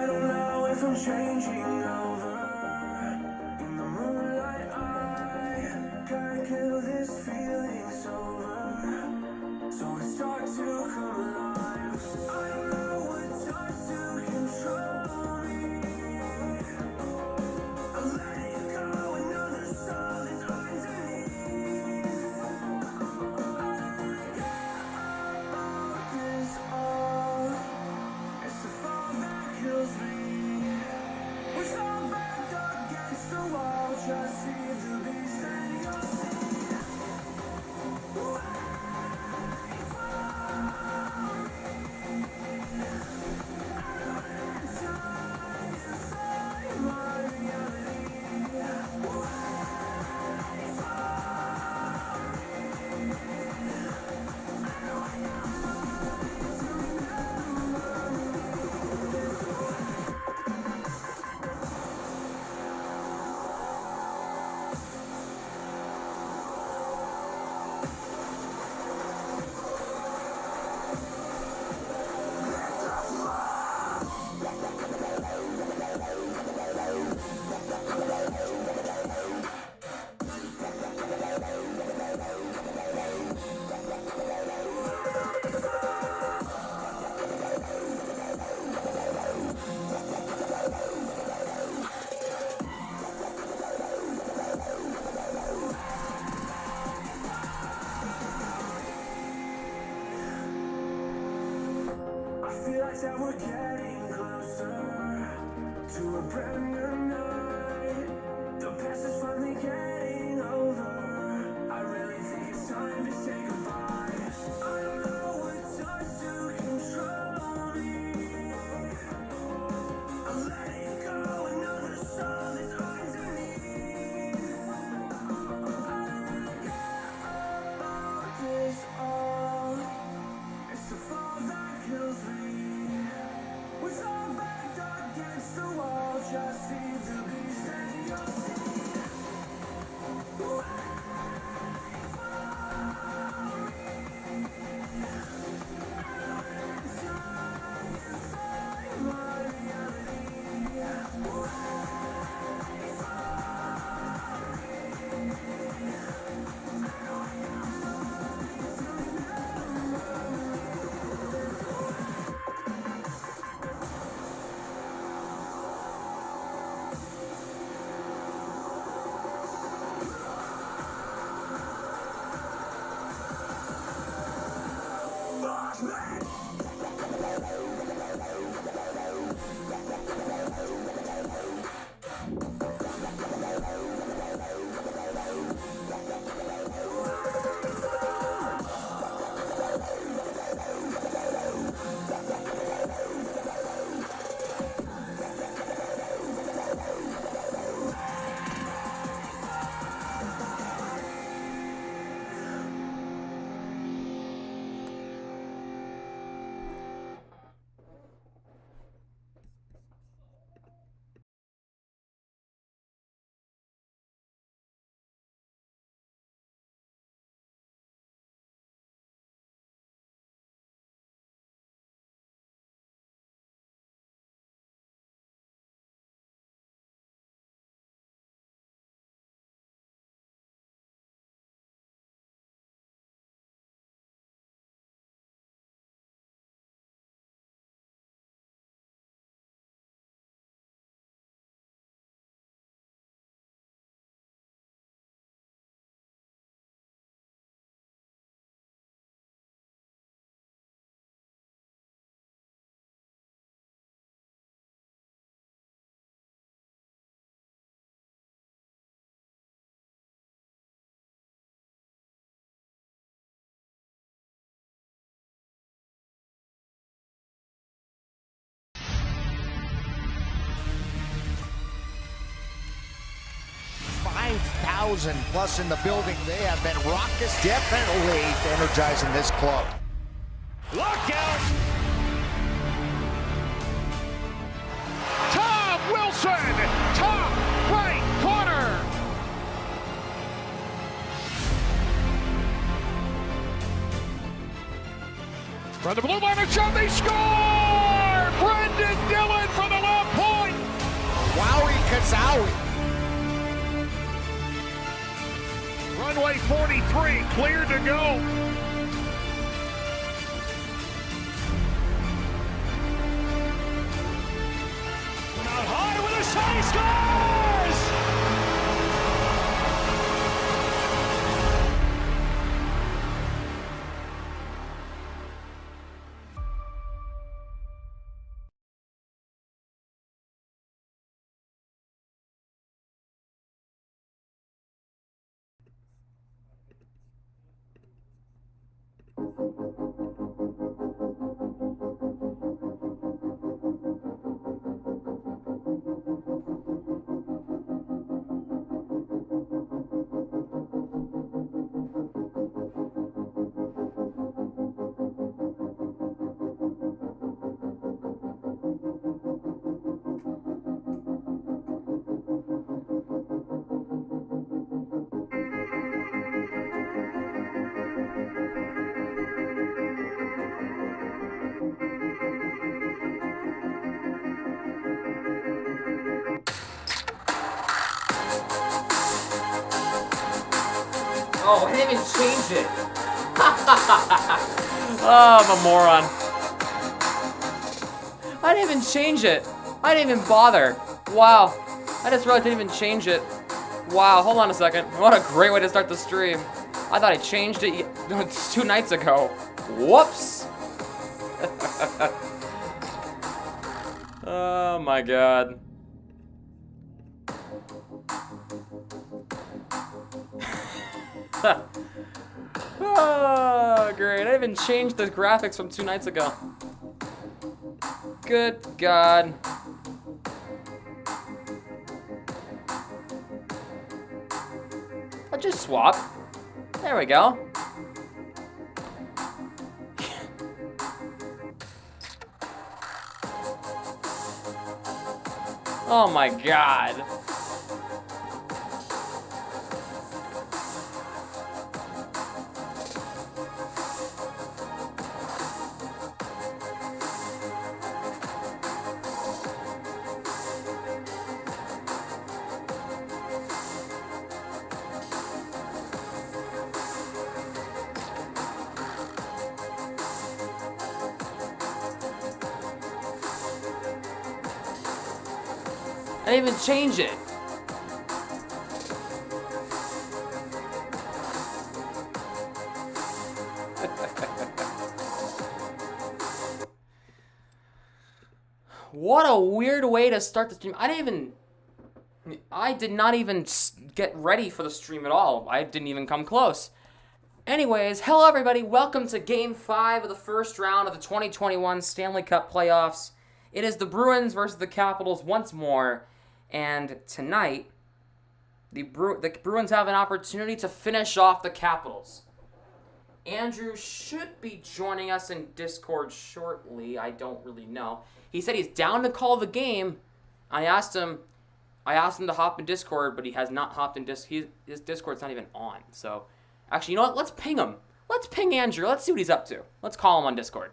I don't know if I'm changing over. In the moonlight, I can't kill this feeling sober. So I start to come alive. I don't know what starts to control me. I'm letting go another soul that's underneath. I don't really care about this all. It's the fall that kills me. We're so backed against the wall. Just feed the beast and you'll see. Wait for me. I don't have time to find my reality. Wait for me. I know I am to remember this way. I feel like that we're getting closer to a brand new night. The past is finally getting over. I really think it's time to say goodbye. I don't know what starts to control me. I'm letting go another soul that's underneath. I don't really care about this all. It's the fall that kills me. We're so backed against the wall. Just feed the beast and you'll see. Wait for me. I don't have time to find my reality. Wait for me. I know I am to remember this way. Plus in the building. They have been raucous, definitely energizing this club. Look out! Tom Wilson, top right corner. From the blue line, a shot, they score! Brendan Dillon from the left. Kazawi. Runway 43 cleared to go. Out high with a shot, he scores! Oh, I didn't even change it. Oh, I'm a moron. I didn't even change it. I didn't even bother. Wow. I just realized I didn't even change it. Wow, hold on a second. What a great way to start the stream. I thought I changed it 2 nights ago. Whoops. Oh my god. Oh, great. I even changed the graphics from 2 nights ago. Good God. I'll just swap. There we go. Oh my God. I didn't even change it. What a weird way to start the stream. I did not even get ready for the stream at all. I didn't even come close. Anyways, hello everybody. Welcome to Game 5 of the first round of the 2021 Stanley Cup playoffs. It is the Bruins versus the Capitals once more. And tonight, the Bruins have an opportunity to finish off the Capitals. Andrew should be joining us in Discord shortly. I don't really know. He said he's down to call the game. I asked him to hop in Discord, but he has not hopped in Discord. His Discord's not even on. So, actually, you know what? Let's ping him. Let's ping Andrew. Let's see what he's up to. Let's call him on Discord.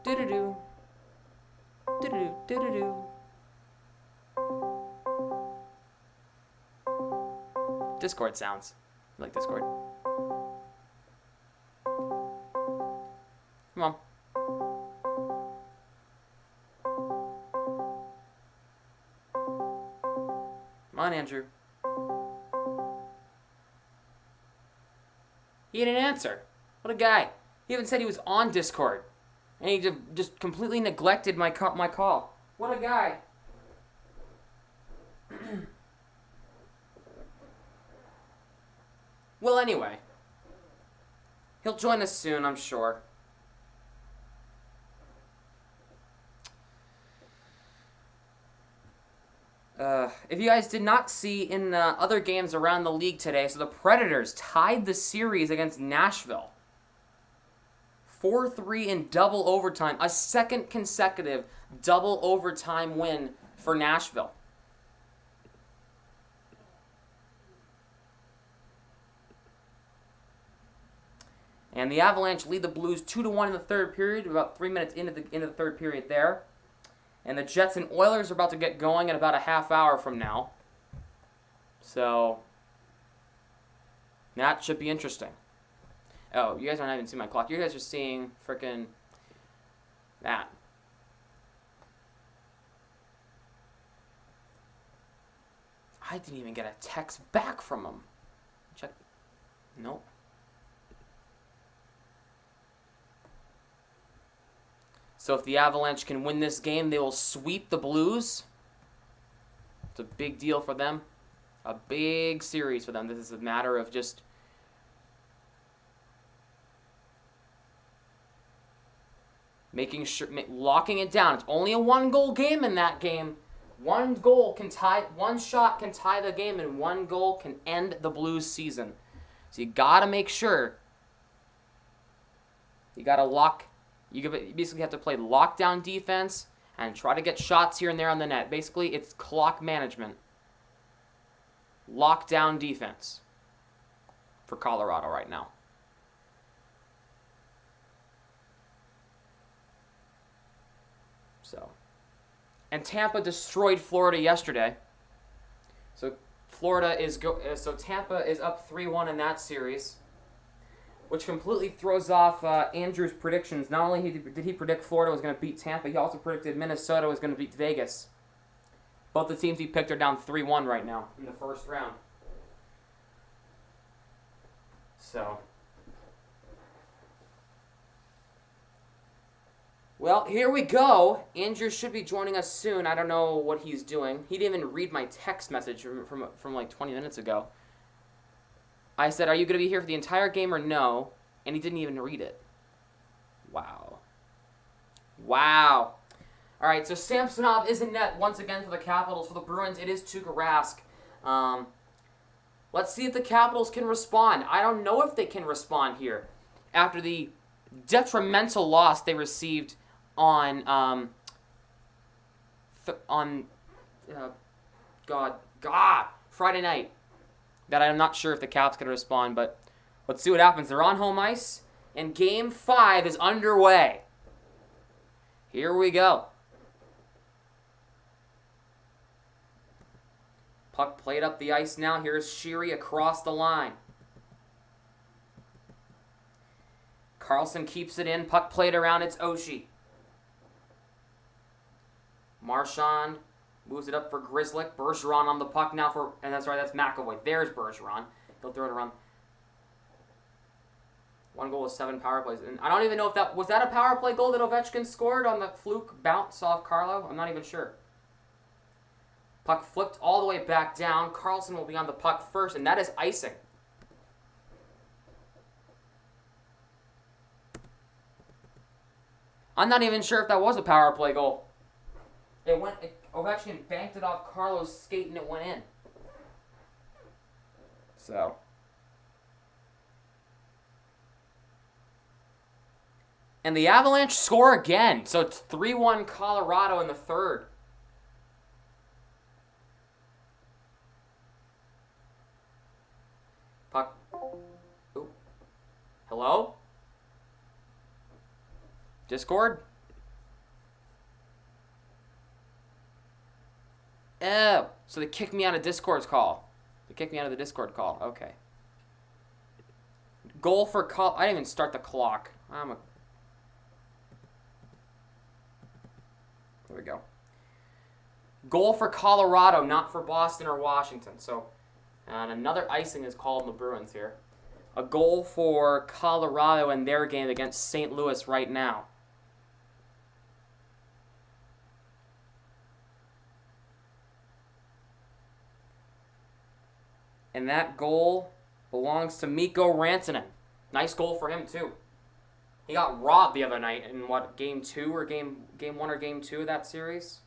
Do-do-do. Do-do-do. Do-do-do. Discord sounds. You like Discord? Come on. Come on, Andrew. He didn't answer. What a guy. He even said he was on Discord. And he just completely neglected my call. What a guy. Well, anyway. He'll join us soon, I'm sure. If you guys did not see in other games around the league today, so the Predators tied the series against Nashville. 4-3 in double overtime. A second consecutive double overtime win for Nashville. And the Avalanche lead the Blues 2-1 in the third period, about 3 minutes into the third period there. And the Jets and Oilers are about to get going in about a half hour from now. So that should be interesting. Oh, you guys aren't even seeing my clock. You guys are seeing frickin' that. I didn't even get a text back from him. Check. Nope. So if the Avalanche can win this game, they will sweep the Blues. It's a big deal for them. A big series for them. This is a matter of just making sure, locking it down. It's only a 1-goal game in that game. One shot can tie the game, and 1 goal can end the Blues season. So you gotta make sure. You basically have to play lockdown defense and try to get shots here and there on the net. Basically, it's clock management. Lockdown defense for Colorado right now. So, and Tampa destroyed Florida yesterday. So Tampa is up 3-1 in that series, which completely throws off Andrew's predictions. Not only did he predict Florida was going to beat Tampa, he also predicted Minnesota was going to beat Vegas. Both the teams he picked are down 3-1 right now in the first round. So, well, here we go. Andrew should be joining us soon. I don't know what he's doing. He didn't even read my text message from like 20 minutes ago. I said, "Are you going to be here for the entire game or no?" And he didn't even read it. Wow. Wow. All right, so Samsonov is in net once again for the Capitals. For the Bruins, it is Tuukka Rask. Let's see if the Capitals can respond. I don't know if they can respond here after the detrimental loss they received on Friday night. That I'm not sure if the Caps can respond, but let's see what happens. They're on home ice, and Game 5 is underway. Here we go. Puck played up the ice now. Here's Sheary across the line. Carlson keeps it in. Puck played around. It's Oshie. Marchand moves it up for Grzelcyk. Bergeron on the puck now and that's right, that's McAvoy. There's Bergeron. He'll throw it around. 1 goal with 7 power plays. And I don't even know if was that a power play goal that Ovechkin scored on the fluke bounce off Carlo? I'm not even sure. Puck flipped all the way back down. Carlson will be on the puck first, and that is icing. I'm not even sure if that was a power play goal. Ovechkin banked it off Carlo's skate, and it went in. So. And the Avalanche score again. So it's 3-1 Colorado in the third. Puck. Ooh. Hello? Discord? Oh, so they kicked me out of Discord's call. They kicked me out of the Discord call. Okay. Goal for I didn't even start the clock. There we go. Goal for Colorado, not for Boston or Washington. So, and another icing is called in the Bruins here. A goal for Colorado in their game against St. Louis right now. And that goal belongs to Mikko Rantanen. Nice goal for him, too. He got robbed the other night in, game 2 or game 1 or game 2 of that series?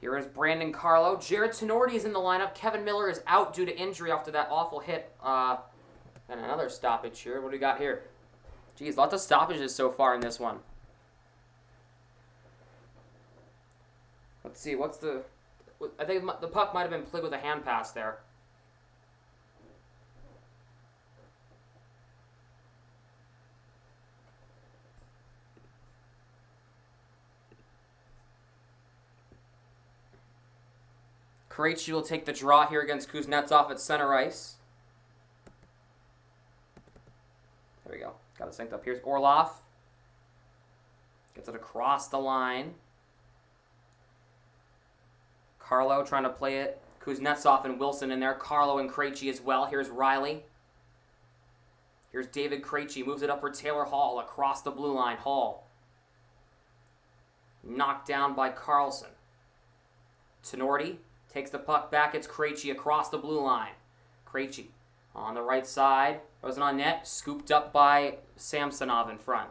Here is Brandon Carlo. Jared Tenorti is in the lineup. Kevin Miller is out due to injury after that awful hit. And another stoppage here. What do we got here? Geez, lots of stoppages so far in this one. Let's see, I think the puck might have been played with a hand pass there. Krejci will take the draw here against Kuznetsov at center ice. There we go. Got it synced up. Here's Orlov. Gets it across the line. Carlo trying to play it. Kuznetsov and Wilson in there. Carlo and Krejci as well. Here's Riley. Here's David Krejci. Moves it up for Taylor Hall across the blue line. Hall. Knocked down by Carlson. Tenorti takes the puck back. It's Krejci across the blue line. Krejci on the right side. Wasn't on net. Scooped up by Samsonov in front.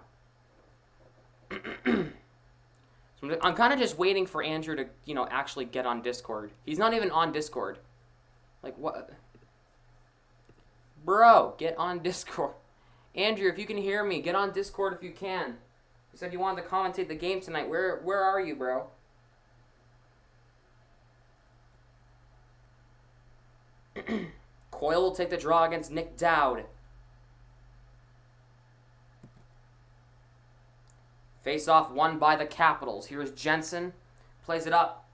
So I'm kind of just waiting for Andrew to, actually get on Discord. He's not even on Discord. Like, what? Bro, get on Discord. Andrew, if you can hear me, get on Discord if you can. You said you wanted to commentate the game tonight. Where are you, bro? Coyle will take the draw against Nick Dowd. Face-off won by the Capitals. Here's Jensen. Plays it up.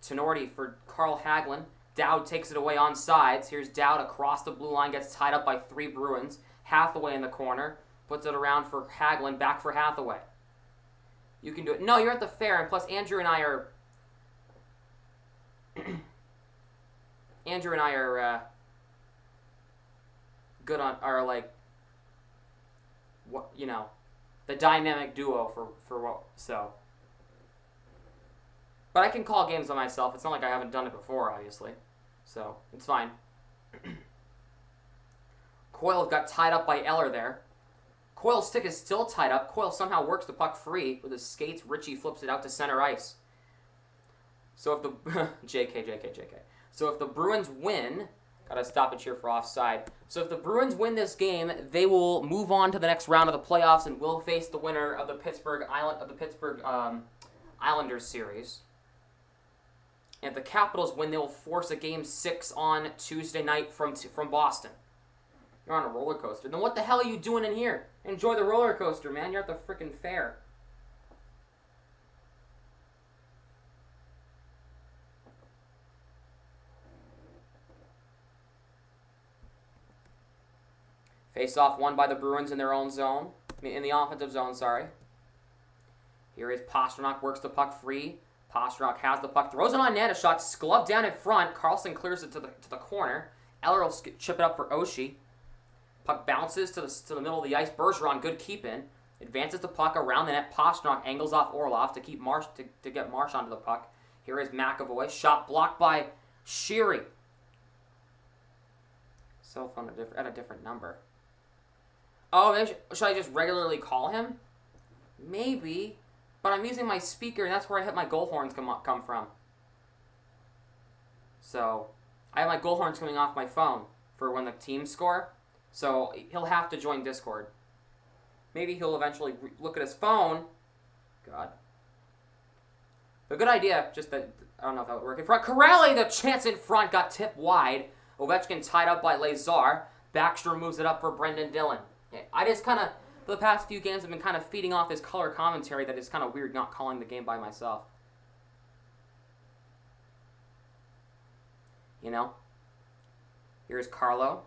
Tenorti for Carl Hagelin. Dowd takes it away on sides. Here's Dowd across the blue line. Gets tied up by 3 Bruins. Hathaway in the corner. Puts it around for Hagelin. Back for Hathaway. You can do it. No, you're at the fair. And plus, Andrew and I are... good on... Are like... What, the dynamic duo for what, so. But I can call games by myself. It's not like I haven't done it before, obviously. So, it's fine. Coyle got tied up by Eller there. Coyle's stick is still tied up. Coyle somehow works the puck free with his skates. Richie flips it out to center ice. So if the... JK. So if the Bruins win... Gotta stop it here for offside. So if the Bruins win this game, they will move on to the next round of the playoffs and will face the winner of the Pittsburgh Islanders series. And if the Capitals win, they will force a Game 6 on Tuesday night from Boston. You're on a roller coaster. Then what the hell are you doing in here? Enjoy the roller coaster, man. You're at the frickin' fair. Face-off won by the Bruins in their own zone. In the offensive zone, sorry. Here is Pastrnak, works the puck free. Pastrnak has the puck, throws it on net. A shot gloved down in front. Carlson clears it to the corner. Eller will chip it up for Oshie. Puck bounces to the middle of the ice. Bergeron, good keep in. Advances the puck around the net. Pastrnak angles off Orlov to keep Marsh to get Marsh onto the puck. Here is McAvoy. Shot blocked by Sheary. Cell phone at a different number. Oh, should I just regularly call him? Maybe. But I'm using my speaker, and that's where I have my goal horns come from. So, I have my goal horns coming off my phone for when the teams score. So, he'll have to join Discord. Maybe he'll eventually look at his phone. God. But good idea, just that, I don't know if that would work. In front, Corrali, the chance in front, got tipped wide. Ovechkin tied up by Lazar. Backstrom moves it up for Brendan Dillon. I just kind of, for the past few games, I've been kind of feeding off this color commentary that is kind of weird not calling the game by myself. Here's Carlo.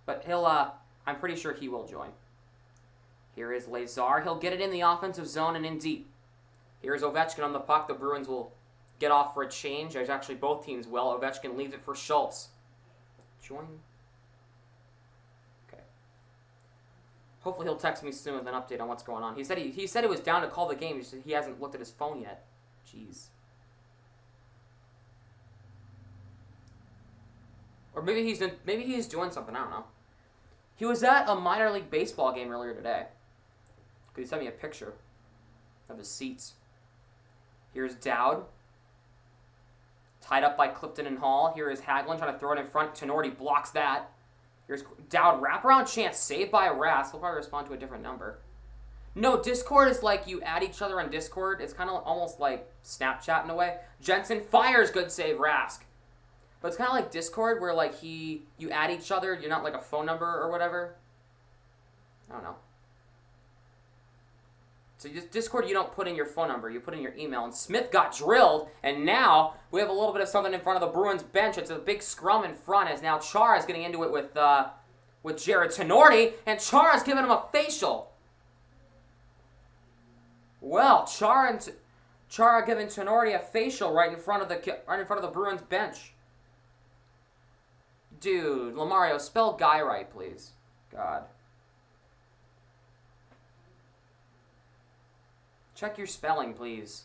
But I'm pretty sure he will join. Here is Lazar. He'll get it in the offensive zone and in deep. Here's Ovechkin on the puck. The Bruins will get off for a change. There's actually both teams will. Ovechkin leaves it for Schultz. Join. Hopefully he'll text me soon with an update on what's going on. He said he was down to call the game. He hasn't looked at his phone yet. Jeez. Or maybe he's doing something. I don't know. He was at a minor league baseball game earlier today. He sent me a picture of his seats. Here's Dowd. Tied up by Clifton and Hall. Here is Hagelin trying to throw it in front. Tenorti blocks that. Here's Dowd, wraparound chance, saved by Rask. He'll probably respond to a different number. No, Discord is like you add each other on Discord. It's kind of almost like Snapchat in a way. Jensen fires, good save, Rask. But it's kind of like Discord where like you add each other. You're not like a phone number or whatever. I don't know. So Discord, you don't put in your phone number, you put in your email. And Smith got drilled, and now we have a little bit of something in front of the Bruins bench. It's a big scrum in front, as now Chara's getting into it with Jared Tenorti, and Chara's giving him a facial. Well, Chara giving Tenorti a facial right in front of the Bruins bench. Dude, Lamario, spell guy right, please. God. Check your spelling, please.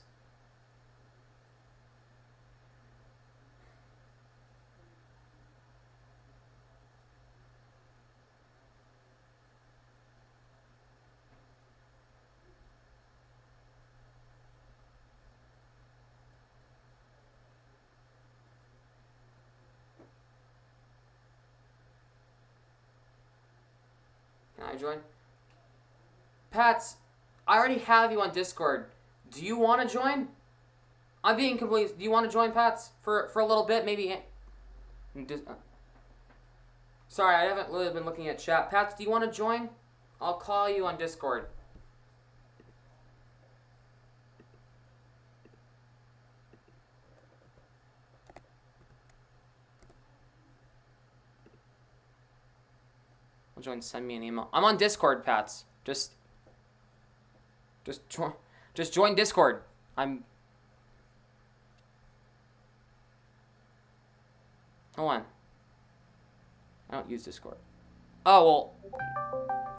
Can I join? Pats, I already have you on Discord. Do you want to join? I'm being complete. Do you want to join, Pats, for a little bit? Maybe. Sorry, I haven't really been looking at chat. Pats, do you want to join? I'll call you on Discord. I'll join. Send me an email. I'm on Discord, Pats. Just join Discord. Hold on. I don't use Discord. Oh, well.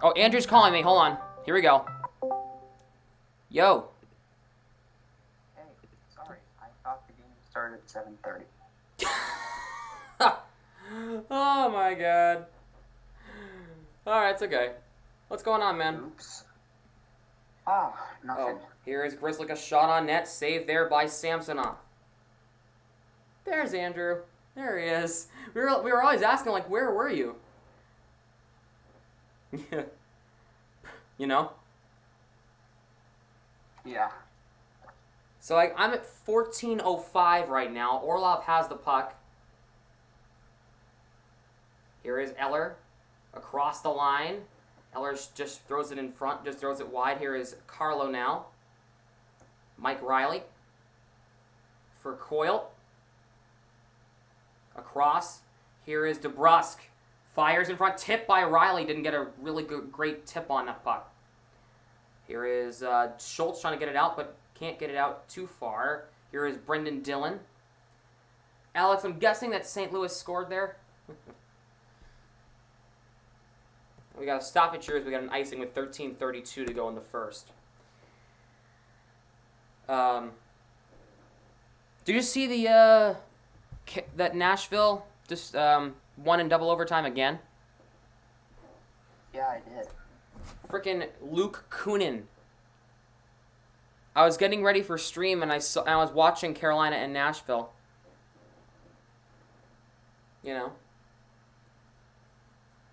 Oh, Andrew's calling me. Hold on. Here we go. Yo. Hey, sorry. I thought the game started at 7:30. Oh, my God. Alright, it's okay. What's going on, man? Oops. Ah, nothing. Oh, here is Grizzly, a shot on net, saved there by Samsonov. There's Andrew. There he is. We were always asking, like, where were you? You know? Yeah. So I'm at 14:05 right now. Orlov has the puck. Here is Eller across the line. Eller just throws it in front, just throws it wide. Here is Carlo now. Mike Riley for Coyle. Across. Here is DeBrusque. Fires in front. Tip by Riley. Didn't get a really great tip on that puck. Here is Schultz trying to get it out, but can't get it out too far. Here is Brendan Dillon. Alex, I'm guessing that St. Louis scored there. We got a stoppage here as we got an icing with 13:32 to go in the first. Did you see the that Nashville just won in double overtime again? Yeah, I did. Frickin' Luke Kunin. I was getting ready for stream and I was watching Carolina and Nashville. You know.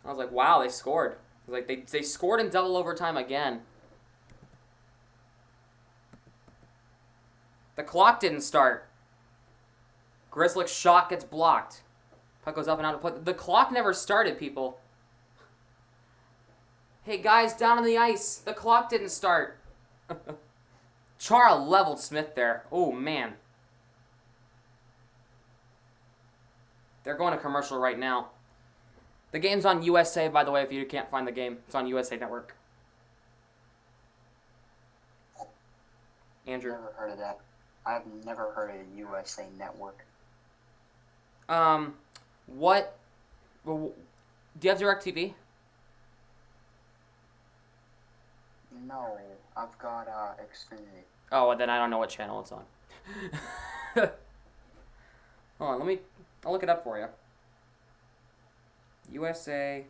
I was like, wow, they scored. I was like, they scored in double overtime again. The clock didn't start. Grizzlick's shot gets blocked. Puck goes up and out of play. The clock never started, people. Hey, guys, down on the ice. The clock didn't start. Chara leveled Smith there. Oh, man. They're going to commercial right now. The game's on USA, by the way, if you can't find the game. It's on USA Network. Andrew. Never heard of that. I've never heard of USA Network. What? Do you have DirecTV? No, I've got Xfinity. Oh, then I don't know what channel it's on. Hold on, I'll look it up for you. USA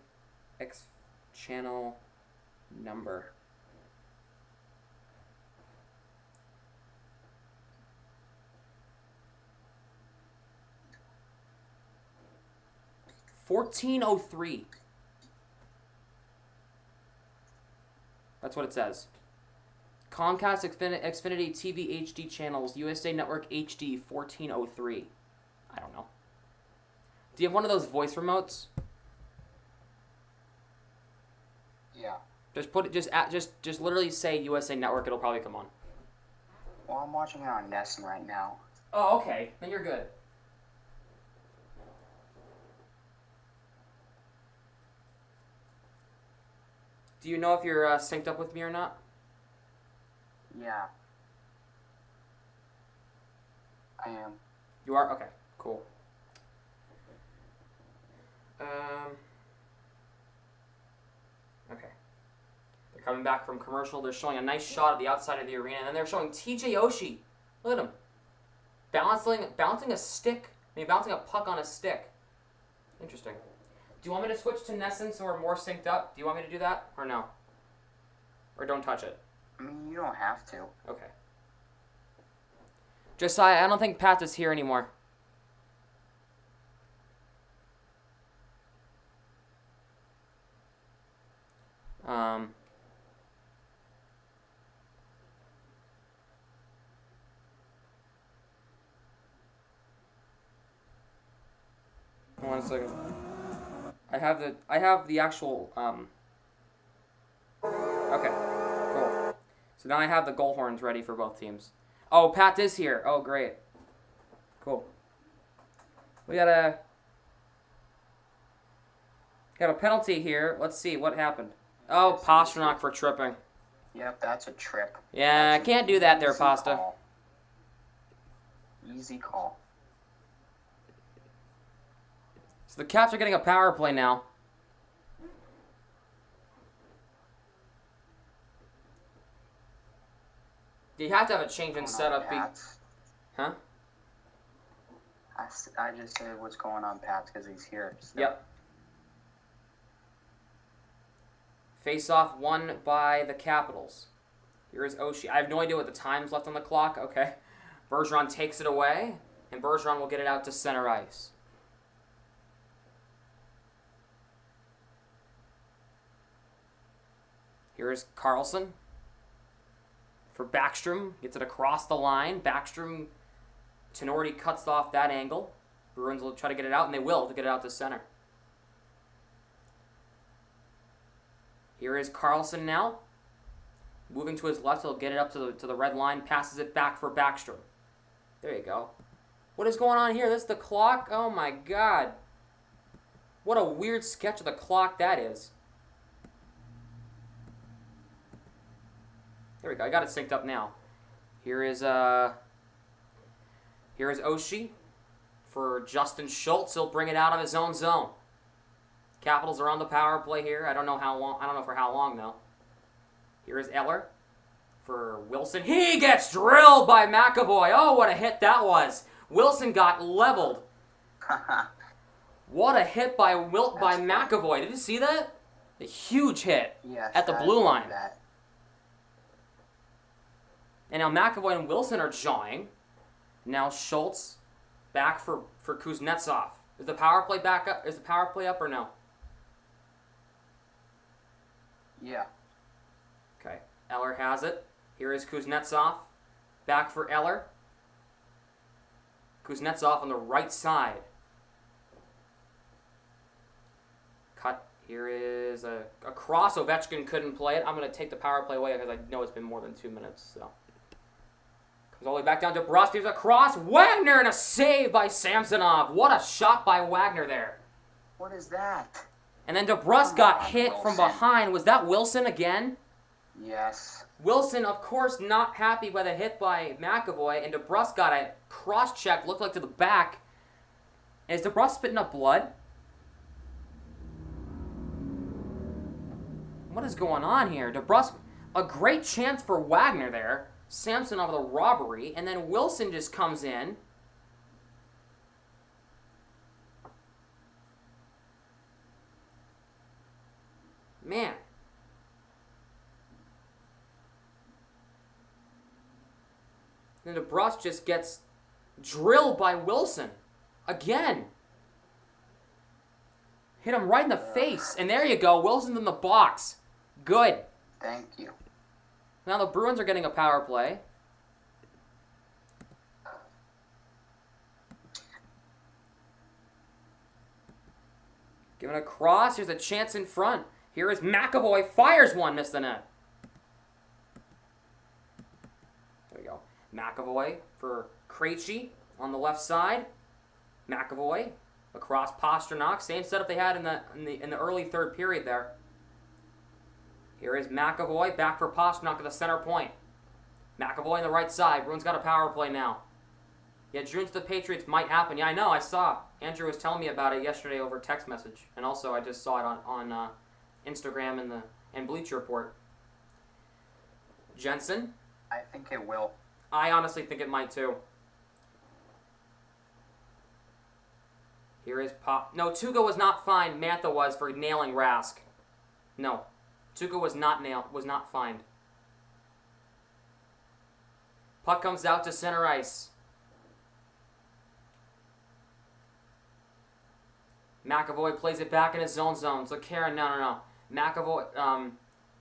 X channel number. $14.03. That's what it says. Comcast Xfinity TV HD channels, USA Network HD 1403. I don't know. Do you have one of those voice remotes? Yeah. Just put it. Just literally say USA Network. It'll probably come on. Well, I'm watching it on Nesson right now. Oh, okay. Then you're good. Do you know if you're synced up with me or not? Yeah. I am. You are? Okay, cool. Okay. They're coming back from commercial. They're showing a nice shot at the outside of the arena, and then they're showing TJ Oshie. Look at him. Bouncing a stick. Bouncing a puck on a stick. Interesting. Do you want me to switch to Nesson so we're more synced up? Do you want me to do that? Or no? Or don't touch it? I mean, you don't have to. Okay. Josiah, I don't think Pat is here anymore. One second. I have the actual okay, cool. So now I have the goal horns ready for both teams. Oh, Pat is here. Oh, great. Cool. We got a penalty here. Let's see what happened. Oh, Pasternak for tripping. Yep, that's a trip. Yeah, I can't do that there, Easy Pasta. call. Easy call. So the Caps are getting a power play now. You have to have a change in setup. Huh? I just said what's going on, Pat, because he's here. So. Yep. Face-off won by the Capitals. Here is Oshie. I have no idea what the time's left on the clock. Okay. Bergeron takes it away, and Bergeron will get it out to center ice. Here is Carlson for Backstrom. Gets it across the line. Backstrom, Tenorti cuts off that angle. Bruins will try to get it out, and they will to get it out to center. Here is Carlson now. Moving to his left, he'll get it up to the red line. Passes it back for Backstrom. There you go. What is going on here? This is the clock? Oh my god. What a weird sketch of the clock that is. There we go. I got it synced up now. Here is Oshie for Justin Schultz. He'll bring it out of his own zone. Capitals are on the power play here. I don't know how long. I don't know for how long though. Here is Eller for Wilson. He gets drilled by McAvoy. Oh, what a hit that was! Wilson got leveled. What a hit by McAvoy. Did you see that? A huge hit at the blue line. And now McAvoy and Wilson are jawing. Now Schultz back for Kuznetsov. Is the power play back up? Is the power play up or no? Yeah. Okay. Eller has it. Here is Kuznetsov. Back for Eller. Kuznetsov on the right side. Cut. Here is a cross. Ovechkin couldn't play it. I'm going to take the power play away because I know it's been more than 2 minutes. So comes all the way back down to Brust. Here's a cross. Wagner and a save by Samsonov. What a shot by Wagner there. What is that? And then DeBrusque got hit from behind. Was that Wilson again? Yes. Wilson, of course, not happy by the hit by McAvoy, and DeBrusque got a cross-check, looked like to the back. Is DeBrusque spitting up blood? What is going on here? DeBrusque, a great chance for Wagner there. Samsonov with a robbery, and then Wilson just comes in. Man. Then DeBrusque just gets drilled by Wilson. Again. Hit him right in the face. And there you go. Wilson's in the box. Good. Thank you. Now the Bruins are getting a power play. Giving a cross. Here's a chance in front. Here is McAvoy. Fires one. Missed the net. There we go. McAvoy for Krejci on the left side. McAvoy across Pasternak. Same setup they had in the early third period there. Here is McAvoy back for Pasternak at the center point. McAvoy on the right side. Bruins got a power play now. Yeah, Droons to the Patriots might happen. Yeah, I know. I saw. Andrew was telling me about it yesterday over text message, and also I just saw it on Instagram and Bleacher Report. Jensen. I think it will. I honestly think it might too. Here is Pop. No, Tuca was not fined. Mantha was for nailing Rask. No, Tuca was not fined. Puck comes out to center ice. McAvoy plays it back in his zone. So Karen, no. McAvoy,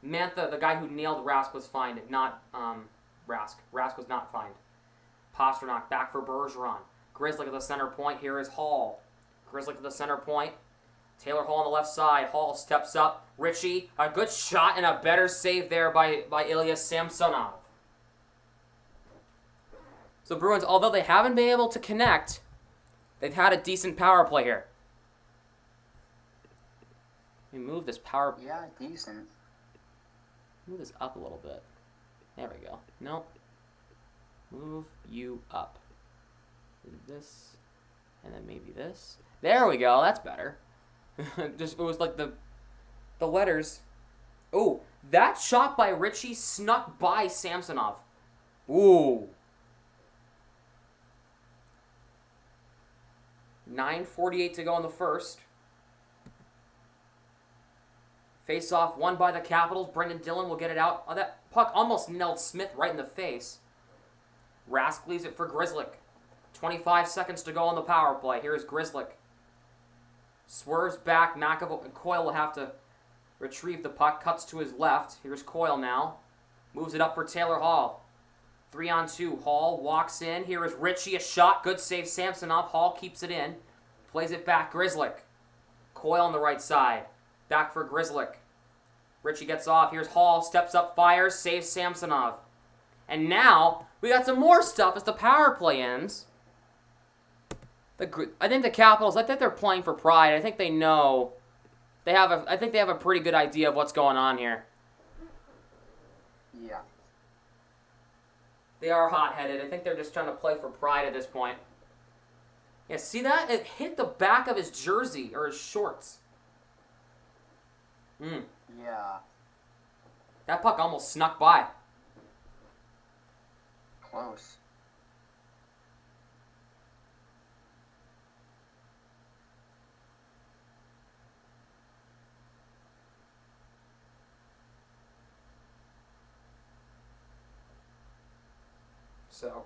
Mantha, the guy who nailed Rask, was fined. Not Rask. Rask was not fined. Pasternak back for Bergeron. Grizzly at the center point. Here is Hall. Grizzly at the center point. Taylor Hall on the left side. Hall steps up. Ritchie, a good shot and a better save there by Ilya Samsonov. So Bruins, although they haven't been able to connect, they've had a decent power play here. Let me move this power... Yeah, decent. Move this up a little bit. There we go. Nope. Move you up. This, and then maybe this. There we go. That's better. It was like the letters. Oh, that shot by Ritchie snuck by Samsonov. Ooh. 9:48 to go in the first. Face off, won by the Capitals. Brendan Dillon will get it out. Oh, that puck almost nailed Smith right in the face. Rask leaves it for Grzelcyk. 25 seconds to go on the power play. Here's Grzelcyk. Swerves back. McAvoy and Coyle will have to retrieve the puck. Cuts to his left. Here's Coyle now. Moves it up for Taylor Hall. 3-on-2. Hall walks in. Here is Ritchie. A shot. Good save. Samsonov. Hall keeps it in. Plays it back. Grzelcyk. Coyle on the right side. Back for Grzelcyk. Ritchie gets off. Here's Hall. Steps up. Fires. Saves Samsonov. And now we got some more stuff as the power play ends. I think the Capitals, I think they're playing for pride. I think they know. I think they have a pretty good idea of what's going on here. Yeah. They are hot-headed. I think they're just trying to play for pride at this point. Yeah, see that? It hit the back of his jersey, or his shorts. Yeah. That puck almost snuck by. Close. So.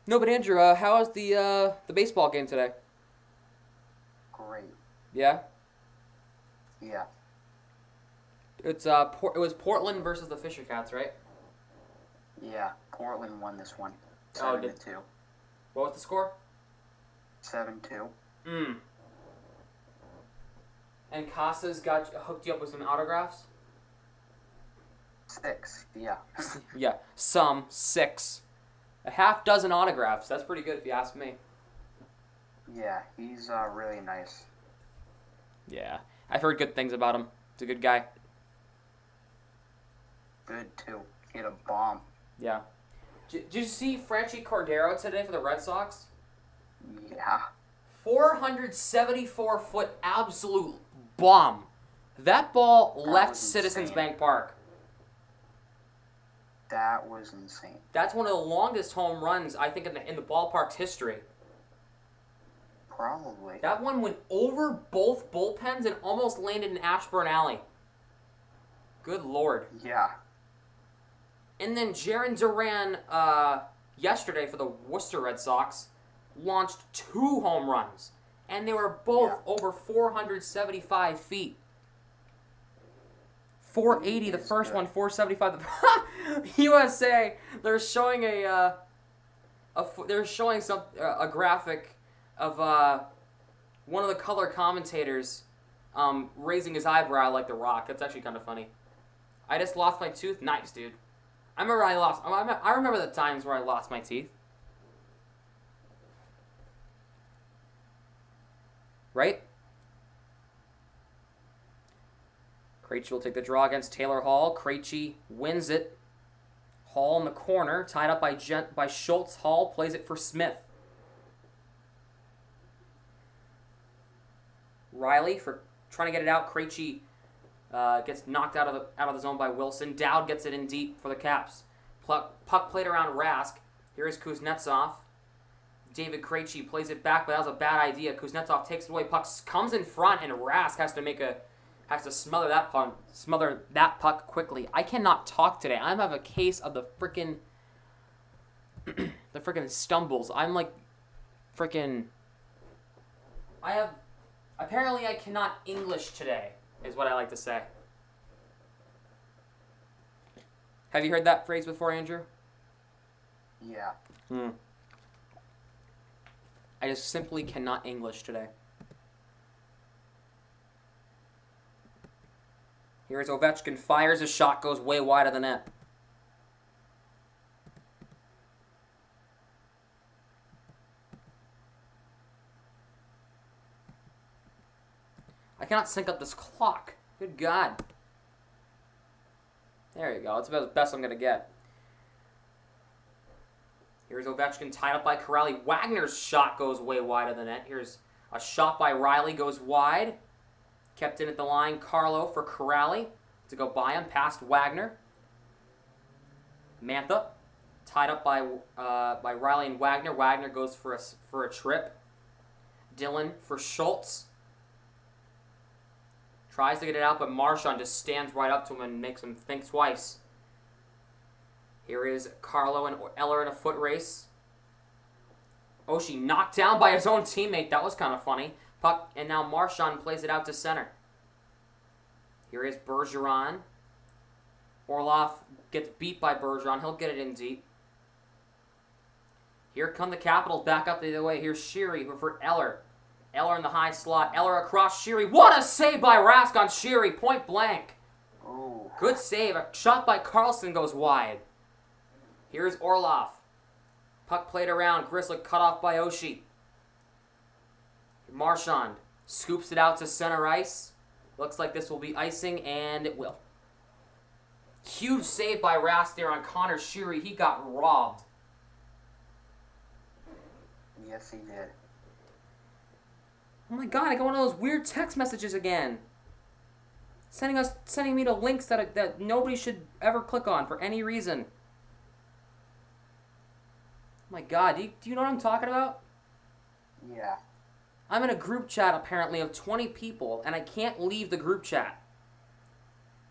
No, but Andrew, how was the baseball game today? Great. Yeah? Yeah. It was Portland versus the Fisher Cats, right? Yeah. Portland won this one. Oh, 7-2. What was the score? 7-2. And Casas hooked you up with some autographs? 6. Yeah. Yeah, 6. A half dozen autographs. That's pretty good if you ask me. Yeah, he's really nice. Yeah, I've heard good things about him. He's a good guy. Good too. He had a bomb. Yeah. Did you see Franchi Cordero today for the Red Sox? Yeah. 474-foot absolute bomb. That ball left was Citizens insane. Bank Park. That was insane. That's one of the longest home runs, I think, in the ballpark's history. Probably. That one went over both bullpens and almost landed in Ashburn Alley. Good Lord. Yeah. And then Jarren Duran, yesterday for the Worcester Red Sox, launched 2 home runs. And they were both over 475 feet. 480 the first good. one, 475 the USA. They're showing a graphic of one of the color commentators raising his eyebrow like The Rock. That's actually kind of funny. I just lost my tooth. Nice, dude. I remember the times where I lost my teeth. Right? Krejci will take the draw against Taylor Hall. Krejci wins it. Hall in the corner, tied up by Schultz. Hall plays it for Smith. Riley for trying to get it out. Krejci gets knocked out of the zone by Wilson. Dowd gets it in deep for the Caps. Puck played around Rask. Here is Kuznetsov. David Krejci plays it back, but that was a bad idea. Kuznetsov takes it away. Puck comes in front, and Rask has to smother that puck quickly. I cannot talk today. I have a case of the frickin' stumbles. I'm like frickin'. Apparently I cannot English today, is what I like to say. Have you heard that phrase before, Andrew? Yeah. I just simply cannot English today. Here's Ovechkin, fires a shot, goes way wide of the net. I cannot sync up this clock. Good God. There you go. That's about the best I'm going to get. Here's Ovechkin tied up by Corrali. Wagner's shot goes way wide of the net. Here's a shot by Riley, goes wide. Kept in at the line. Carlo for Corrali to go by him, past Wagner. Mantha tied up by Riley and Wagner. Wagner goes for a trip. Dylan for Schultz. Tries to get it out, but Marchand just stands right up to him and makes him think twice. Here is Carlo and Eller in a foot race. Oshie knocked down by his own teammate. That was kind of funny. Puck, and now Marchand plays it out to center. Here is Bergeron. Orlov gets beat by Bergeron. He'll get it in deep. Here come the Capitals back up the other way. Here's Sheary for Eller. Eller in the high slot. Eller across Sheary. What a save by Rask on Sheary. Point blank. Ooh. Good save. A shot by Carlson goes wide. Here's Orlov. Puck played around. Grisslick cut off by Oshie. Marchand scoops it out to center ice. Looks like this will be icing, and it will. Huge save by Rask there on Connor Sheary. He got robbed. Yes, he did. Oh my God, I got one of those weird text messages again. Sending me to links that nobody should ever click on for any reason. Oh my God, do you know what I'm talking about? Yeah. I'm in a group chat apparently of 20 people, and I can't leave the group chat.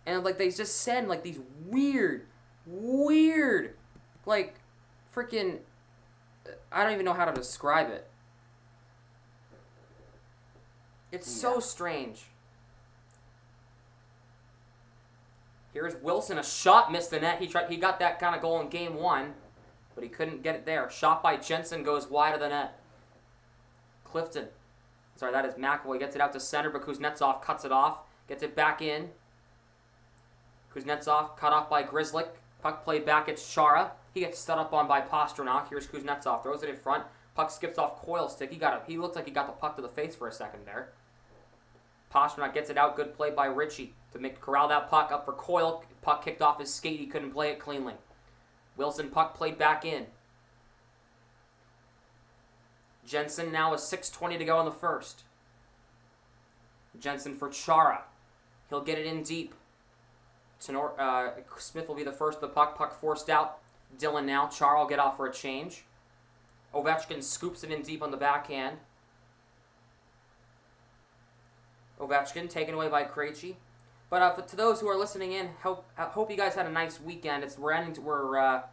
And like they just send like these weird, like freaking, I don't even know how to describe it. It's so strange. Here's Wilson, a shot missed the net. He got that kind of goal in game 1, but he couldn't get it there. Shot by Jensen goes wide of the net. Clifton. Sorry, that is McAvoy. Gets it out to center, but Kuznetsov cuts it off. Gets it back in. Kuznetsov cut off by Grisslick. Puck played back. It's Chara. He gets stood up on by Pastrnak. Here's Kuznetsov. Throws it in front. Puck skips off Coyle's stick. He looks like he got the puck to the face for a second there. Pastrnak gets it out. Good play by Ritchie to corral that puck up for Coyle. Puck kicked off his skate. He couldn't play it cleanly. Wilson puck played back in. Jensen now with 6:20 to go in the first. Jensen for Chara. He'll get it in deep. Smith will be the first to the puck. Puck forced out. Dylan now. Chara will get off for a change. Ovechkin scoops it in deep on the backhand. Ovechkin taken away by Krejci. But to those who are listening in, I hope you guys had a nice weekend. We're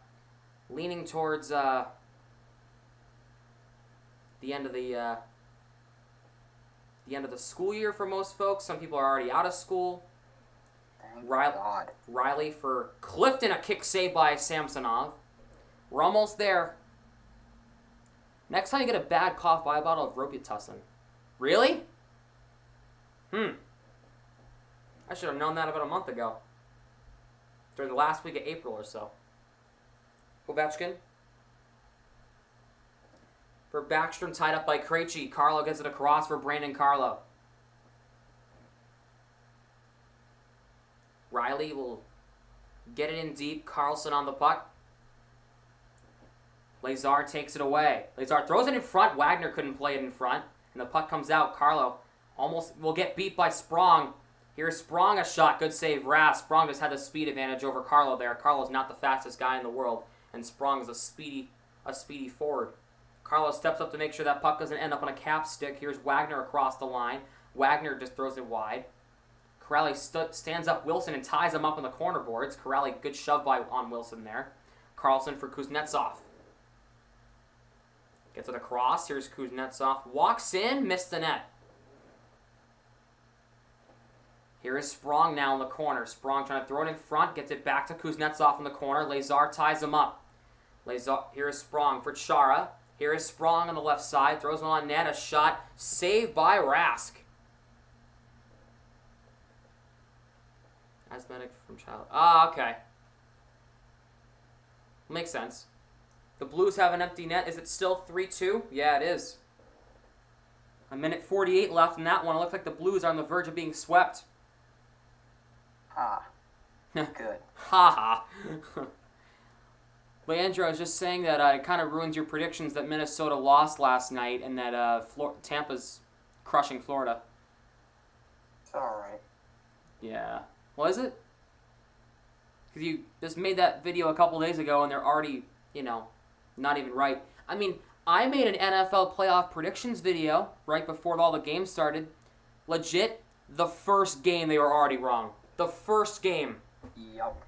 leaning towards the end of the end of the school year for most folks. Some people are already out of school. Thank God. Riley for Clifton, a kick save by Samsonov. We're almost there. Next time you get a bad cough, buy a bottle of Robitussin. Really? I should have known that about a month ago. During the last week of April or so. Ovechkin. For Backstrom, tied up by Krejci. Carlo gets it across for Brandon Carlo. Riley will get it in deep. Carlson on the puck. Lazar takes it away. Lazar throws it in front. Wagner couldn't play it in front. And the puck comes out. Carlo almost will get beat by Sprong. Here's Sprong, a shot. Good save, Rask. Sprong just had the speed advantage over Carlo there. Carlo's not the fastest guy in the world. And Sprong is a speedy forward. Carlo steps up to make sure that puck doesn't end up on a cap stick. Here's Wagner across the line. Wagner just throws it wide. Corrali stands up Wilson and ties him up on the corner boards. Corrali, good shove on Wilson there. Carlson for Kuznetsov. Gets it across. Here's Kuznetsov. Walks in, missed the net. Here is Sprong now in the corner. Sprong trying to throw it in front. Gets it back to Kuznetsov in the corner. Lazar ties him up. Here is Sprong for Chara. Here is Sprong on the left side. Throws one on net. A shot. Saved by Rask. Asthmatic from child. Okay. Makes sense. The Blues have an empty net. Is it still 3-2? Yeah, it is. A minute 48 left in that one. It looks like the Blues are on the verge of being swept. Good. Ha ha. Leandro, I was just saying that it kind of ruins your predictions that Minnesota lost last night and that Tampa's crushing Florida. It's alright. Yeah. Was it? Because you just made that video a couple days ago and they're already, not even right. I mean, I made an NFL playoff predictions video right before all the games started. Legit, the first game they were already wrong. The first game. Yup.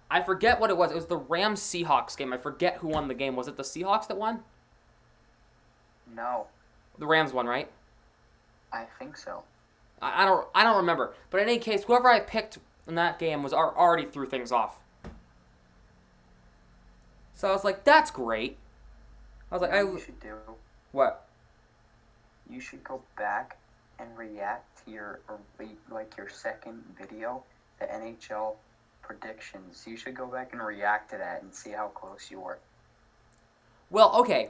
I forget what it was. It was the Rams-Seahawks game. I forget who won the game. Was it the Seahawks that won? No. The Rams won, right? I think so. I don't remember. But in any case, whoever I picked in that game was already threw things off. So I was like, that's great. I was like, You should do. What? You should go back and react to your second video, the NHL predictions. You should go back and react to that and see how close you were. Well, okay.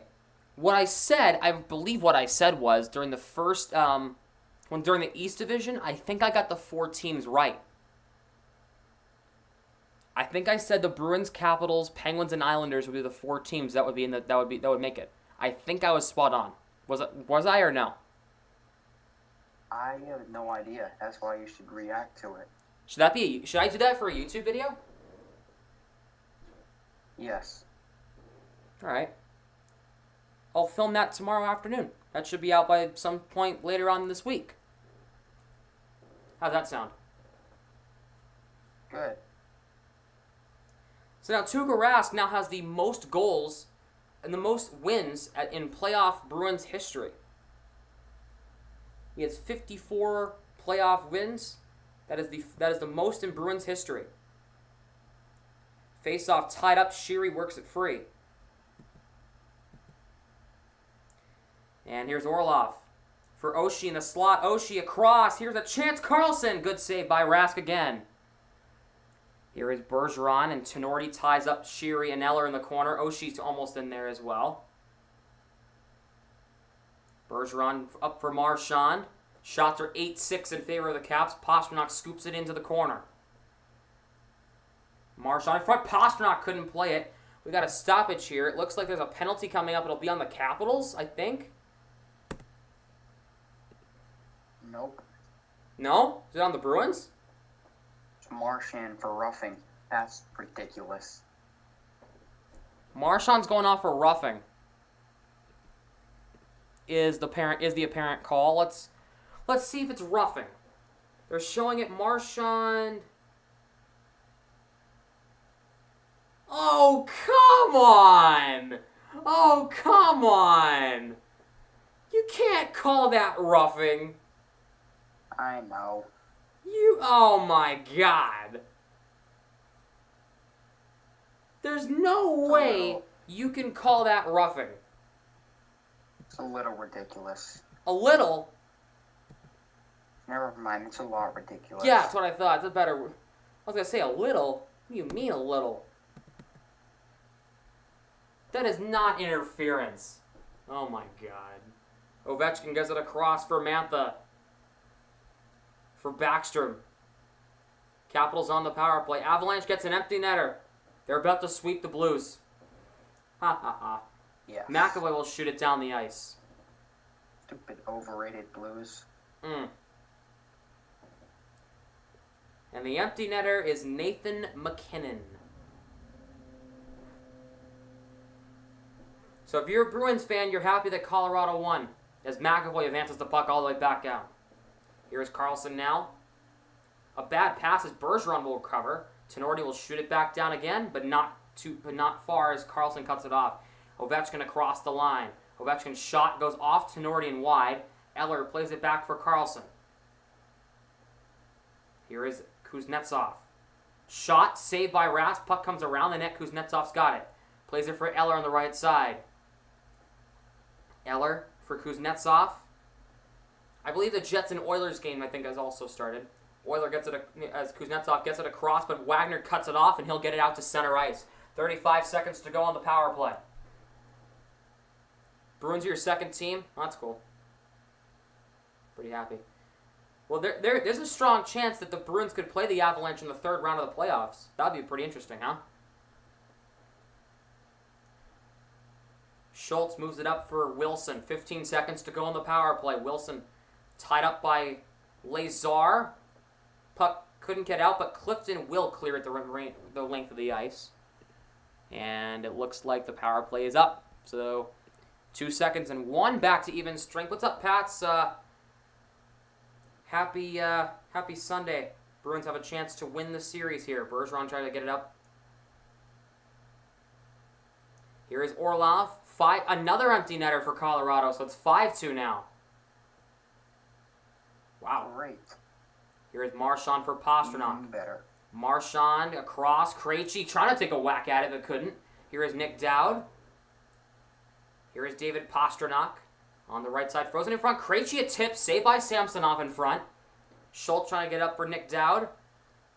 What I said, I believe what I said was during the first, during the East Division, I think I got the 4 teams right. I think I said the Bruins, Capitals, Penguins, and Islanders would be the 4 teams that would make it. I think I was spot on. Was I or no? I have no idea. That's why you should react to it. Should I do that for a YouTube video? Yes. All right. I'll film that tomorrow afternoon. That should be out by some point later on this week. How's that sound? Good. So now Tuukka Rask now has the most goals and the most wins in playoff Bruins history. He has 54 playoff wins. That is the most in Bruins history. Face-off tied up. Sheary works it free. And here's Orlov for Oshie in the slot. Oshie across. Here's a chance. Carlson. Good save by Rask again. Here is Bergeron, and Tenorti ties up Sheary and Eller in the corner. Oshie's almost in there as well. Bergeron up for Marchand. Shots are 8-6 in favor of the Caps. Pastrnak scoops it into the corner. Marchand in front. Pastrnak couldn't play it. We got a stoppage here. It looks like there's a penalty coming up. It'll be on the Capitals, I think. Nope. No? Is it on the Bruins? It's Marchand for roughing. That's ridiculous. Marchand's going off for roughing. Is the apparent call. Let's see if it's roughing. They're showing it Marchand. Oh, come on! Oh, come on! You can't call that roughing. I know. Oh my God. There's no way you can call that roughing. It's a little ridiculous. A little? Never mind, it's a lot ridiculous. Yeah, that's what I thought. It's a better... I was going to say a little. What do you mean a little? That is not interference. Oh my god. Ovechkin gets it across for Mantha. For Backstrom. Capitals on the power play. Avalanche gets an empty netter. They're about to sweep the Blues. Ha ha ha. Yes. McAvoy will shoot it down the ice. Stupid overrated Blues. And the empty netter is Nathan McKinnon. So if you're a Bruins fan, you're happy that Colorado won, as McAvoy advances the puck all the way back down. Here's Karlsson now. A bad pass as Bergeron will recover. Tenorti will shoot it back down again, but not far as Karlsson cuts it off. Ovechkin across the line. Ovechkin's shot goes off Tenorti and wide. Eller plays it back for Karlsson. Here is Kuznetsov. Shot, saved by Rask. Puck comes around the net. Kuznetsov's got it. Plays it for Eller on the right side. Eller for Kuznetsov. I believe the Jets and Oilers game, I think, has also started. Oiler gets it, as Kuznetsov gets it across, but Wagner cuts it off, and he'll get it out to center ice. 35 seconds to go on the power play. Bruins are your second team? Oh, that's cool. Pretty happy. Well, there's a strong chance that the Bruins could play the Avalanche in the third round of the playoffs. That would be pretty interesting, huh? Schultz moves it up for Wilson. 15 seconds to go on the power play. Wilson tied up by Lazar. Puck couldn't get out, but Clifton will clear it the length of the ice. And it looks like the power play is up. So 2 seconds and 1 back to even strength. What's up, Pats? Happy Sunday. Bruins have a chance to win the series here. Bergeron trying to get it up. Here is Orlov. Another empty netter for Colorado, so it's 5-2 now. Wow. Great. Here is Marchand for Pastrnak. Even better. Marchand across. Krejci trying to take a whack at it, but couldn't. Here is Nick Dowd. Here is David Pastrnak on the right side. Frozen in front. Krejci a tip. Saved by Samsonov in front. Schultz trying to get up for Nick Dowd.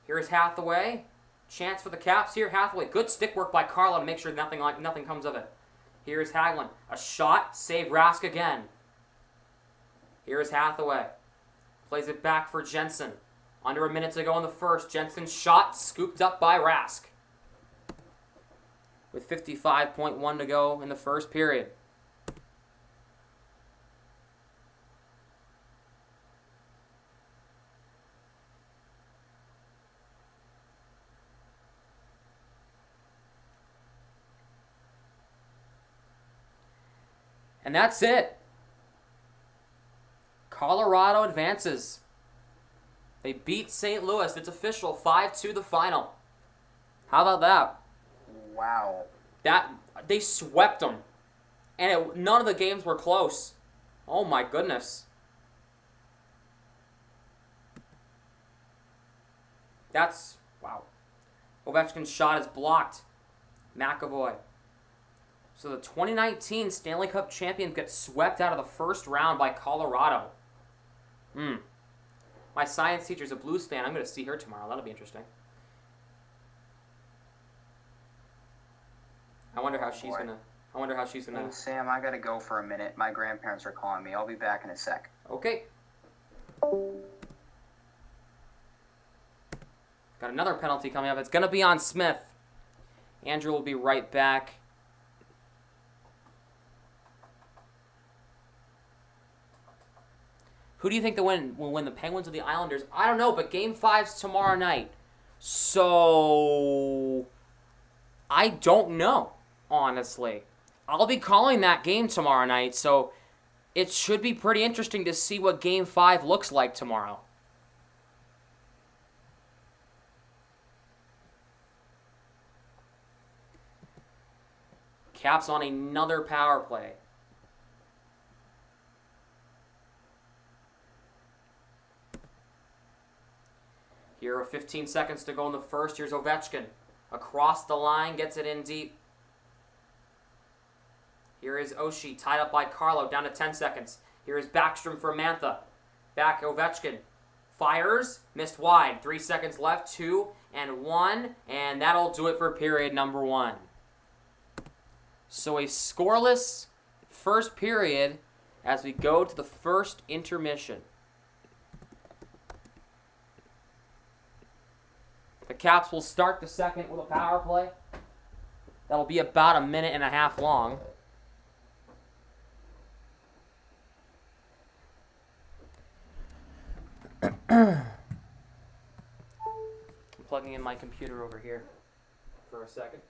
Here is Hathaway. Chance for the Caps here. Hathaway. Good stick work by Carlo to make sure nothing comes of it. Here is Hagelin. A shot. Save Rask again. Here is Hathaway. Plays it back for Jensen. Under a minute to go in the first. Jensen's shot scooped up by Rask. With 55.1 to go in the first period. And that's it. Colorado advances. They beat St. Louis. It's official. 5-2 the final. How about that? Wow. They swept them. And none of the games were close. Oh my goodness. That's... wow. Ovechkin's shot is blocked. McAvoy. So the 2019 Stanley Cup champions get swept out of the first round by Colorado. My science teacher's a Blues fan. I'm going to see her tomorrow. That'll be interesting. I wonder how she's gonna. Hey, Sam, I gotta go for a minute. My grandparents are calling me. I'll be back in a sec. Okay. Got another penalty coming up. It's gonna be on Smith. Andrew will be right back. Who do you think will win, the Penguins or the Islanders? I don't know, but Game 5's tomorrow night. So, I don't know, honestly. I'll be calling that game tomorrow night, so it should be pretty interesting to see what Game 5 looks like tomorrow. Caps on another power play. Here are 15 seconds to go in the first. Here's Ovechkin. Across the line, gets it in deep. Here is Oshie, tied up by Carlo, down to 10 seconds. Here is Backstrom for Mantha. Back, Ovechkin. Fires, missed wide. 3 seconds left, 2 and 1, and that'll do it for period number 1. So a scoreless first period as we go to the first intermission. The Caps will start the second with a power play. That'll be about a minute and a half long. I'm plugging in my computer over here for a second.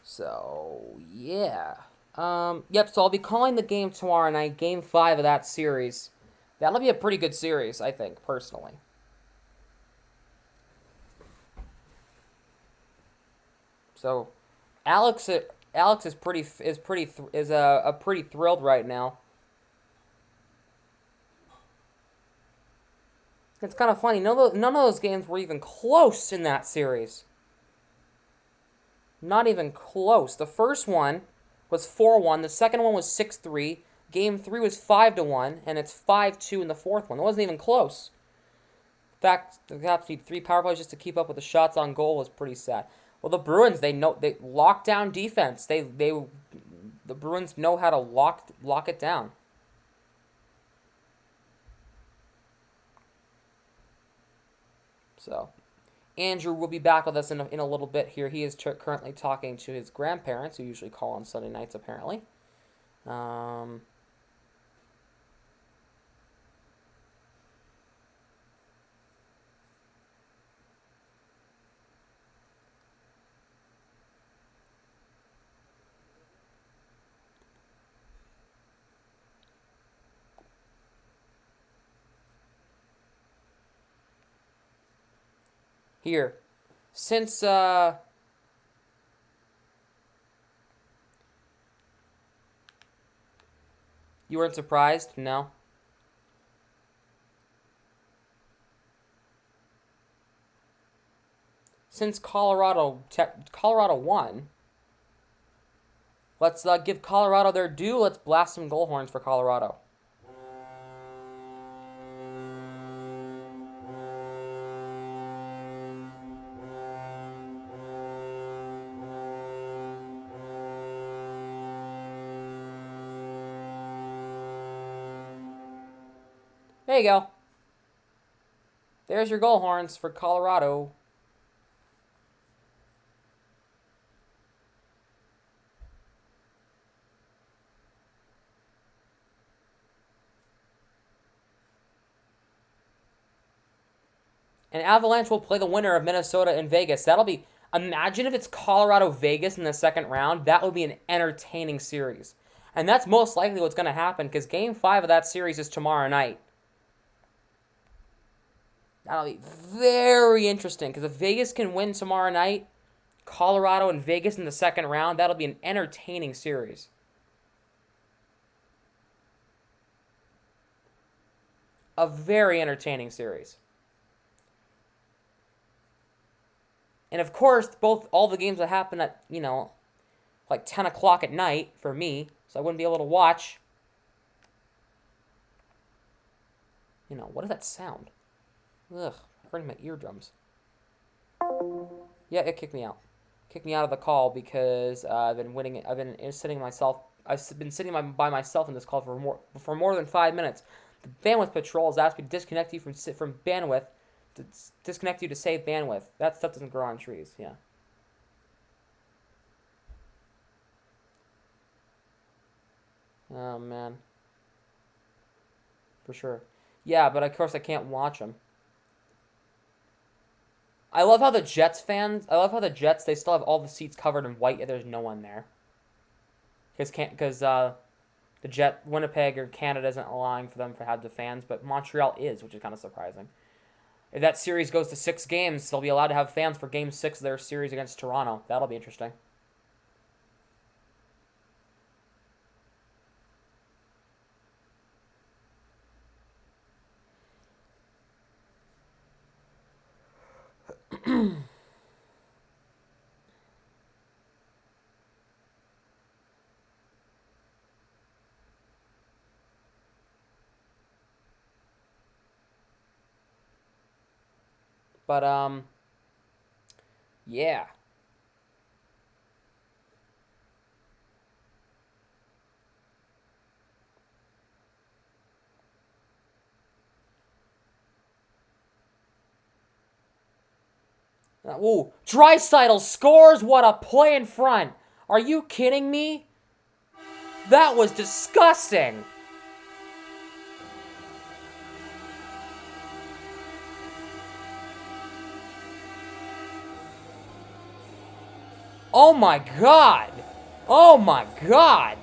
So, yeah. Yep, so I'll be calling the game tomorrow night, Game 5 of that series. That'll be a pretty good series, I think, personally. So, Alex is pretty thrilled right now. It's kind of funny. None of those games were even close in that series. Not even close. The first one was 4-1. The second one was 6-3. Game 3 was 5-1, and it's 5-2 in the fourth one. It wasn't even close. In fact, the Caps need 3 power plays just to keep up with the shots on goal was pretty sad. Well, the Bruins, they lock down defense. The Bruins know how to lock it down. So, Andrew will be back with us in a little bit here. He is currently talking to his grandparents, who usually call on Sunday nights, apparently. Here, since you weren't surprised, no. Since Colorado won, let's give Colorado their due. Let's blast some goal horns for Colorado. There you go. There's your goal horns for Colorado. And Avalanche will play the winner of Minnesota and Vegas. That'll be... Imagine if it's Colorado-Vegas in the second round. That would be an entertaining series. And that's most likely what's going to happen because Game 5 of that series is tomorrow night. That'll be very interesting because if Vegas can win tomorrow night, Colorado and Vegas in the second round, that'll be an entertaining series. A very entertaining series. And of course, all the games that happen at, like 10 o'clock at night for me, so I wouldn't be able to watch. What is that sound? Ugh, hurting my eardrums. Yeah, it kicked me out. Kicked me out of the call because I've been sitting by myself in this call for more than 5 minutes. The bandwidth patrol has asked me to disconnect you from bandwidth, to disconnect you to save bandwidth. That stuff doesn't grow on trees. Yeah. Oh man. For sure. Yeah, but of course I can't watch them. I love how the Jets, they still have all the seats covered in white, yet there's no one there. Because the Winnipeg or Canada isn't allowing for them to have the fans, but Montreal is, which is kind of surprising. If that series goes to 6 games, they'll be allowed to have fans for Game 6 of their series against Toronto. That'll be interesting. But, yeah. Ooh, Draisaitl scores! What a play in front! Are you kidding me? That was disgusting! Oh my god! Oh my god!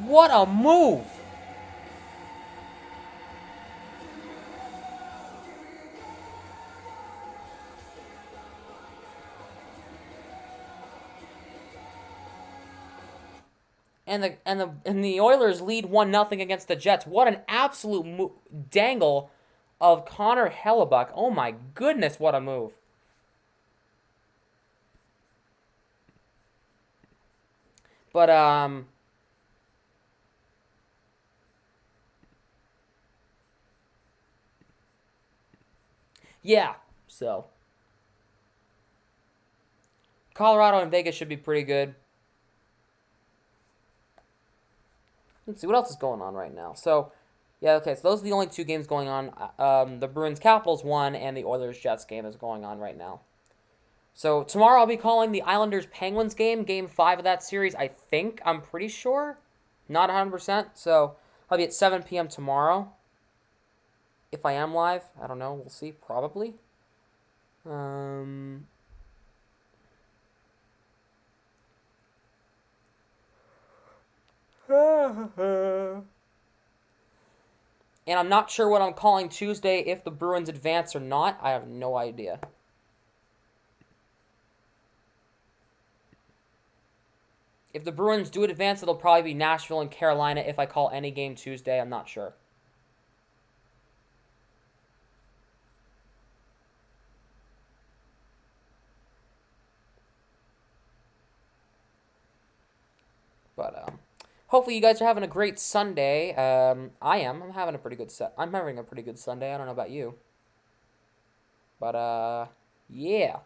What a move! And the Oilers lead 1-0 against the Jets. What an absolute dangle of Connor Hellebuck. Oh my goodness, what a move. But yeah, so Colorado and Vegas should be pretty good. Let's see what else is going on right now. So, yeah, okay, so those are the only two games going on. The Bruins-Capitals one and the Oilers-Jets game is going on right now. So, tomorrow I'll be calling the Islanders-Penguins game, Game 5 of that series, I think. I'm pretty sure. Not 100%. So, I'll be at 7 p.m. tomorrow. If I am live. I don't know. We'll see. Probably. And I'm not sure what I'm calling Tuesday, if the Bruins advance or not. I have no idea. If the Bruins do advance, it'll probably be Nashville and Carolina. If I call any game Tuesday, I'm not sure. But, hopefully you guys are having a great Sunday. I am. I'm having a pretty good Sunday. I don't know about you. But, yeah.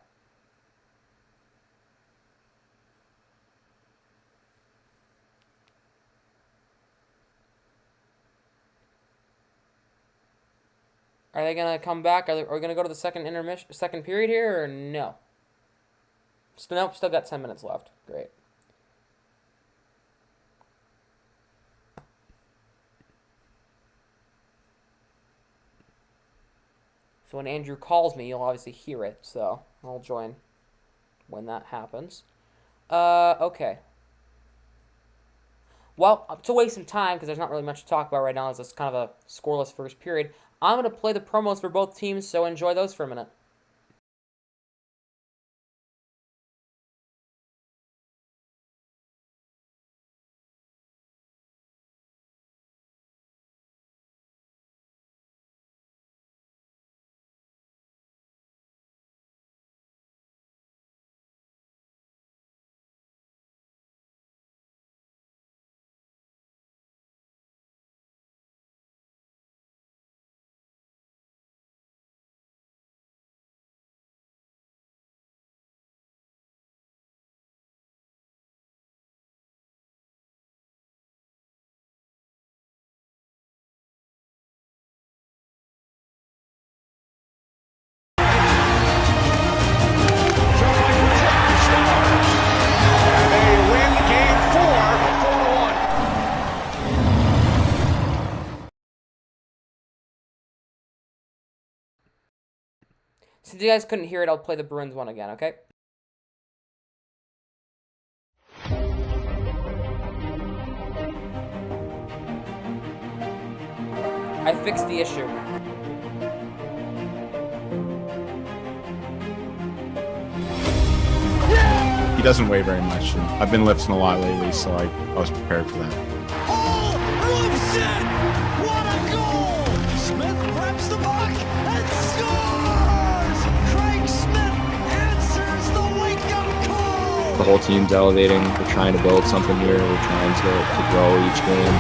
Are they going to come back? Are we going to go to the second period here, or no? Nope, still got 10 minutes left. Great. So when Andrew calls me, you'll obviously hear it, so I'll join when that happens. Okay. Well, to waste some time, because there's not really much to talk about right now, as it's kind of a scoreless first period, I'm going to play the promos for both teams, so enjoy those for a minute. Since you guys couldn't hear it, I'll play the Bruins one again, okay? I fixed the issue. He doesn't weigh very much. And I've been lifting a lot lately, so I was prepared for that. Oh, Roofset! What a goal! Smith grabs the ball. whole team's elevating. We're trying to build something here. We're trying to grow each game.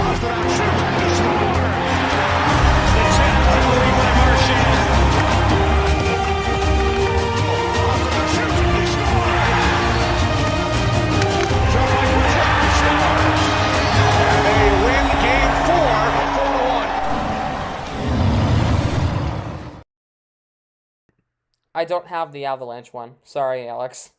I don't have the Avalanche one. Sorry, Alex.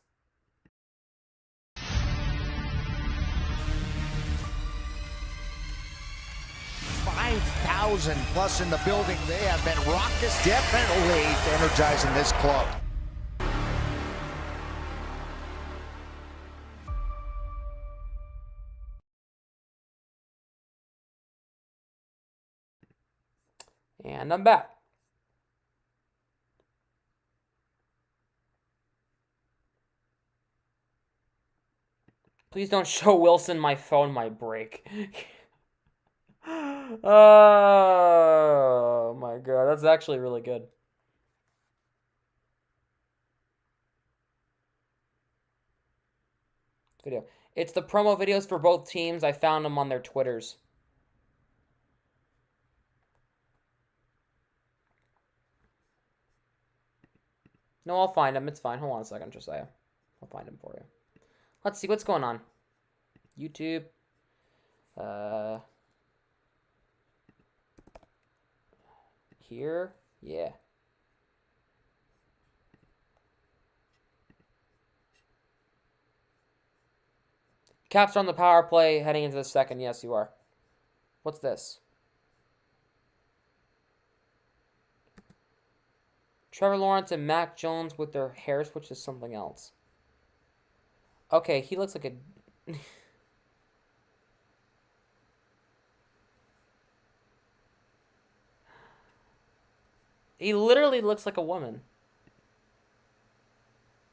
$5,000 plus in the building. They have been raucous, definitely energizing this club. And I'm back. Please don't show Wilson. My phone might break. Oh my god, that's actually really good. Video. It's the promo videos for both teams. I found them on their Twitters. No, I'll find them. It's fine. Hold on a second, Josiah. I'll find them for you. Let's see what's going on. YouTube. Here. Yeah. Caps on the power play heading into the second. Yes, you are. What's this? Trevor Lawrence and Mac Jones with their hair switched to something else. Okay, he looks like a... He literally looks like a woman.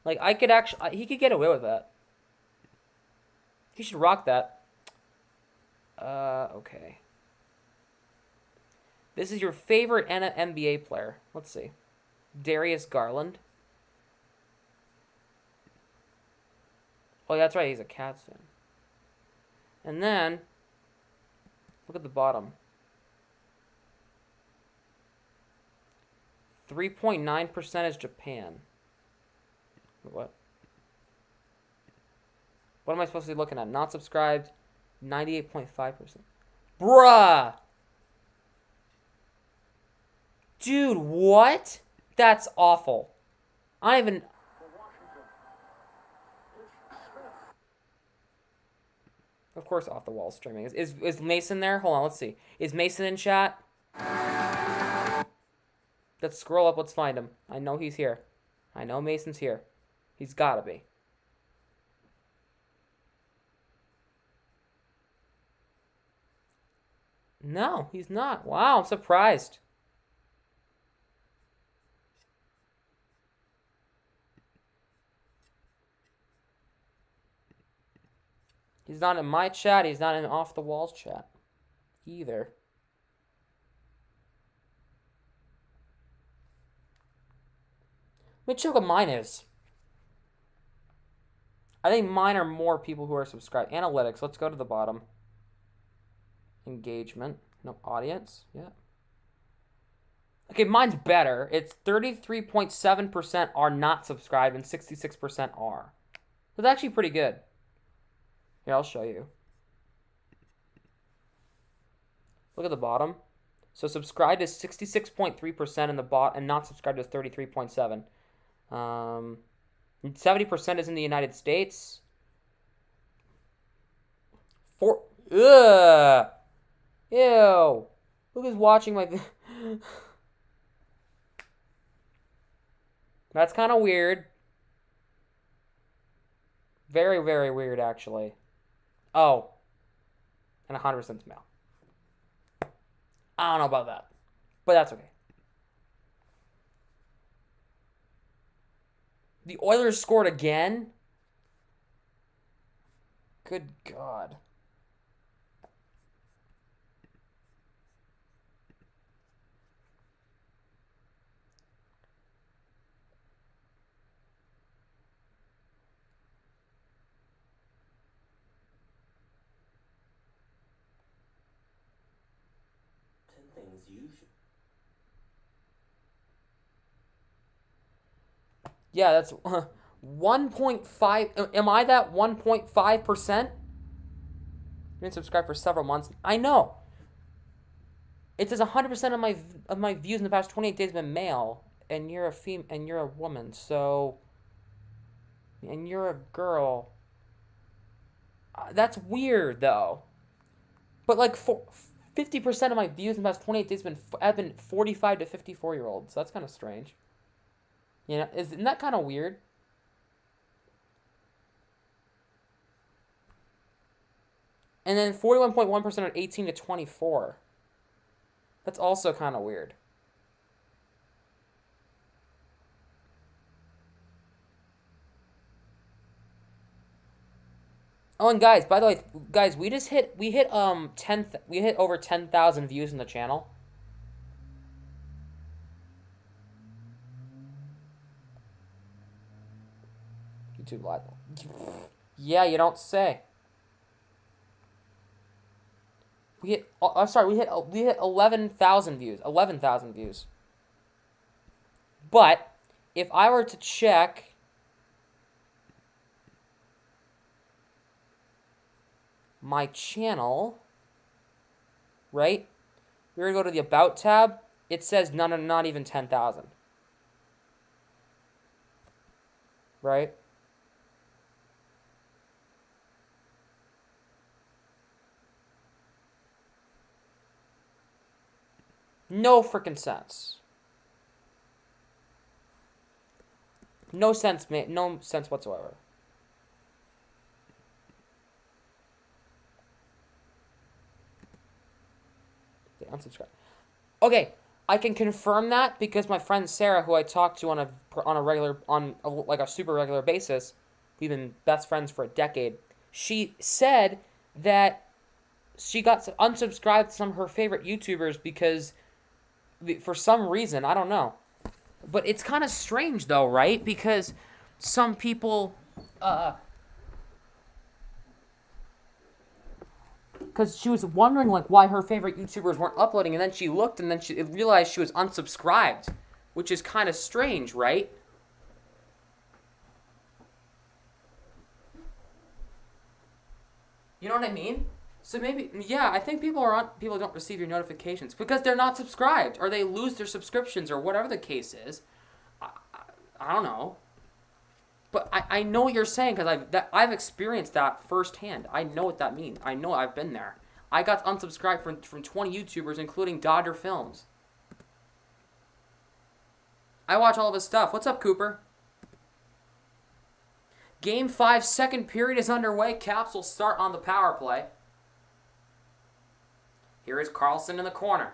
Like, I could actually... He could get away with that. He should rock that. Okay. This is your favorite NBA player. Let's see. Darius Garland. Oh, that's right. He's a Cats fan. And then, look at the bottom. 3.9% is Japan. What? What am I supposed to be looking at? Not subscribed, 98.5%. Bruh! Dude, what? That's awful. I don't even... Of course, off the wall streaming. Is Mason there? Hold on, let's see. Is Mason in chat? Let's scroll up. Let's find him. I know he's here. I know Mason's here. He's gotta be. No, he's not. Wow, I'm surprised. He's not in my chat. He's not in Off the Walls chat either. Let me check what mine is. I think mine are more people who are subscribed. Analytics. Let's go to the bottom. Engagement. No, audience. Yeah. Okay, mine's better. It's 33.7% are not subscribed and 66% are. That's actually pretty good. Here, I'll show you. Look at the bottom. So subscribed is 66.3% in the bot, and not subscribed is 33.7%. 70% is in the United States. Ugh. Ew. Who is watching my... That's kind of weird. Very, very weird, actually. Oh. And 100% male. I don't know about that. But that's okay. The Oilers scored again? Good God. Yeah, that's 1.5. Am I that 1.5%? Been subscribed for several months. I know. It says 100% of my views in the past 28 days have been male, and you're a woman. So, and you're a girl. That's weird though. But like 50% of my views in the past 28 days have been 45 to 54-year-olds. So that's kind of strange. You know, isn't that kind of weird? And then 41.1% are 18 to 24. That's also kind of weird. Oh, and guys, by the way, guys, we hit over 10,000 views in the channel. YouTube Live. Yeah, you don't say. We hit 11,000 views. 11,000 views. But if I were to check my channel, right? We're gonna go to the About tab. It says not even 10,000. Right? No freaking sense. No sense, man. No sense whatsoever. Okay, unsubscribe. Okay, I can confirm that because my friend Sarah, who I talk to on a super regular basis, we've been best friends for a decade. She said that she got unsubscribed to some of her favorite YouTubers because, for some reason, I don't know. But it's kind of strange, though, right? Because some people, because she was wondering, like, why her favorite YouTubers weren't uploading, and then she looked, and then she realized she was unsubscribed, which is kind of strange, right? You know what I mean? So maybe, yeah, I think people don't receive your notifications because they're not subscribed, or they lose their subscriptions, or whatever the case is. I don't know. But I know what you're saying because I've experienced that firsthand. I know what that means. I know I've been there. I got unsubscribed from 20 YouTubers, including Dodger Films. I watch all of his stuff. What's up, Cooper? Game 5, second period is underway. Caps will start on the power play. Here is Carlson in the corner.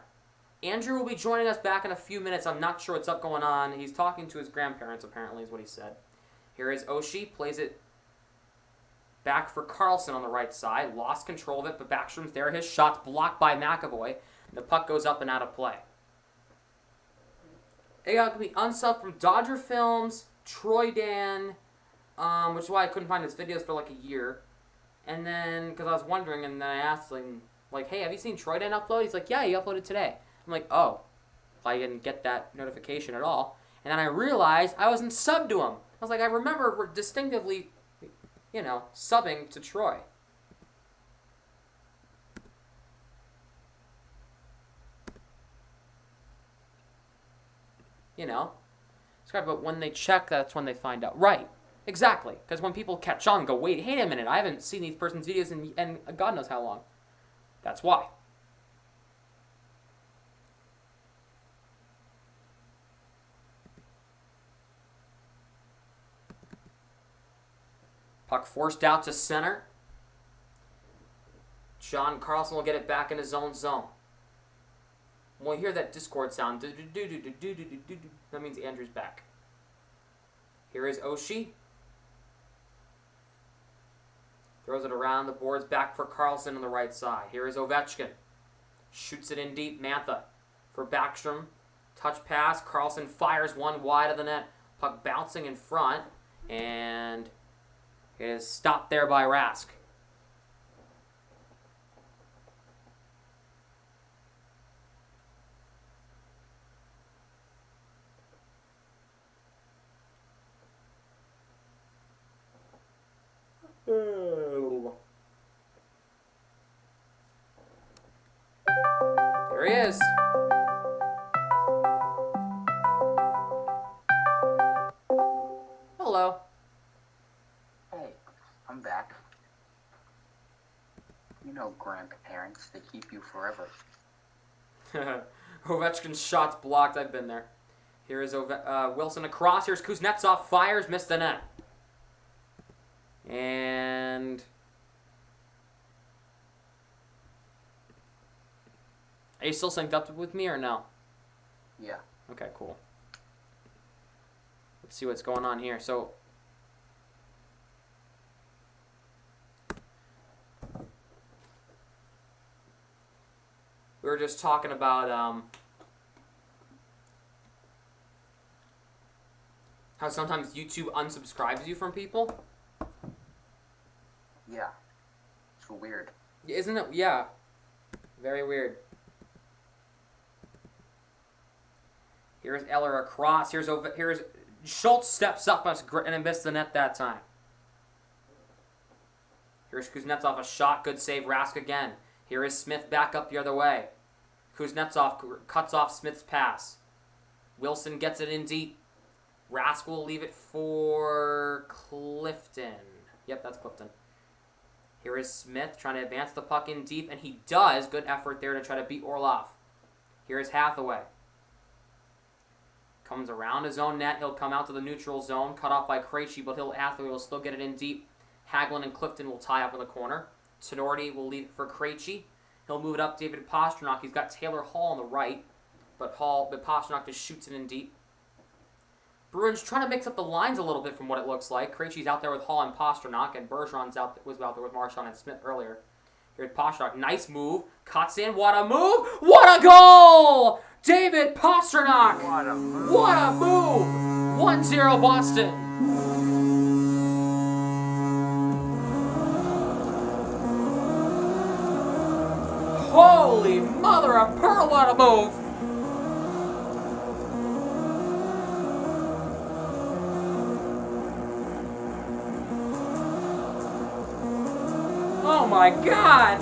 Andrew will be joining us back in a few minutes. I'm not sure what's up going on. He's talking to his grandparents, apparently, is what he said. Here is Oshie. Plays it back for Carlson on the right side. Lost control of it, but Backstrom's there. His shot's blocked by McAvoy. The puck goes up and out of play. It got to be unsubbed from Dodger Films, Troy Dan, which is why I couldn't find his videos for like a year. And then, because I was wondering, and then I asked him, like, hey, have you seen Troy Dan upload? He's like, yeah, he uploaded today. I'm like, oh, I didn't get that notification at all. And then I realized I wasn't subbed to him. I was like, I remember distinctively, you know, subbing to Troy. You know? But when they check, that's when they find out. Right. Exactly. Because when people catch on and go, wait a minute, I haven't seen these person's videos in God knows how long. That's why. Puck forced out to center. John Carlson will get it back in his own zone. We'll hear that Discord sound. That means Andrew's back. Here is Oshie. Throws it around the boards, back for Carlson on the right side. Here is Ovechkin. Shoots it in deep. Mantha for Backstrom. Touch pass. Carlson fires one wide of the net. Puck bouncing in front. And it is stopped there by Rask. There he is. Hello. Hey, I'm back. You know grandparents, they keep you forever. Ovechkin's shot's blocked. I've been there. Here is Wilson across. Here's Kuznetsov. Fires. Missed the net. And... Are you still synced up with me or no? Yeah. Okay, cool. Let's see what's going on here. So... We were just talking about how sometimes YouTube unsubscribes you from people. Yeah. It's weird. Isn't it? Yeah. Very weird. Here's Eller across. Here's Schultz steps up and missed the net that time. Here's Kuznetsov, a shot. Good save. Rask again. Here is Smith back up the other way. Kuznetsov cuts off Smith's pass. Wilson gets it in deep. Rask will leave it for Clifton. Yep, that's Clifton. Here is Smith trying to advance the puck in deep, and he does. Good effort there to try to beat Orlov. Here is Hathaway. Comes around his own net. He'll come out to the neutral zone, cut off by Krejci, but Hathaway will still get it in deep. Hagelin and Clifton will tie up in the corner. Tenorti will leave it for Krejci. He'll move it up David Pastrnak. He's got Taylor Hall on the right, but Pastrnak just shoots it in deep. Bruins trying to mix up the lines a little bit from what it looks like. Krejci's out there with Hall and Pastrnak, and Bergeron's was out there with Marchand and Smith earlier. Here's Pastrnak. Nice move. Cuts in. What a move. What a goal! David Pastrnak. What a move. What a move. 1-0 Boston. Holy mother of pearl, what a move! Oh my God!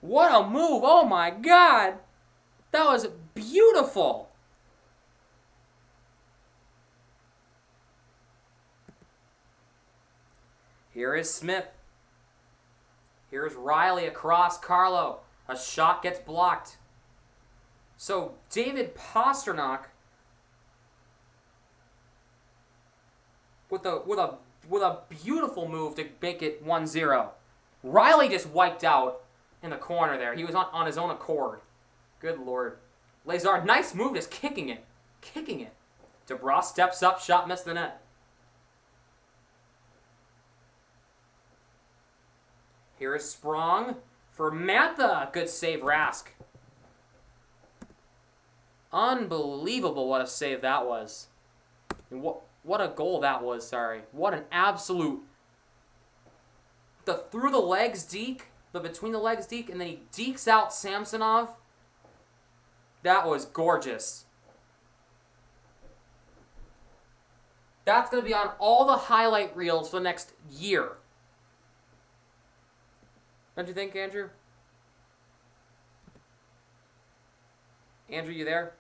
What a move! Oh my God! That was beautiful! Here is Smith. Here's Riley across Carlo. A shot gets blocked. So David Pastrnak with a beautiful move to make it 1-0. Riley just wiped out in the corner there. He was on his own accord. Good Lord. Lazard, nice move, just kicking it. Kicking it. DeBras steps up, shot missed the net. Here is Sprong for Mantha. Good save, Rask. Unbelievable what a save that was. And what a goal that was, sorry. What an absolute... through the legs deke, the between the legs deke, and then he dekes out Samsonov. That was gorgeous. That's going to be on all the highlight reels for the next year. Don't you think, Andrew? Andrew, you there?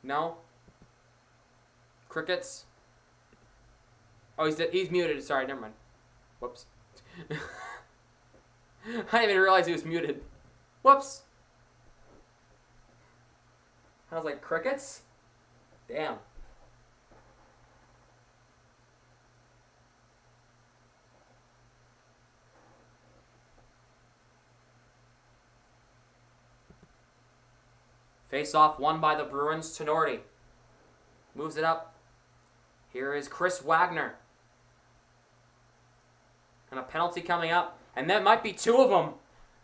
No? Crickets? Oh, he's muted. Sorry, never mind. Whoops. I didn't even realize he was muted. Whoops. I was like, crickets? Damn. Face off won by the Bruins. Tenorti moves it up. Here is Chris Wagner. And a penalty coming up. And there might be 2 of them.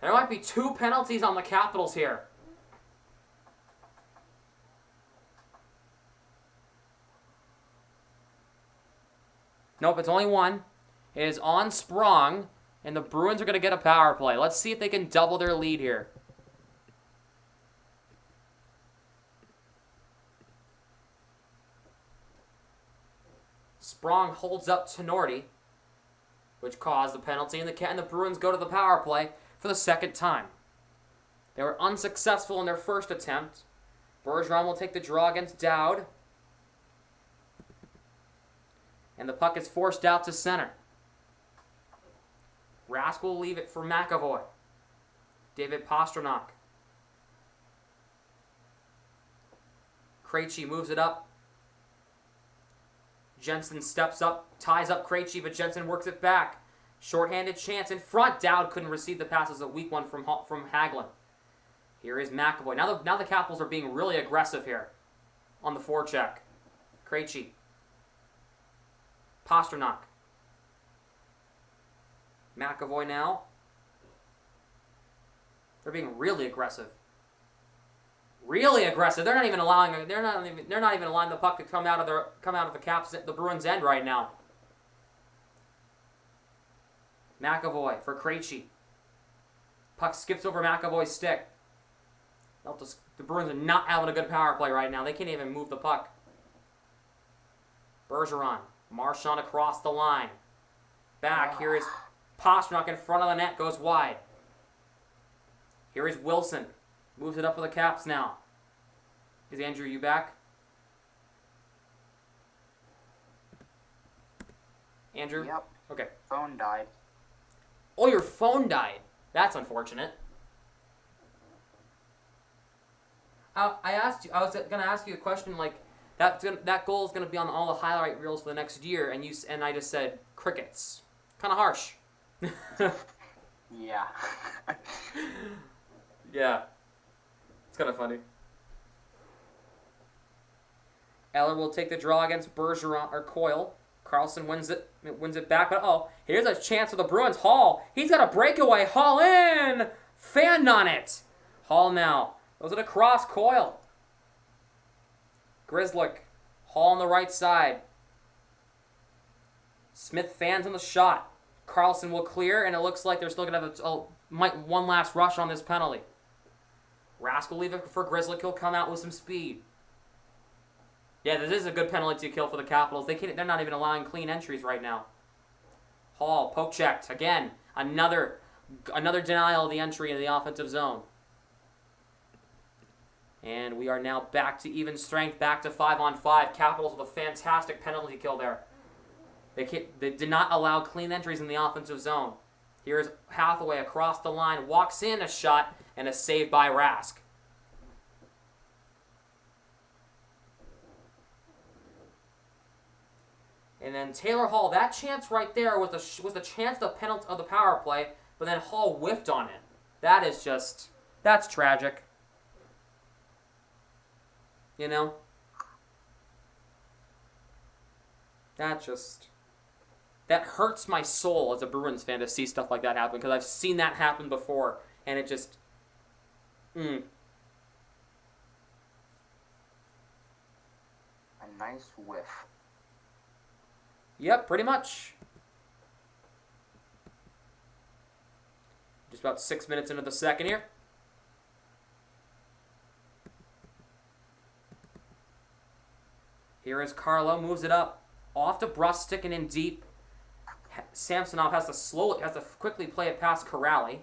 There might be 2 penalties on the Capitals here. Nope, it's only 1. It is on Sprong, and the Bruins are going to get a power play. Let's see if they can double their lead here. Sprong holds up Tenorti, which caused the penalty, and the Bruins go to the power play for the 2nd time. They were unsuccessful in their first attempt. Bergeron will take the draw against Dowd. And the puck is forced out to center. Rask will leave it for McAvoy. David Pastrnak. Krejci moves it up. Jensen steps up, ties up Krejci, but Jensen works it back. Shorthanded chance in front. Dowd couldn't receive the passes. A weak one from Hagelin. Here is McAvoy. Now the Capitals are being really aggressive here on the forecheck. Krejci. Pastrnak. McAvoy now. They're being really aggressive. Really aggressive. They're not even allowing the puck to come out of the Bruins' end right now. McAvoy for Krejci. Puck skips over McAvoy's stick. The Bruins are not having a good power play right now. They can't even move the puck. Bergeron. Marchand across the line. Back. Here is Pastrnak in front of the net. Goes wide. Here is Wilson. Moves it up for the Caps now. Is Andrew, you back? Andrew? Yep. Okay. Phone died. Oh, your phone died. That's unfortunate. I was going to ask you a question like, that goal is going to be on all the highlight reels for the next year, and I just said crickets. Kind of harsh. Yeah. Yeah. It's kind of funny. Eller will take the draw against Bergeron or Coyle. Carlson wins it back, but here's a chance for the Bruins. Hall, he's got a breakaway. Hall in, fanned on it. Hall now goes it across Coyle. Grzelcyk, Hall on the right side. Smith fans on the shot. Carlson will clear, and it looks like they're still going to have one last rush on this penalty. Rask will leave it for Grzelcyk. He'll come out with some speed. Yeah, this is a good penalty to kill for the Capitals. They're not even allowing clean entries right now. Hall, poke checked. Again, another denial of the entry in the offensive zone. And we are now back to even strength, back to 5-on-5. Capitals with a fantastic penalty kill there. They did not allow clean entries in the offensive zone. Here's Hathaway across the line, walks in a shot, and a save by Rask. And then Taylor Hall, that chance right there was the chance of the power play, but then Hall whiffed on it. That's tragic. You know? That hurts my soul as a Bruins fan to see stuff like that happen, because I've seen that happen before, and it just... A nice whiff. Yep, pretty much. Just about 6 minutes into the second here. Here is Carlo, moves it up. Off to Bruss, sticking in deep. Samsonov has to quickly play it past Corrali.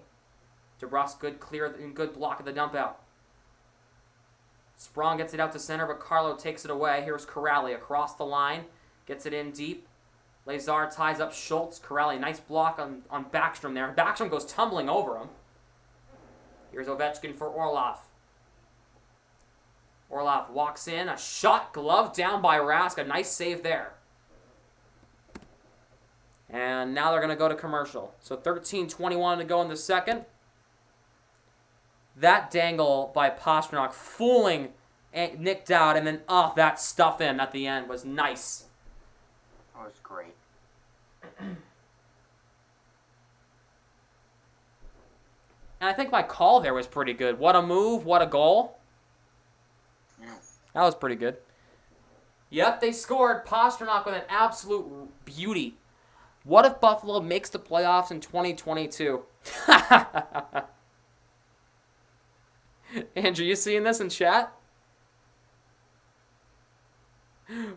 DeBrus, good block of the dump out. Sprong gets it out to center, but Carlo takes it away. Here's Corrali across the line. Gets it in deep. Lazar ties up Schultz. Corrali, nice block on Backstrom there. Backstrom goes tumbling over him. Here's Ovechkin for Orlov. Orlov walks in. A shot glove down by Rask. A nice save there. And now they're going to go to commercial. So 13:21 to go in the second. That dangle by Pastrnak fooling Nick Dowd, and then that stuff in at the end was nice. It was great. And I think my call there was pretty good. What a move, what a goal. That was pretty good. Yep, they scored. Pasternak with an absolute beauty. What if Buffalo makes the playoffs in 2022? Andrew, you seeing this in chat?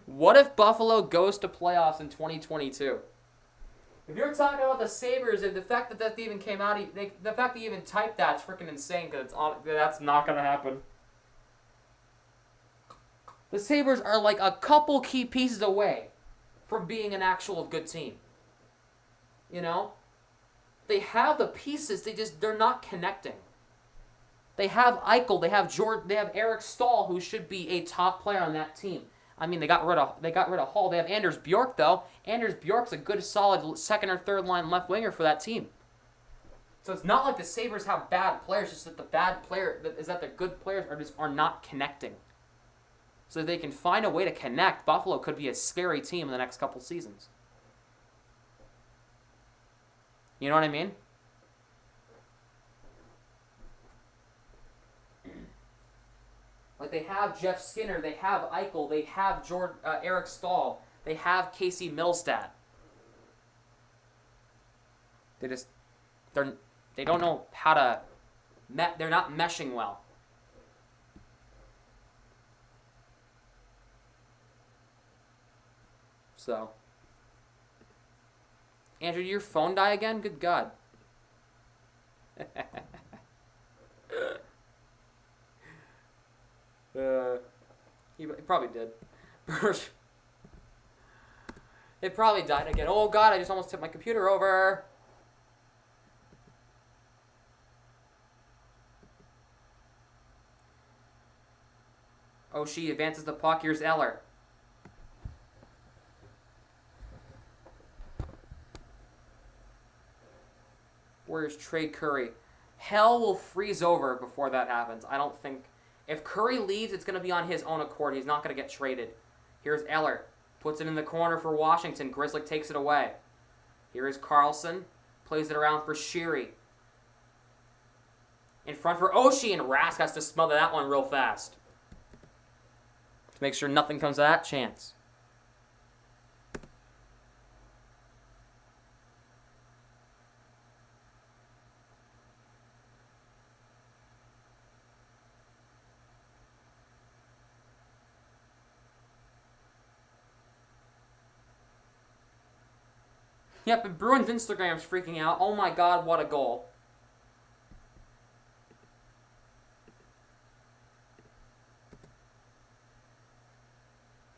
What if Buffalo goes to playoffs in 2022? If you're talking about the Sabres and the fact that that even came out, the fact that you even typed that's freaking insane because that's not going to happen. The Sabres are like a couple key pieces away from being an actual good team. You know? They have the pieces, they're not connecting. They have Eichel, they have Eric Stahl, who should be a top player on that team. I mean, they got rid of Hall. They have Anders Bjork, though. Anders Bjork's a good, solid second or third line left winger for that team. So it's not like the Sabres have bad players, just that the bad player is that the good players are not connecting. So if they can find a way to connect, Buffalo could be a scary team in the next couple seasons. You know what I mean? Like, they have Jeff Skinner, they have Eichel, they have Eric Stahl, they have Casey Middlestat. They don't know how to, they're not meshing well. So, Andrew, did your phone die again? Good God. He probably did. It probably died again. Oh God, I just almost tipped my computer over. Oh, she advances the puck. Here's Eller. Where's Trey Curry? Hell will freeze over before that happens. I don't think... If Curry leaves, it's going to be on his own accord. He's not going to get traded. Here's Eller. Puts it in the corner for Washington. Grizzly takes it away. Here is Carlson. Plays it around for Sheary. In front for Oshie, and Rask has to smother that one real fast. To make sure nothing comes of that chance. Yep, and Bruins Instagram's freaking out. Oh my God, what a goal.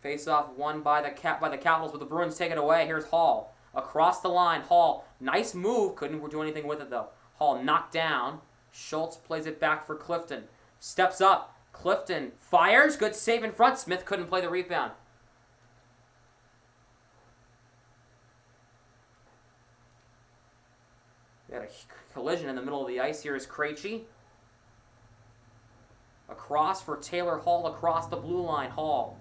Face-off won by the Capitals, but the Bruins take it away. Here's Hall. Across the line, Hall. Nice move. Couldn't do anything with it, though. Hall knocked down. Schultz plays it back for Clifton. Steps up. Clifton fires. Good save in front. Smith couldn't play the rebound. We had a collision in the middle of the ice. Here is Krejci. Across for Taylor Hall across the blue line. Hall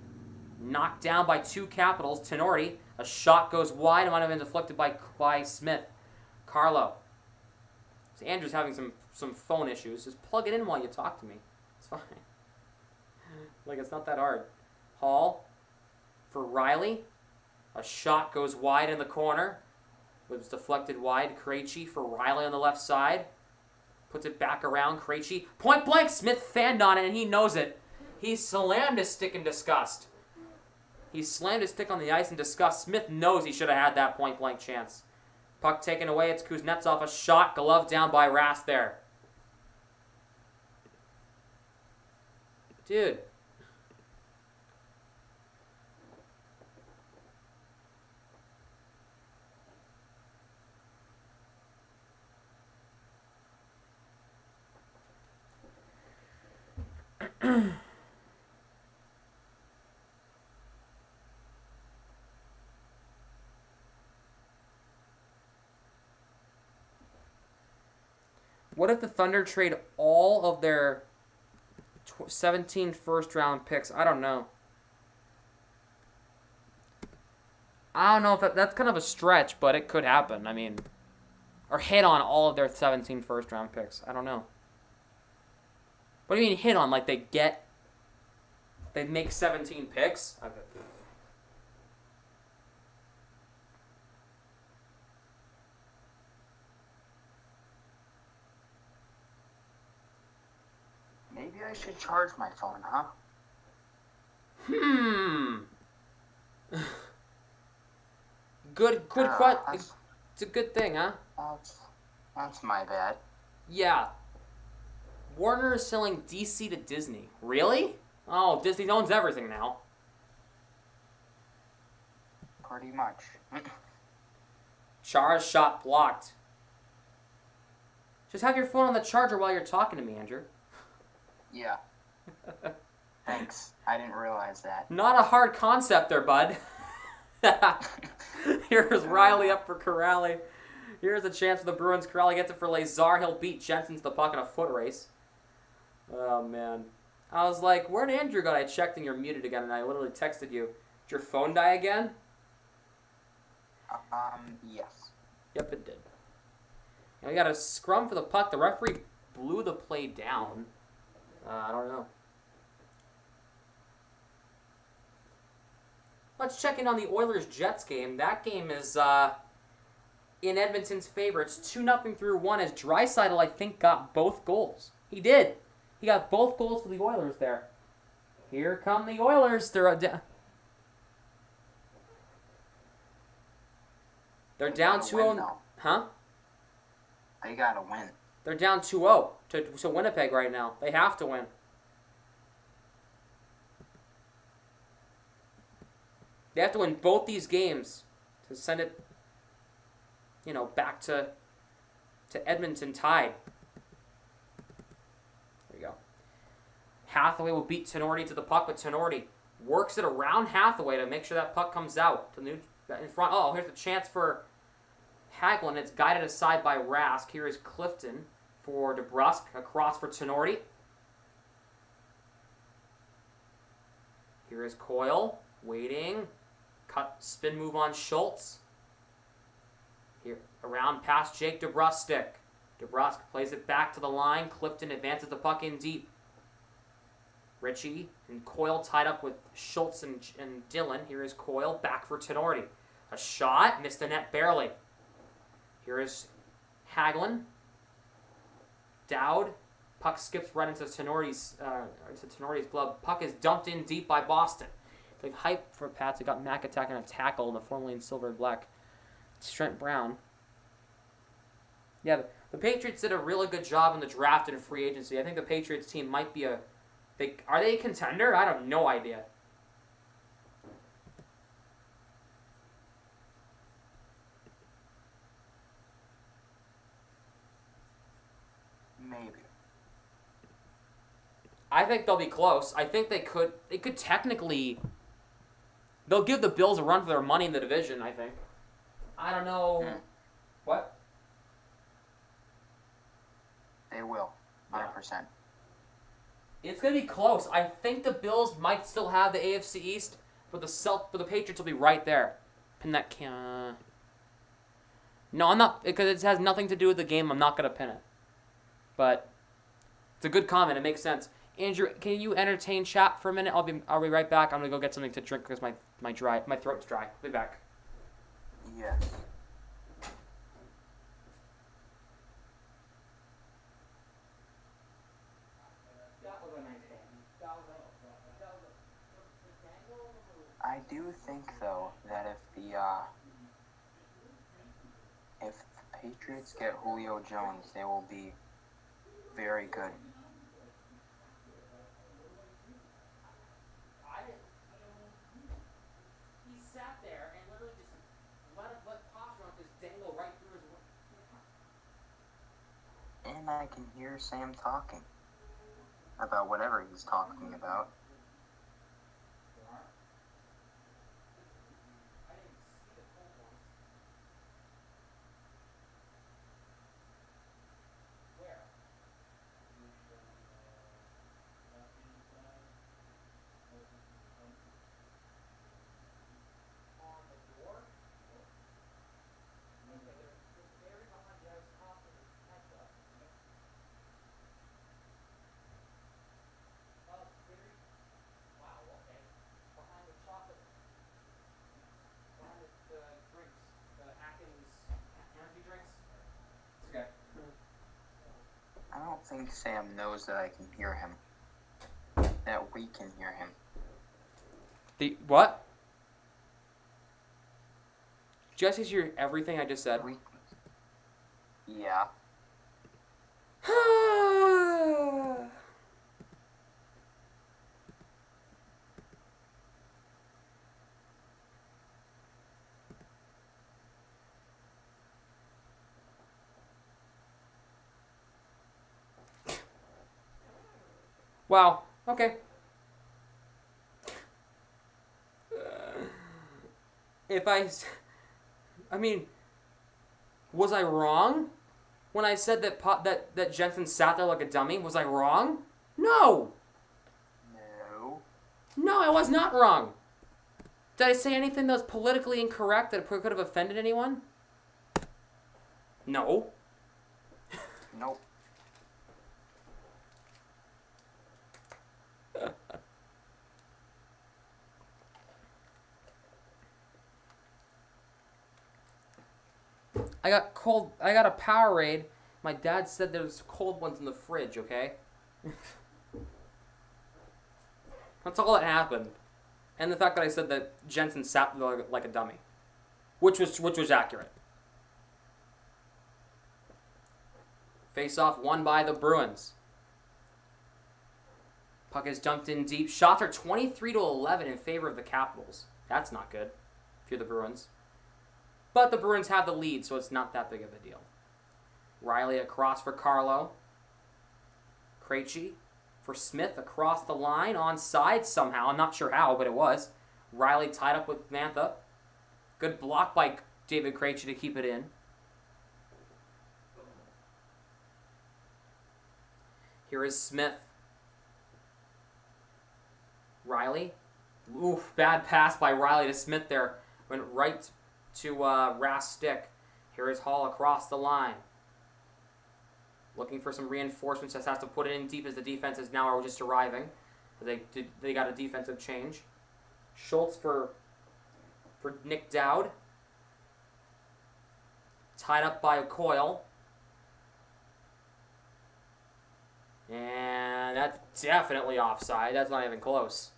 knocked down by two Capitals. Tenorti. A shot goes wide. It might have been deflected by Smith. Carlo. So Andrew's having some phone issues. Just plug it in while you talk to me. It's fine. Like, it's not that hard. Hall for Riley. A shot goes wide in the corner. It was deflected wide. Krejci for Riley on the left side. Puts it back around. Krejci. Point blank. Smith fanned on it, and he knows it. He slammed his stick in disgust. He slammed his stick on the ice in disgust. Smith knows he should have had that point blank chance. Puck taken away. It's Kuznetsov. A shot. Glove down by Rask there. Dude. What if the Thunder trade all of their 17 first-round picks? I don't know. I don't know if that's kind of a stretch, but it could happen. I mean, or hit on all of their 17 first-round picks. I don't know. What do you mean hit on? Like they make 17 picks? Maybe I should charge my phone, huh? Good question. It's a good thing, huh? That's my bad. Yeah. Warner is selling DC to Disney. Really? Oh, Disney owns everything now. Pretty much. Chara's shot blocked. Just have your phone on the charger while you're talking to me, Andrew. Yeah. Thanks. I didn't realize that. Not a hard concept there, bud. Here's Riley up for Corrali. Here's a chance for the Bruins. Corrali gets it for Lazar. He'll beat Jensen's the puck in a foot race. Oh, man. I was like, where'd Andrew go? I checked and you're muted again, and I literally texted you. Did your phone die again? Yes. Yep, it did. And we got a scrum for the puck. The referee blew the play down. I don't know. Let's check in on the Oilers-Jets game. That game is in Edmonton's favor. It's 2-0 through 1 as Draisaitl, I think, got both goals. He did. He got both goals for the Oilers there. Here come the Oilers. They're down 2-0. Huh? They gotta win. They're down 2-0 to Winnipeg right now. They have to win. They have to win both these games to send it, back to Edmonton tied. There you go. Hathaway will beat Tenorti to the puck, but Tenorti works it around Hathaway to make sure that puck comes out to in front. Oh, here's the chance for Hagelin. It's guided aside by Rask. Here is Clifton for DeBrusk. Across for Tenorti. Here is Coyle. Waiting. Cut, spin move on Schultz. Here, around past Jake DeBrusk stick. DeBrusk plays it back to the line. Clifton advances the puck in deep. Ritchie and Coyle tied up with Schultz and Dillon. Here is Coyle back for Tenorti. A shot, missed the net barely. Here is Hagelin. Dowd. Puck skips right into Tenorti's glove. Puck is dumped in deep by Boston. Like hype for Pats. They got Mack attacking a tackle, the formerly in silver and black. It's Trent Brown. Yeah, the Patriots did a really good job in the draft and free agency. I think the Patriots team might be are they a contender? I have no idea. Maybe. I think they'll be close. I think they could technically. They'll give the Bills a run for their money in the division, I think. I don't know. What? They will. 100%. It's going to be close. I think the Bills might still have the AFC East, but the Patriots will be right there. Pin that No, I'm not, because it has nothing to do with the game. I'm not going to pin it. But it's a good comment. It makes sense. Andrew, can you entertain chat for a minute? I'll be right back. I'm gonna go get something to drink because my throat's dry. I'll be back. Yes. I do think though that if the Patriots get Julio Jones, they will be very good. He sat there and literally just let Postrong just dangle right through his. And I can hear Sam talking about whatever he's talking about. think Sam knows that I can hear him. That we can hear him. The what? Jesse, hear everything I just said. Yeah. Wow. Okay. I mean, was I wrong when I said that Jensen sat there like a dummy? Was I wrong? No. No. No, I was not wrong. Did I say anything that was politically incorrect that could have offended anyone? No. Nope. I got a Powerade. My dad said there's cold ones in the fridge, okay? That's all that happened. And the fact that I said that Jensen sat like a dummy. Which was accurate. Face-off won by the Bruins. Puck is dumped in deep. Shots are 23-11 in favor of the Capitals. That's not good if you're the Bruins. But the Bruins have the lead, so it's not that big of a deal. Riley across for Carlo. Krejci for Smith across the line, onside somehow. I'm not sure how, but it was. Riley tied up with Mantha. Good block by David Krejci to keep it in. Here is Smith. Riley. Oof, bad pass by Riley to Smith there. Went right to Rask's stick. Here is Hall across the line. Looking for some reinforcements. Just has to put it in deep as the defense is now just arriving. They got a defensive change. Schultz for Nick Dowd. Tied up by Coyle. And that's definitely offside. That's not even close.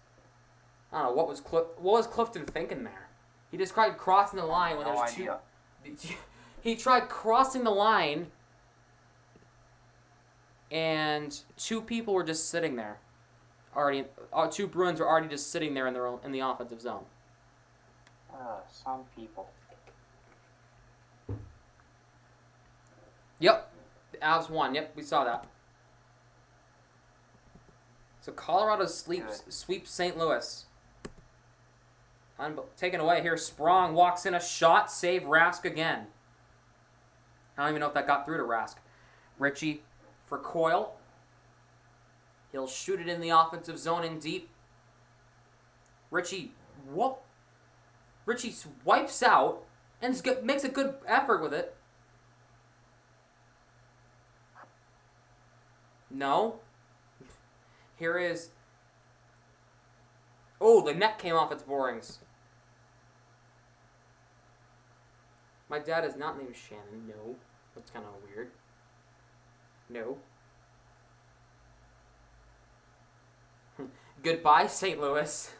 I don't know, what was Clifton thinking there? He just tried crossing the line when there's two. He tried crossing the line, and two people were just sitting there. Two Bruins were already just sitting there in the offensive zone. Some people. Yep, the Avs won. Yep, we saw that. So Colorado sweeps St. Louis. Taken away here. Sprong walks in a shot. Save Rask again. I don't even know if that got through to Rask. Ritchie for Coyle. He'll shoot it in the offensive zone in deep. Ritchie wipes out and makes a good effort with it. No. Here is... Oh, the net came off its borings. My dad is not named Shannon. No. That's kind of weird. No. Goodbye, St. Louis.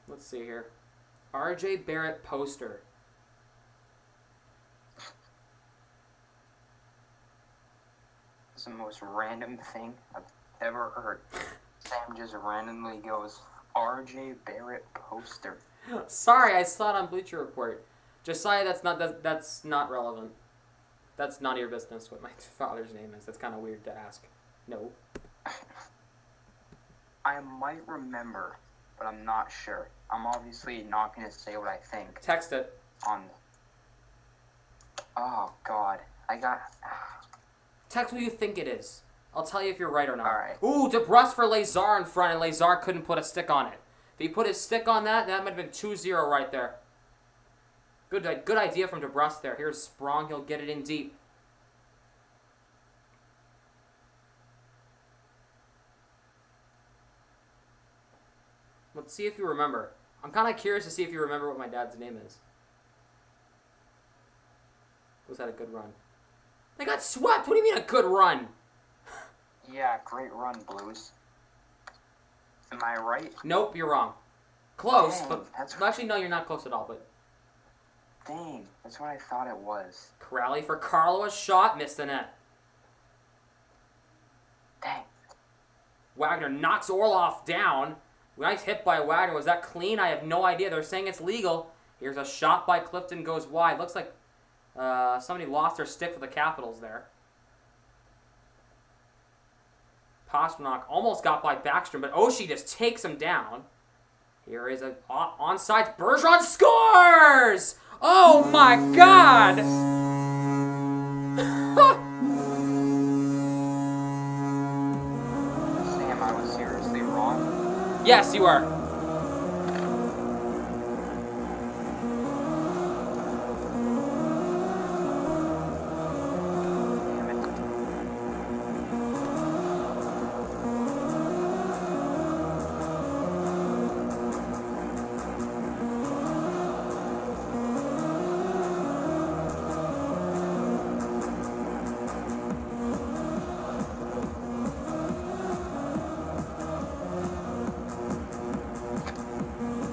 Let's see here. RJ Barrett poster. It's the most random thing I've ever heard. Sam just randomly goes, RJ Barrett poster. Sorry, I saw it on Bleacher Report. Josiah, that's not relevant. That's none of your business what my father's name is. That's kind of weird to ask. No. I might remember, but I'm not sure. I'm obviously not going to say what I think. Text it. Oh, God. Text what you think it is. I'll tell you if you're right or not. All right. Ooh, DeBrus for Lazar in front, and Lazar couldn't put a stick on it. If he put his stick on that might have been 2-0 right there. Good idea from DeBrus there. Here's Sprong. He'll get it in deep. let's see if you remember. I'm kind of curious to see if you remember what my dad's name is. Was that a good run? They got swept! What do you mean a good run? Yeah, great run, Blues. Am I right? Nope, you're wrong. Close, Dang, but... that's... Actually, no, you're not close at all, but... Dang, that's what I thought it was. Crowley for Carlo, a shot, missed the net. Dang. Wagner knocks Orloff down. Nice hit by Wagner. Was that clean? I have no idea. They're saying it's legal. Here's a shot by Clifton, goes wide. Looks like somebody lost their stick for the Capitals there. Pasternak almost got by Backstrom, but Oshie just takes him down. Here is an onside. Bergeron scores! Oh my God! Sam, I was seriously wrong. Yes, you are. Damn it.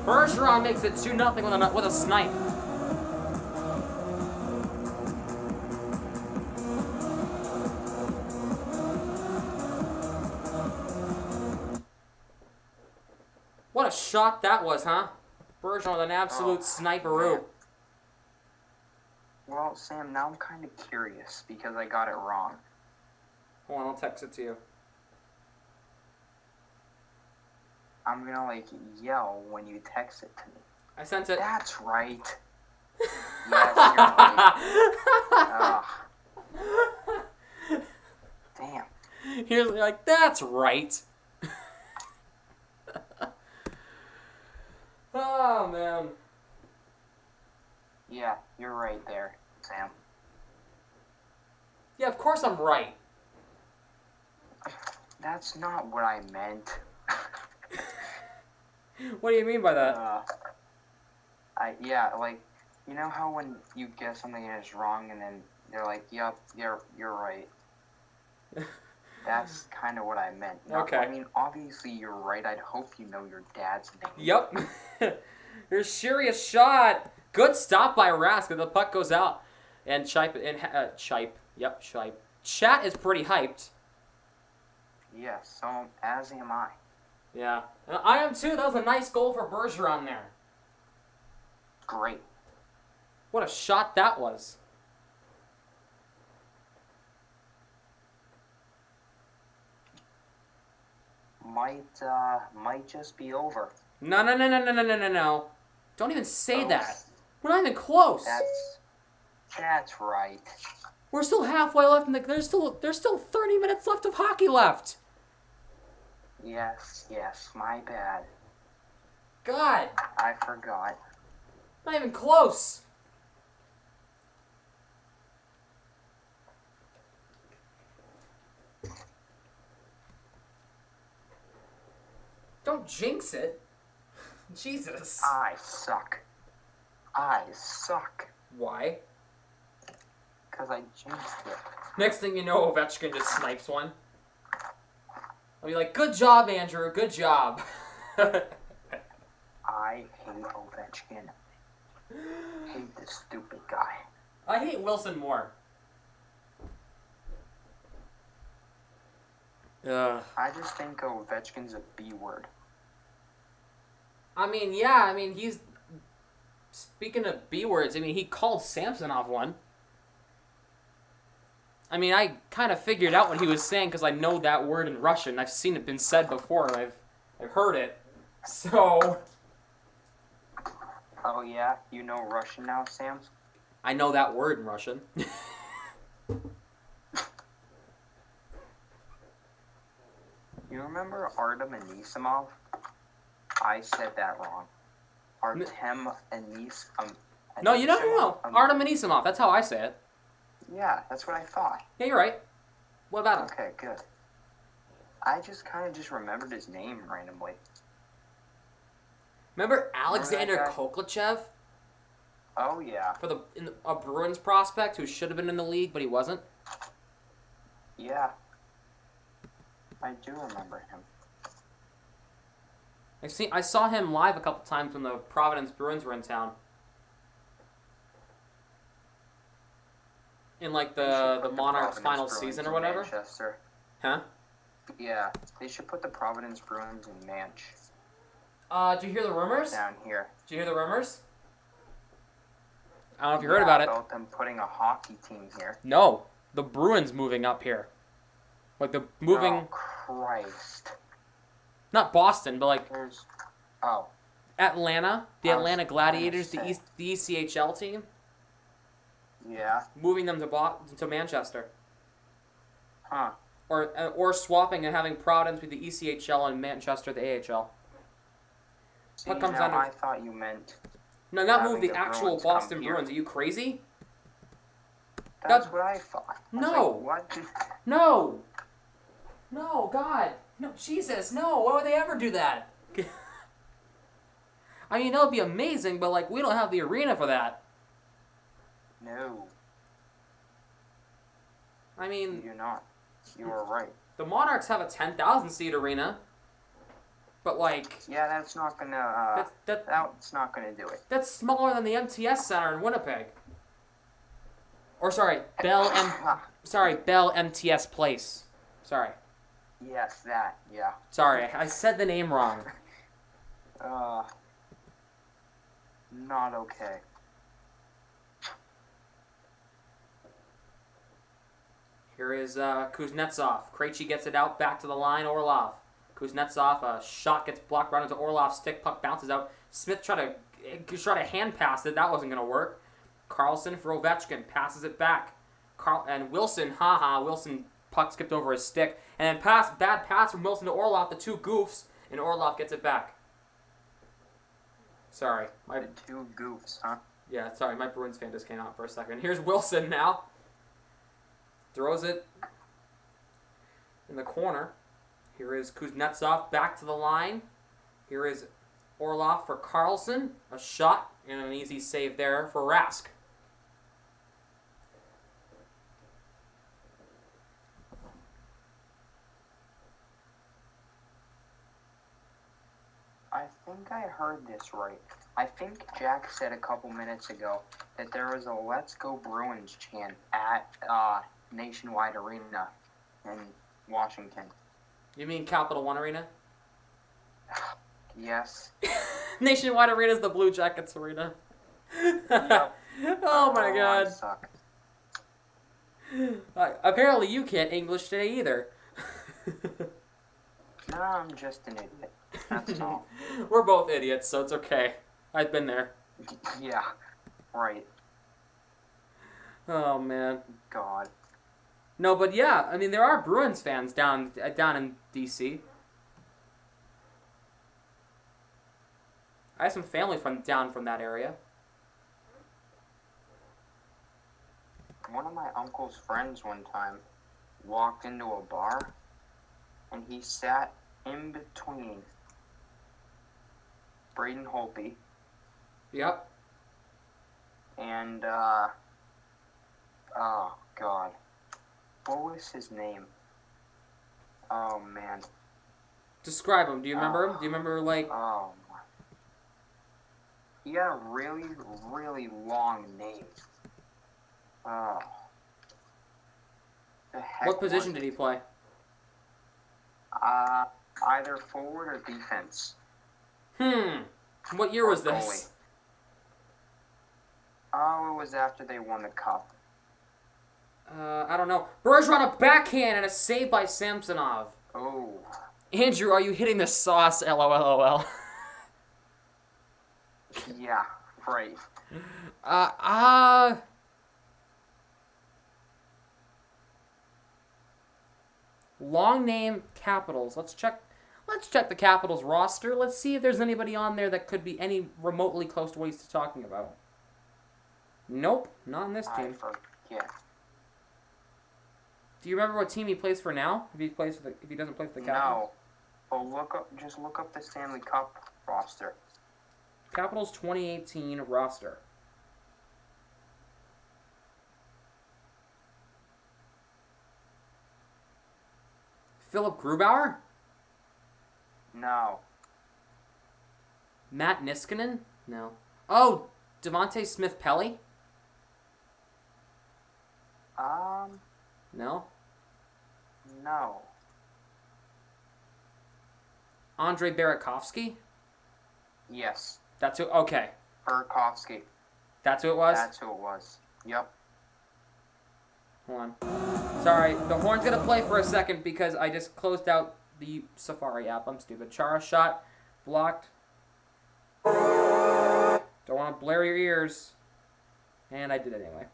Bergeron makes it 2-0 with a snipe. What a shot that was, huh? Bergeron with an absolute sniperoo. Well, Sam, now I'm kind of curious because I got it wrong. Hold on, I'll text it to you. I'm gonna, like, yell when you text it to me. I sent it. That's right. Yes, you're right. Ugh. Damn. Here's like, that's right. Oh, man. Yeah, you're right there, Sam. Yeah, of course I'm right. That's not what I meant. What do you mean by that? Yeah, like, you know how when you guess something and it's wrong and then they're like, yep, you're right. That's kind of what I meant. Okay. I mean, obviously you're right. I'd hope you know your dad's name. Yep. Here's Shiria's shot. Good stop by Rask. The puck goes out. And Chipe. Yep, Chipe. Chat is pretty hyped. Yeah, so as am I. Yeah. And I am too. That was a nice goal for Bergeron there. Great. What a shot that was. Might just be over. No. Don't even say Oh, that. We're not even close. That's right. We're still halfway left, and there's still 30 minutes left of hockey left. Yes, my bad. God, I forgot. not even close. Don't jinx it. Jesus. I suck. Why? Because I jinxed it. Next thing you know, Ovechkin just snipes one. I'll be like, good job, Andrew, good job. I hate Ovechkin. Hate this stupid guy. I hate Wilson more. I just think Ovechkin's a B word. I mean, yeah, he's... Speaking of B words, he called Samsonov one. I kind of figured out what he was saying because I know that word in Russian. I've seen it been said before, and I've heard it. So... Oh yeah? You know Russian now, Sam? I know that word in Russian. You remember Artem Anisimov? I said that wrong. Artem Anisimov. No. Artem Anisimov. That's how I say it. Yeah, that's what I thought. Yeah, you're right. What about him? Okay, good. I just kind of remembered his name randomly. Remember Alexander that guy? Koklachev Oh yeah. for a Bruins prospect who should have been in the league, but he wasn't? Yeah. I do remember him. I saw him live a couple times when the Providence Bruins were in town. In like They should the put Monarchs' Providence final Bruins season in or whatever. Manchester. Huh? Yeah, they should put the Providence Bruins in Manch Did you hear the rumors? down here. Did you hear the rumors? I don't know if you heard about it. About them putting a hockey team here. No, the Bruins moving up here. Like the moving, Oh Christ. not Boston, but like There's. Oh. Atlanta, the I was Atlanta Gladiators, gonna say. the ECHL team, Yeah. moving them to Manchester, Huh. or swapping and having Providence be the ECHL and Manchester the AHL. See, What comes now under- I thought you meant. No, not Having move the the actual Bruins come Boston here. Bruins. Are you crazy? That's That- what I thought. I was No. like, what? No. No, God. No, Jesus, no. Why would they ever do that? I mean, that would be amazing, but like we don't have the arena for that. No, I mean, you're not. You were right. the Monarchs have a 10,000 seat arena, but like Yeah, that's not gonna. That's not gonna do it. that's smaller than the MTS Center in Winnipeg. Or sorry, Bell MTS Place. Sorry, Yes, that. Yeah. sorry, I said the name wrong. Not okay. Here is Kuznetsov. Krejci gets it out, back to the line, Orlov. Kuznetsov, a shot gets blocked right into Orlov's stick, puck bounces out. Smith tried to hand pass it, that wasn't going to work. Carlson for Ovechkin, passes it back. And Wilson, Wilson puck skipped over his stick. And then bad pass from Wilson to Orlov, the two goofs, and Orlov gets it back. Sorry. The two goofs, huh? Yeah, sorry, my Bruins fan just came out for a second. Here's Wilson now. Throws it in the corner. Here is Kuznetsov back to the line. Here is Orlov for Carlson. A shot and an easy save there for Rask. I think I heard this right. I think Jack said a couple minutes ago that there was a "Let's Go Bruins" chant at Nationwide Arena in Washington. You mean Capital One Arena? Yes. Nationwide Arena is the Blue Jackets Arena. Yep. Oh my I God. suck. Apparently you can't English today either. No, I'm just an idiot. That's all. We're both idiots, so it's okay. I've been there. Yeah. Right. Oh man. God. No, but yeah, I mean there are Bruins fans down in DC. I have some family down from that area. One of my uncle's friends one time walked into a bar and he sat in between Braden Holtby Yep. and oh God, what was his name? Oh man. Describe him. Do you remember him? Do you remember like? Oh my. He had a really, really long name. Oh. The heck What position was did he it? play? Either forward or defense. What year was this? Oh, it was after they won the cup. I don't know. Bergeron a backhand and a save by Samsonov. Oh. Andrew, are you hitting the sauce? LOL. Yeah, right. Long name Capitals. Let's check the Capitals roster. Let's see if there's anybody on there that could be any remotely close to what he's talking about. Nope, not on this I team. forget. Do you remember what team he plays for now? If he doesn't play for the Capitals? No. But just look up the Stanley Cup roster. Capitals 2018 roster. Philip Grubauer? No. Matt Niskanen? No. Oh, Devontae Smith-Pelly? No. No. Andre Burakovsky? Yes. That's who. Okay, Burakovsky. that's who it was. That's who it was. Yep. Hold on. Sorry, the horn's gonna play for a second because I just closed out the Safari app. I'm stupid. Chara shot, blocked. Don't want to blare your ears. And I did it anyway.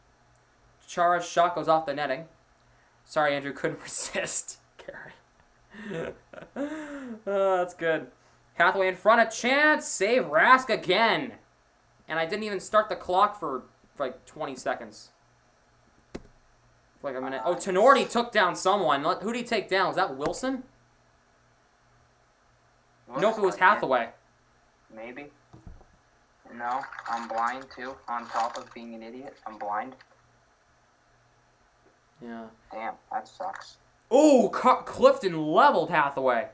Chara's shot goes off the netting. Sorry, Andrew, couldn't resist. Gary. Oh, that's good. Hathaway in front, a chance. Save Rask again. And I didn't even start the clock for like 20 seconds. For like a minute. Oh, Tenorti took down someone. Who did he take down? Was that Wilson? Nope, it was Hathaway. Maybe. No, I'm blind too. On top of being an idiot, I'm blind. Yeah. Damn, that sucks. Oh, Clifton leveled Hathaway.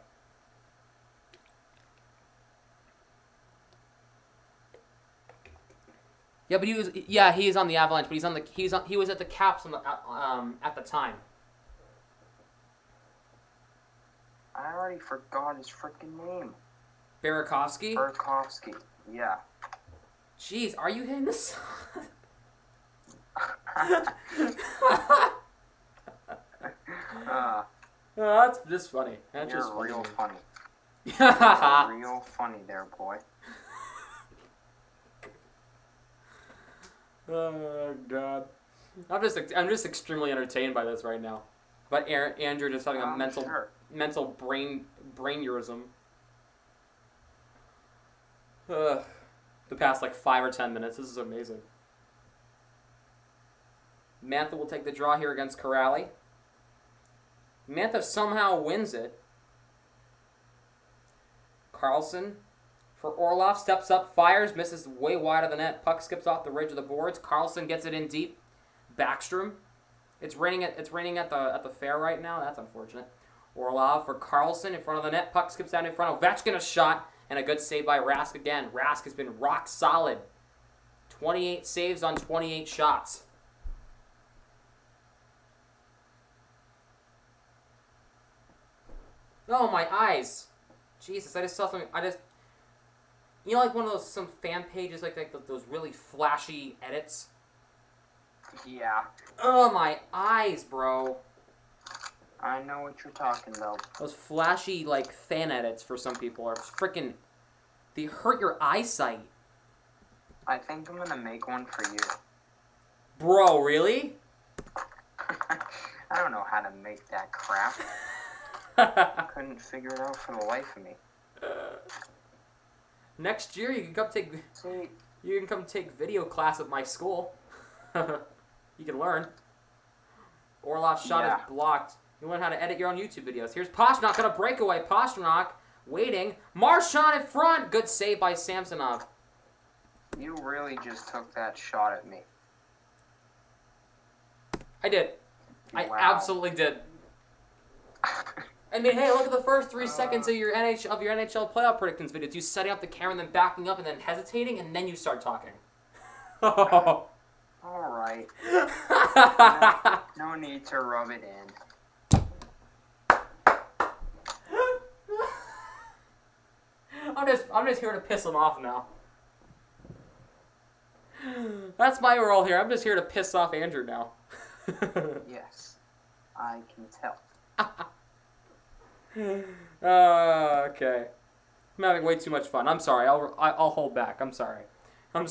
Yeah, but he is on the Avalanche, but he was at the Caps at the time. I already forgot his freaking name. Burakovsky? Burakovsky. Yeah. Jeez, are you hitting this? Oh, that's just funny. That's You're just funny. real funny. You're real funny there, boy. Oh God, I'm just extremely entertained by this right now. But Andrew just having a mental brainurism. The past like 5 or 10 minutes. This is amazing. Mantha will take the draw here against Corrali. Mantha somehow wins it. Carlson for Orlov, steps up, fires, misses way wide of the net. Puck skips off the ridge of the boards. Carlson gets it in deep. Backstrom. It's raining at the fair right now. That's unfortunate. Orlov for Carlson in front of the net. Puck skips down in front. Ovechkin a shot and a good save by Rask again. Rask has been rock solid. 28 saves on 28 shots. Oh, my eyes. Jesus, I just saw something. You know, like one of those, some fan pages, like those really flashy edits? Yeah. Oh, my eyes, bro. I know what you're talking about. Those flashy, like, fan edits for some people are freaking... They hurt your eyesight. I think I'm gonna make one for you. Bro, really? I don't know how to make that crap. Couldn't figure it out for the life of me. Next year, you can come take video class at my school. You can learn. Orlov's shot is blocked. You learn how to edit your own YouTube videos. Here's Pastrnak on a breakaway. Pastrnak waiting. Marchand in front. Good save by Samsonov. You really just took that shot at me. I did. Wow. I absolutely did. I mean, hey, look at the first 3 seconds of your NHL playoff predictions videos. You setting up the camera and then backing up and then hesitating, and then you start talking. All right. No need to rub it in. I'm just here to piss him off now. That's my role here. I'm just here to piss off Andrew now. Yes, I can tell. Okay. I'm having way too much fun. I'm sorry. I'll hold back. I'm sorry. No,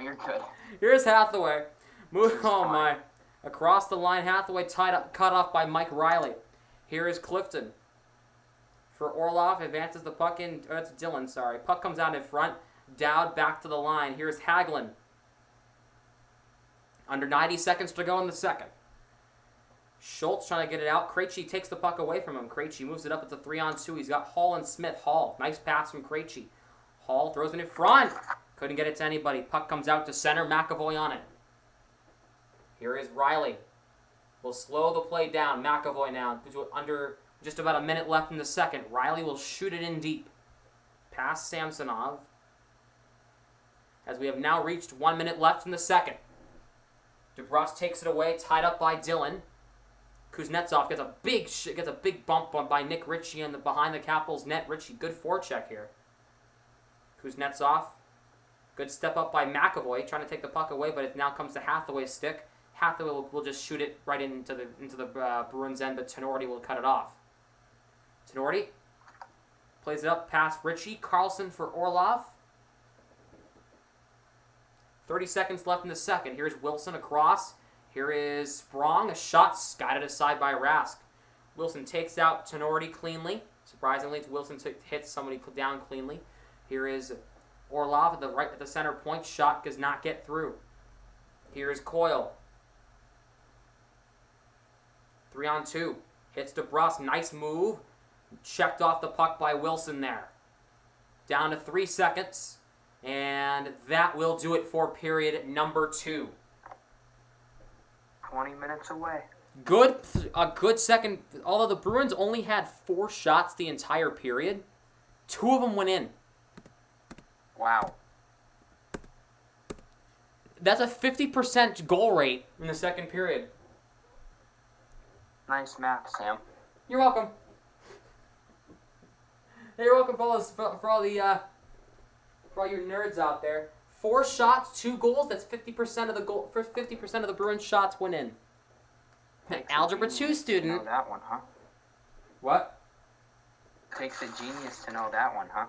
you're good. Here's Hathaway. Oh my. Across the line, Hathaway cut off by Mike Riley. Here is Clifton. For Orlov, advances the puck in. Oh, it's Dylan, sorry. Puck comes out in front. Dowd back to the line. Here's Hagelin. Under 90 seconds to go in the second. Schultz trying to get it out. Krejci takes the puck away from him. Krejci moves it up. It's a 3-on-2. He's got Hall and Smith. Hall. Nice pass from Krejci. Hall throws it in front. Couldn't get it to anybody. Puck comes out to center. McAvoy on it. Here is Riley. We'll slow the play down. McAvoy now. Under just about a minute left in the second. Riley will shoot it in deep. Past Samsonov. As we have now reached 1 minute left in the second. DeBrus takes it away, tied up by Dylan. Kuznetsov gets a big bump by Nick Ritchie behind the Capitals net. Ritchie, good forecheck here. Kuznetsov, good step up by McAvoy, trying to take the puck away, but it now comes to Hathaway's stick. Hathaway will just shoot it right into the Bruins end, but Tenorti will cut it off. Tenorti plays it up past Ritchie. Carlson for Orlov. 30 seconds left in the second. Here's Wilson across. Here is Sprong. A shot guided aside by Rask. Wilson takes out Tenorti cleanly. Surprisingly, it's Wilson hits somebody down cleanly. Here is Orlov at the center point. Shot does not get through. Here is Coyle. 3-on-2. Hits DeBrus. Nice move. Checked off the puck by Wilson there. Down to 3 seconds. And that will do it for period number 2. 20 minutes away. A good second. Although the Bruins only had 4 shots the entire period, 2 of them went in. Wow. That's a 50% goal rate in the second period. Nice math, Sam. You're welcome. Hey, you're welcome for all your nerds out there. 4 shots, 2 goals. That's 50% of the goal. First 50% of the Bruins shots went in. An Algebra 2 student. Know that one, huh? What? Takes a genius to know that one, huh?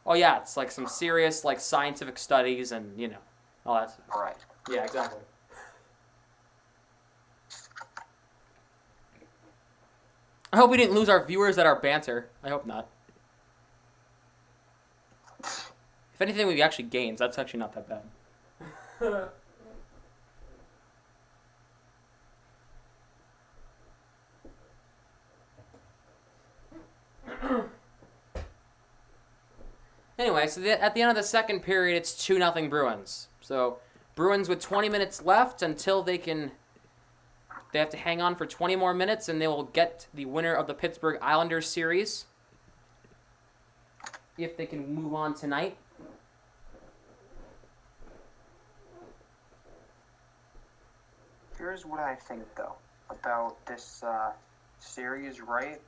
Oh yeah, it's like some serious scientific studies and all that stuff. All right. Yeah, exactly. I hope we didn't lose our viewers at our banter. I hope not. If anything, we actually gained. That's actually not that bad. Anyway, so at the end of the second period, it's 2-0 Bruins. So Bruins with 20 minutes left until they have to hang on for 20 more minutes, and they will get the winner of the Pittsburgh Islanders series if they can move on tonight. Here's what I think, though, about this series, right?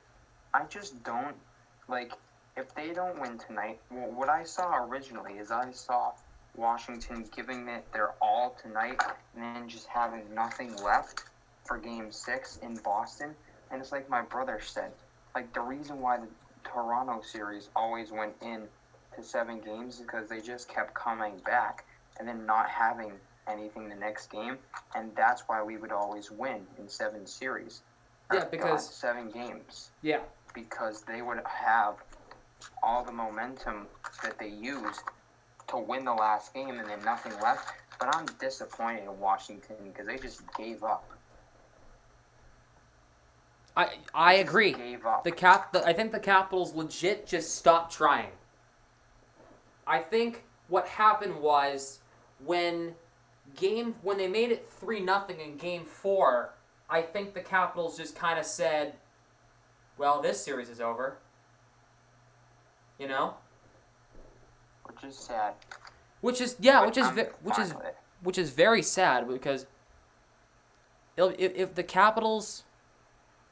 I just don't, if they don't win tonight, what I saw originally is I saw Washington giving it their all tonight and then just having nothing left for Game 6 in Boston. And it's like my brother said, the reason why the Toronto series always went in to 7 games is because they just kept coming back and then not having anything the next game, and that's why we would always win in 7 series. Yeah, because 7 games. Yeah, because they would have all the momentum that they used to win the last game, and then nothing left. But I'm disappointed in Washington because they just gave up. I agree. Gave up. I think the Capitals legit just stopped trying. I think what happened was when they made it 3-0 in Game 4, I think the Capitals just kind of said, well, this series is over. Which is sad. Which is very sad because if the Capitals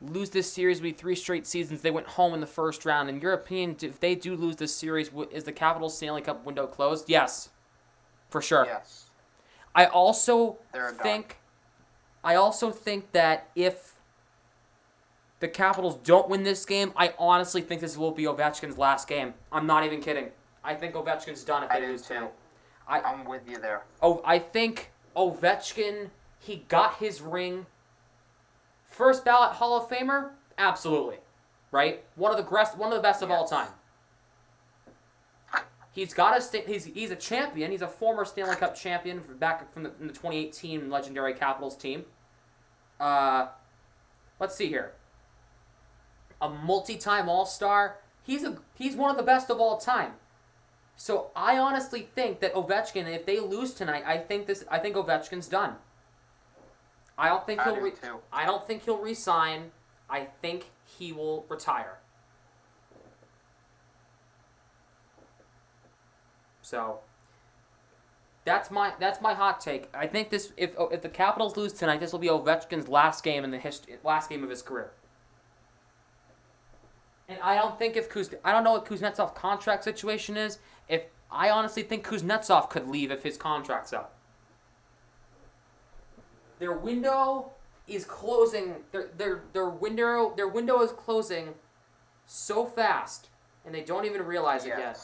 lose this series, will be 3 straight seasons. They went home in the first round. In your opinion, if they do lose this series, is the Capitals Stanley Cup window closed? Yes, for sure. Yes. I also think that if the Capitals don't win this game, I honestly think this will be Ovechkin's last game. I'm not even kidding. I think Ovechkin's done if they lose too. I'm with you there. Oh, I think Ovechkin, he got his ring. First ballot Hall of Famer? Absolutely. Right? One of the best of all time. He's a champion. He's a former Stanley Cup champion back from the 2018 legendary Capitals team. Let's see here. A multi-time All-Star. He's one of the best of all time. So I honestly think that Ovechkin, if they lose tonight, I think Ovechkin's done. I don't think I don't think he'll resign. I think he will retire. So that's my hot take. I think this if the Capitals lose tonight, this will be Ovechkin's last game in the last game of his career. And I don't think I don't know what Kuznetsov's contract situation is. I honestly think Kuznetsov could leave if his contract's up. Their window is closing. Their window is closing so fast, and they don't even realize it yet.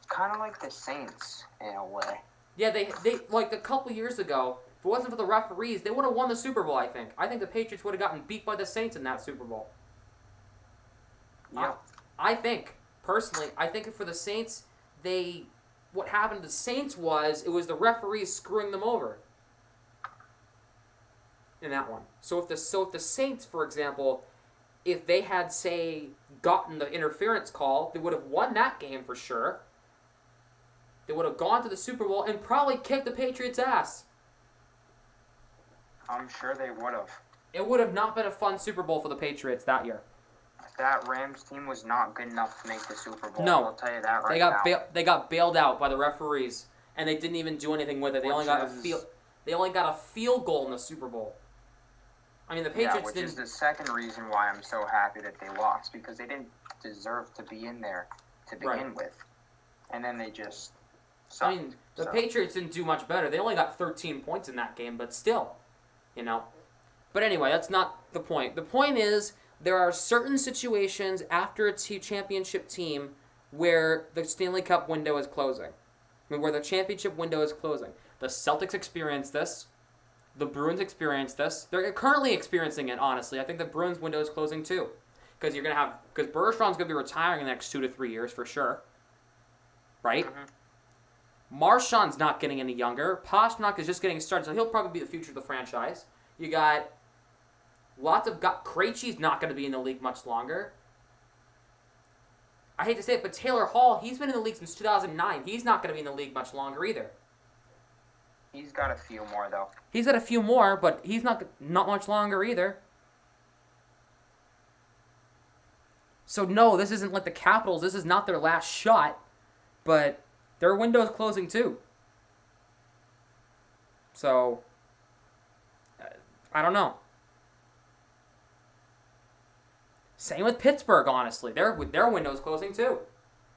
Kind of like the Saints in a way. Yeah, they like a couple years ago. If it wasn't for the referees, they would have won the Super Bowl. I think the Patriots would have gotten beat by the Saints in that Super Bowl. Yeah. I think personally, for the Saints, what happened to the Saints was it was the referees screwing them over in that one. So if the Saints, for example, if they had say gotten the interference call, they would have won that game for sure. They would have gone to the Super Bowl and probably kicked the Patriots' ass. I'm sure they would have. It would have not been a fun Super Bowl for the Patriots that year. That Rams team was not good enough to make the Super Bowl. No, I'll tell you that right now. They got bailed out by the referees, and they didn't even do anything with it. They only got a field goal in the Super Bowl. I mean, the Patriots which is the second reason why I'm so happy that they lost, because they didn't deserve to be in there to begin with, and then they just sucked. I mean, the Patriots didn't do much better. They only got 13 points in that game, but still, But anyway, that's not the point. The point is, there are certain situations after a championship team where the Stanley Cup window is closing. Where the championship window is closing. The Celtics experienced this. The Bruins experienced this. They're currently experiencing it, honestly. I think the Bruins window is closing too. Because Bergeron's going to be retiring in the next 2 to 3 years for sure. Right? Mm-hmm. Marchand's not getting any younger. Pastrnak is just getting started, so he'll probably be the future of the franchise. You got Krejci's not going to be in the league much longer. I hate to say it, but Taylor Hall, he's been in the league since 2009. He's not going to be in the league much longer either. He's got a few more, though. He's got a few more, but he's not much longer either. So no, this isn't like the Capitals. This is not their last shot, but their window is closing too. So, I don't know. Same with Pittsburgh, honestly. Their window's closing too.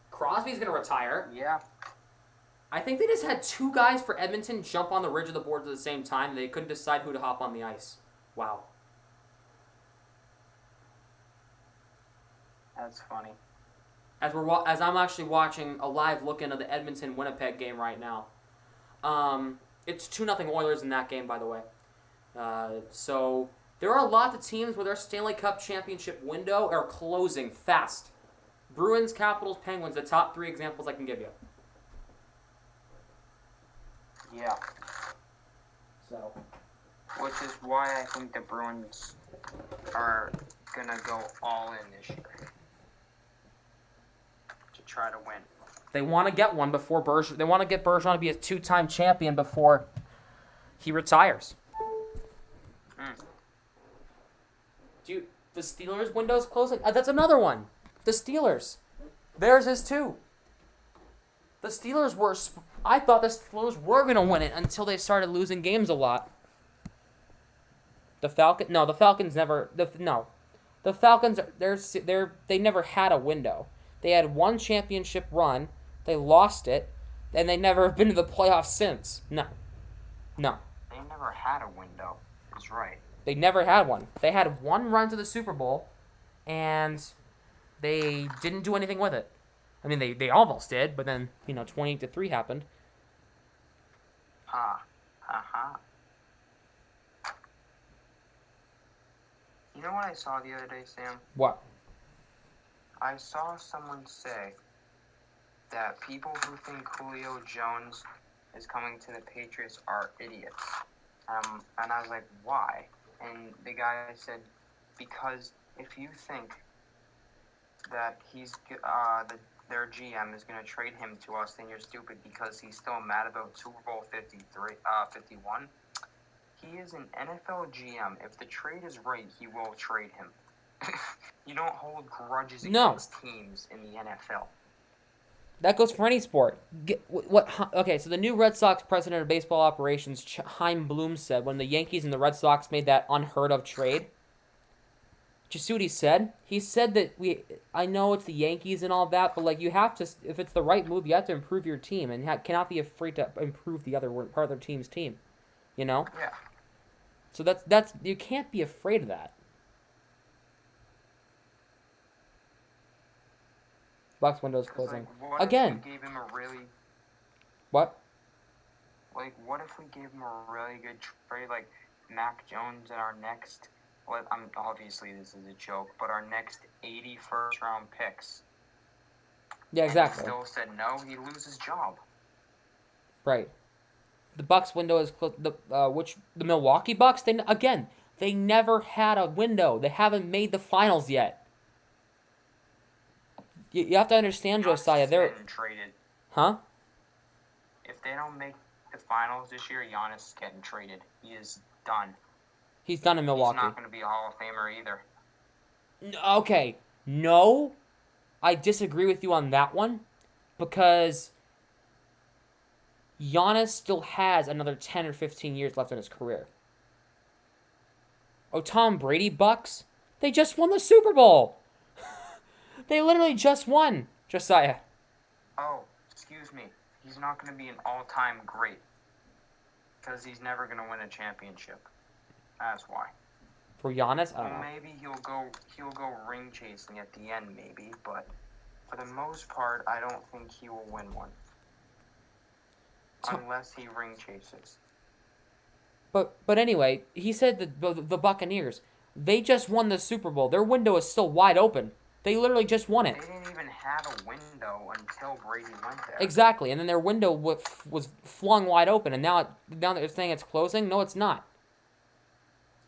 Crosby's going to retire. Yeah. I think they just had 2 guys for Edmonton jump on the ridge of the boards at the same time. They couldn't decide who to hop on the ice. Wow. That's funny. As I'm actually watching a live look into the Edmonton-Winnipeg game right now. It's 2-0 Oilers in that game, by the way. So there are lots of teams where their Stanley Cup championship window are closing fast. Bruins, Capitals, Penguins, the top 3 examples I can give you. Yeah. So. Which is why I think the Bruins are going to go all in this year to try to win. They want to get one before Bergeron. They want to get Bergeron to be a 2-time champion before he retires. The Steelers' window's closing. That's another one. The Steelers. Theirs is too. The Steelers were... I thought the Steelers were going to win it until they started losing games a lot. The Falcons... No, the Falcons never... The Falcons, they never had a window. They had one championship run. They lost it. And they never have been to the playoffs since. No. They never had a window. That's right. They never had one. They had one run to the Super Bowl, and they didn't do anything with it. I mean, they almost did, but then, 28-3 happened. You know what I saw the other day, Sam? What? I saw someone say that people who think Julio Jones is coming to the Patriots are idiots. And I was like, why? And the guy said, because if you think that he's their GM is going to trade him to us, then you're stupid because he's still mad about Super Bowl 51. He is an NFL GM. If the trade is right, he will trade him. You don't hold grudges No. against teams in the NFL. That goes for any sport. Okay, so the new Red Sox president of baseball operations, Chaim Bloom, said when the Yankees and the Red Sox made that unheard of trade. Did you see what he said? He said that I know it's the Yankees and all that, but like you have to, if it's the right move, you have to improve your team and cannot be afraid to improve the other part of their team's team. You know? Yeah. So that's you can't be afraid of that. Bucks window is closing. Like, what Again. If we gave him a really, What? like, what if we gave him a really good trade, like Mac Jones in our next, obviously this is a joke, but our next 80 first-round picks. Yeah, exactly. And he still said no, he loses his job. Right. The Bucks window is closed. The Milwaukee Bucks, they never had a window. They haven't made the finals yet. You have to understand, Josiah. They're getting traded. Huh? If they don't make the finals this year, Giannis is getting traded. He is done. He's done in Milwaukee. He's not going to be a Hall of Famer either. Okay. No, I disagree with you on that one because Giannis still has another 10 or 15 years left in his career. Oh, Tom Brady Bucks, they just won the Super Bowl. They literally just won, Josiah. Oh, excuse me. He's not going to be an all-time great because he's never going to win a championship. That's why. For Giannis, I don't know. Maybe he'll go ring chasing at the end, maybe, but for the most part, I don't think he will win one unless he ring chases. But anyway, he said that the Buccaneers, they just won the Super Bowl. Their window is still wide open. They literally just won it. They didn't even have a window until Brady went there. Exactly, and then their window was flung wide open, and now that they're saying it's closing, no, it's not.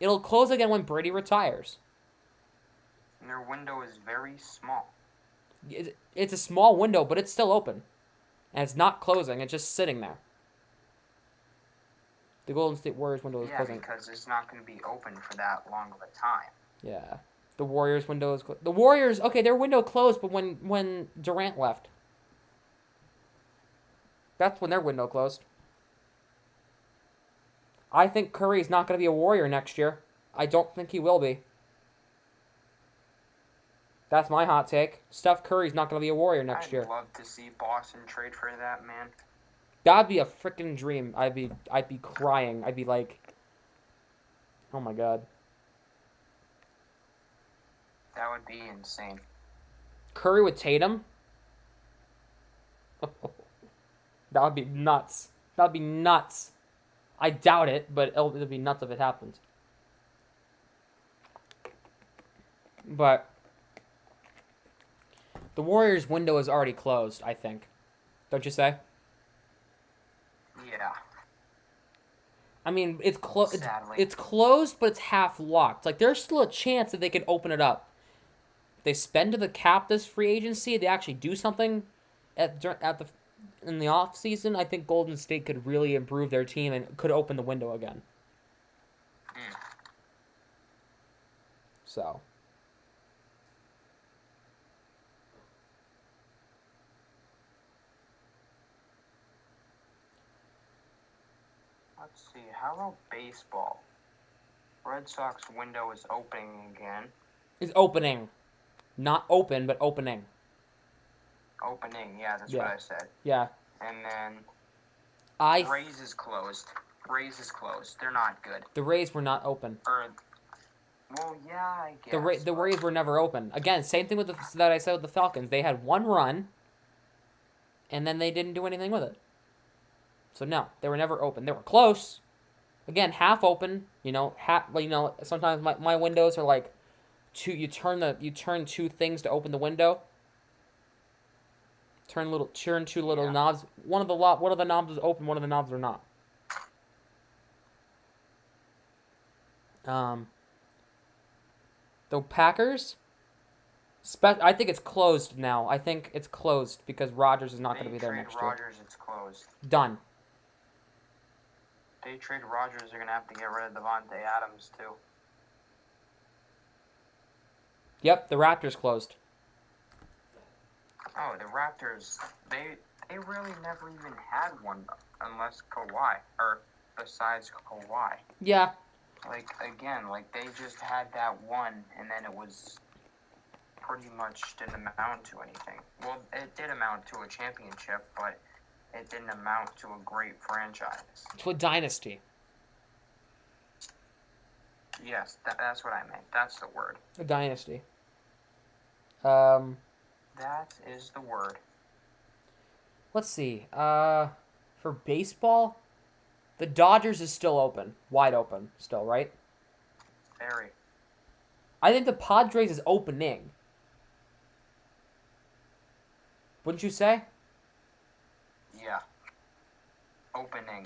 It'll close again when Brady retires. And their window is very small. It's a small window, but it's still open. And it's not closing, it's just sitting there. The Golden State Warriors window is closing. Yeah, because it's not going to be open for that long of a time. Yeah. The Warriors window is closed. The Warriors, okay, their window closed, but when Durant left. That's when their window closed. I think Curry's not going to be a Warrior next year. I don't think he will be. That's my hot take. Steph Curry's not going to be a Warrior next year. I'd love to see Boston trade for that, man. That'd be a freaking dream. I'd be crying. I'd be like, oh my god. That would be insane. Curry with Tatum? That would be nuts. That would be nuts. I doubt it, but it'll be nuts if it happens. But the Warriors' window is already closed, I think. Don't you say? Yeah. I mean, it's closed. Sadly. It's closed, but it's half locked. Like there's still a chance that they can open it up. If they spend to the cap this free agency, they actually do something in the off season. I think Golden State could really improve their team and could open the window again. So. Let's see. How about baseball? Red Sox window is opening again. Is opening. Not open, but opening. Opening, yeah, that's what I said. Yeah. And then Rays is closed. Rays is closed. They're not good. The Rays were not open. Well, yeah, I guess. The Rays were never open. Again, same thing with that I said with the Falcons. They had one run, and then they didn't do anything with it. So no, they were never open. They were close. Again, half open. Sometimes my windows are like two. You turn two things to open the window. Turn two little knobs. One of the knobs is open. One of the knobs are not. The Packers, I think it's closed now. I think it's closed because Rodgers is not going to be there next year. Rodgers, it's closed. Done. They trade Rodgers, they're gonna have to get rid of Devontae Adams too. Yep, the Raptors closed. Oh, the Raptors, they really never even had one unless Kawhi, or besides Kawhi. Yeah. Like, again, like, they just had that one, and then it was pretty much didn't amount to anything. Well, it did amount to a championship, but it didn't amount to a great franchise. To a dynasty. Yes, that's what I meant. That's the word. A dynasty. That is the word. Let's see. For baseball, the Dodgers is still open. Wide open still, right? Very. I think the Padres is opening. Wouldn't you say? Yeah. Opening.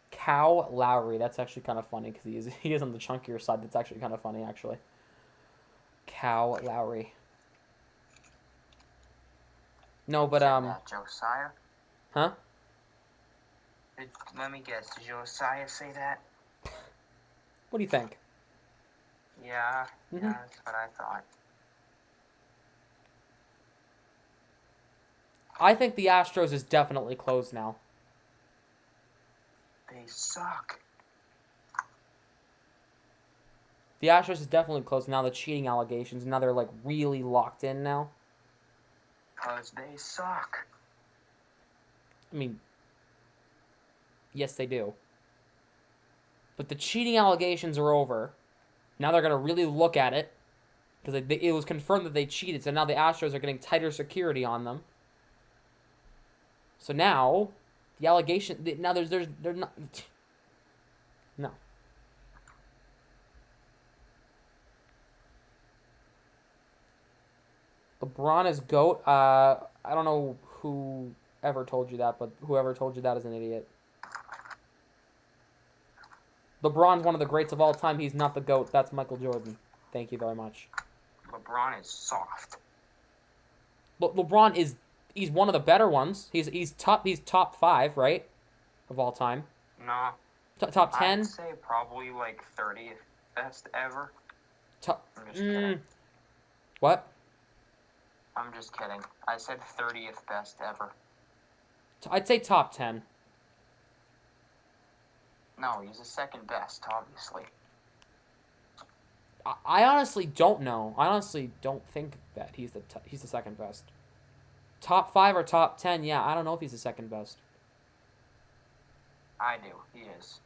Cal Lowry. That's actually kind of funny because he is on the chunkier side. That's actually kind of funny, actually. Cal Lowry. No, but Josiah? Huh? Let me guess. Did Josiah say that? What do you think? Yeah. Yeah, that's what I thought. I think the Astros is definitely closed now. They suck. The Astros is definitely closed now. The cheating allegations. Now they're like really locked in now. Because they suck. I mean, yes, they do. But the cheating allegations are over. Now they're going to really look at it. Because it was confirmed that they cheated. So now the Astros are getting tighter security on them. So now, the allegation... Now they're not... No. LeBron is GOAT. I don't know who ever told you that, but whoever told you that is an idiot. LeBron's one of the greats of all time. He's not the GOAT. That's Michael Jordan. Thank you very much. LeBron is soft. LeBron is... He's one of the better ones. He's top 5, right? Of all time. No. Top 10? I'd say probably like 30th best ever. I'm just kidding. What? I'm just kidding. I said 30th best ever. I'd say top 10. No, he's the second best, obviously. I honestly don't know. I honestly don't think that he's the second best. Top 5 or top 10? Yeah, I don't know if he's the second best. I do. He is.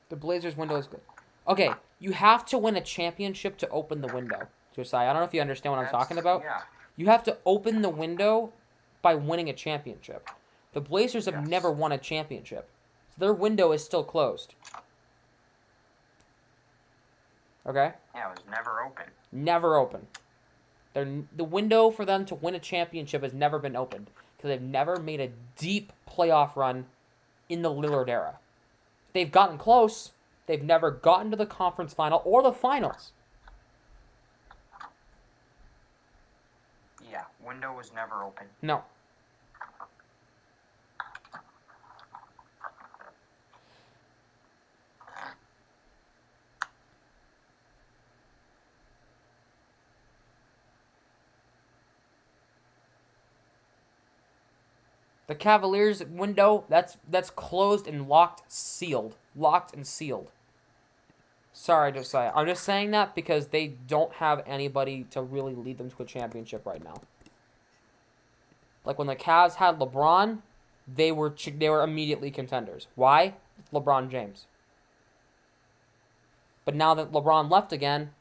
The Blazers window is good. Okay, you have to win a championship to open the window, Josiah. I don't know if you understand what I'm talking about. Yeah. You have to open the window by winning a championship. The Blazers have never won a championship. So their window is still closed. Okay? Yeah, it was never open. Never open. The window for them to win a championship has never been opened because they've never made a deep playoff run in the Lillard era. They've gotten close. They've never gotten to the conference final or the finals. Yeah, window was never open. No. The Cavaliers window, that's closed and locked, sealed. Locked and sealed. Sorry, Josiah. I'm just saying that because they don't have anybody to really lead them to a championship right now. Like when the Cavs had LeBron, they were immediately contenders. Why? It's LeBron James. But now that LeBron left again,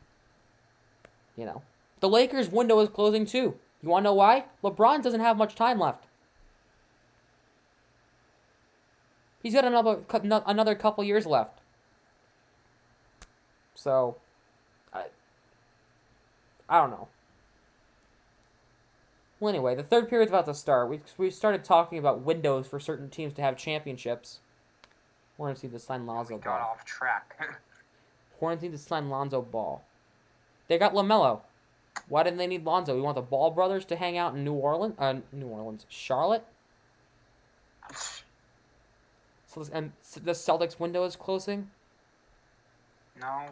the Lakers window is closing too. You want to know why? LeBron doesn't have much time left. He's got another couple years left. So, I don't know. Well, anyway, the third period's about to start. We started talking about windows for certain teams to have championships. Hornets need to sign Lonzo We got Ball. off track. Hornets need to sign Lonzo Ball. They got LaMelo. Why didn't they need Lonzo? We want the Ball brothers to hang out in Charlotte. So and the Celtics window is closing. No,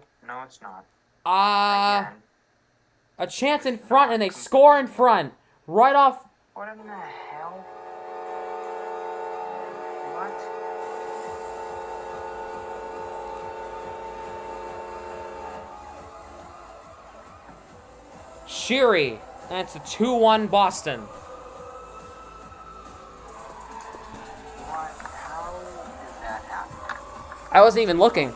it's not. A Again. chance in front, and they score in front. Right off. What in the hell? What? Sheary. That's a 2-1 Boston. What? How did that happen? I wasn't even looking.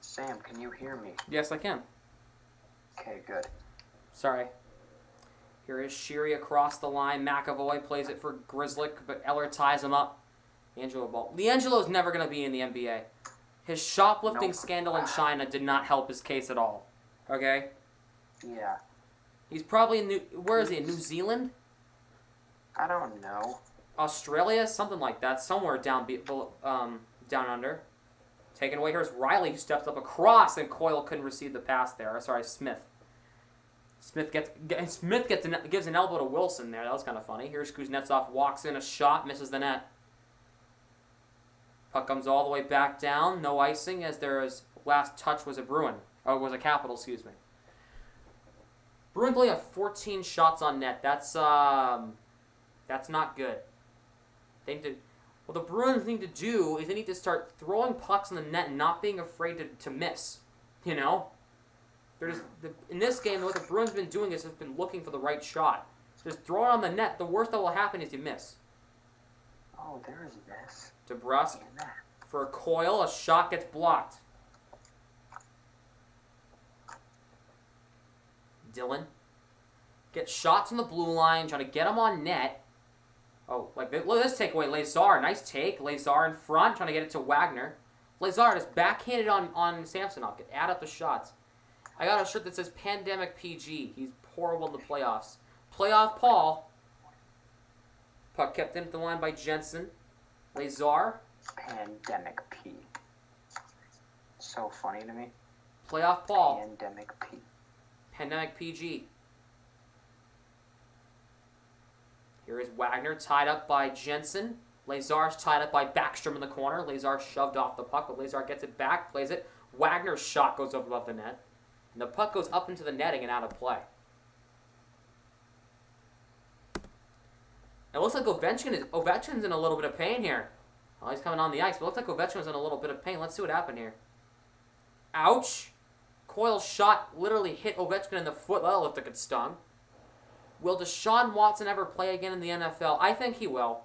Sam, can you hear me? Yes, I can. Okay, good. Sorry. Here is Sheary across the line. McAvoy plays it for Grizzlick, but Eller ties him up. LiAngelo's never going to be in the NBA. His shoplifting scandal in China did not help his case at all. Okay? Yeah. He's probably in where is he? In New Zealand? I don't know. Australia? Something like that. Somewhere down under. Taken away. Here's Riley, who steps up across, and Coyle couldn't receive the pass there. Sorry, Smith. Smith gives an elbow to Wilson there. That was kind of funny. Here's Kuznetsov, walks in a shot, misses the net. Puck comes all the way back down. No icing, as last touch was a Bruin. Oh, it was a Capital, excuse me. Bruins only have 14 shots on net. That's not good. What the Bruins need to do is they need to start throwing pucks in the net and not being afraid to miss. You know? In this game, what the Bruins have been doing is have been looking for the right shot. Just throw it on the net. The worst that will happen is you miss. Oh, there is this. DeBrusque for Coyle. A shot gets blocked. Dylan gets shots on the blue line, trying to get him on net. Oh, look at this takeaway. Lazar, nice take. Lazar in front, trying to get it to Wagner. Lazar just backhanded on Samsonov. Add up the shots. I got a shirt that says Pandemic PG. He's horrible in the playoffs. Playoff Paul. Puck kept in at the line by Jensen. Lazar. Pandemic P. So funny to me. Playoff Paul. Pandemic P. Pandemic PG. Here is Wagner tied up by Jensen. Lazar's tied up by Backstrom in the corner. Lazar shoved off the puck, but Lazar gets it back, plays it. Wagner's shot goes up above the net. And the puck goes up into the netting and out of play. It looks like Ovechkin's in a little bit of pain here. Oh, he's coming on the ice, but it looks like Ovechkin's in a little bit of pain. Let's see what happened here. Ouch. Coyle's shot literally hit Ovechkin in the foot. That looked like it stung. Will Deshaun Watson ever play again in the NFL? I think he will.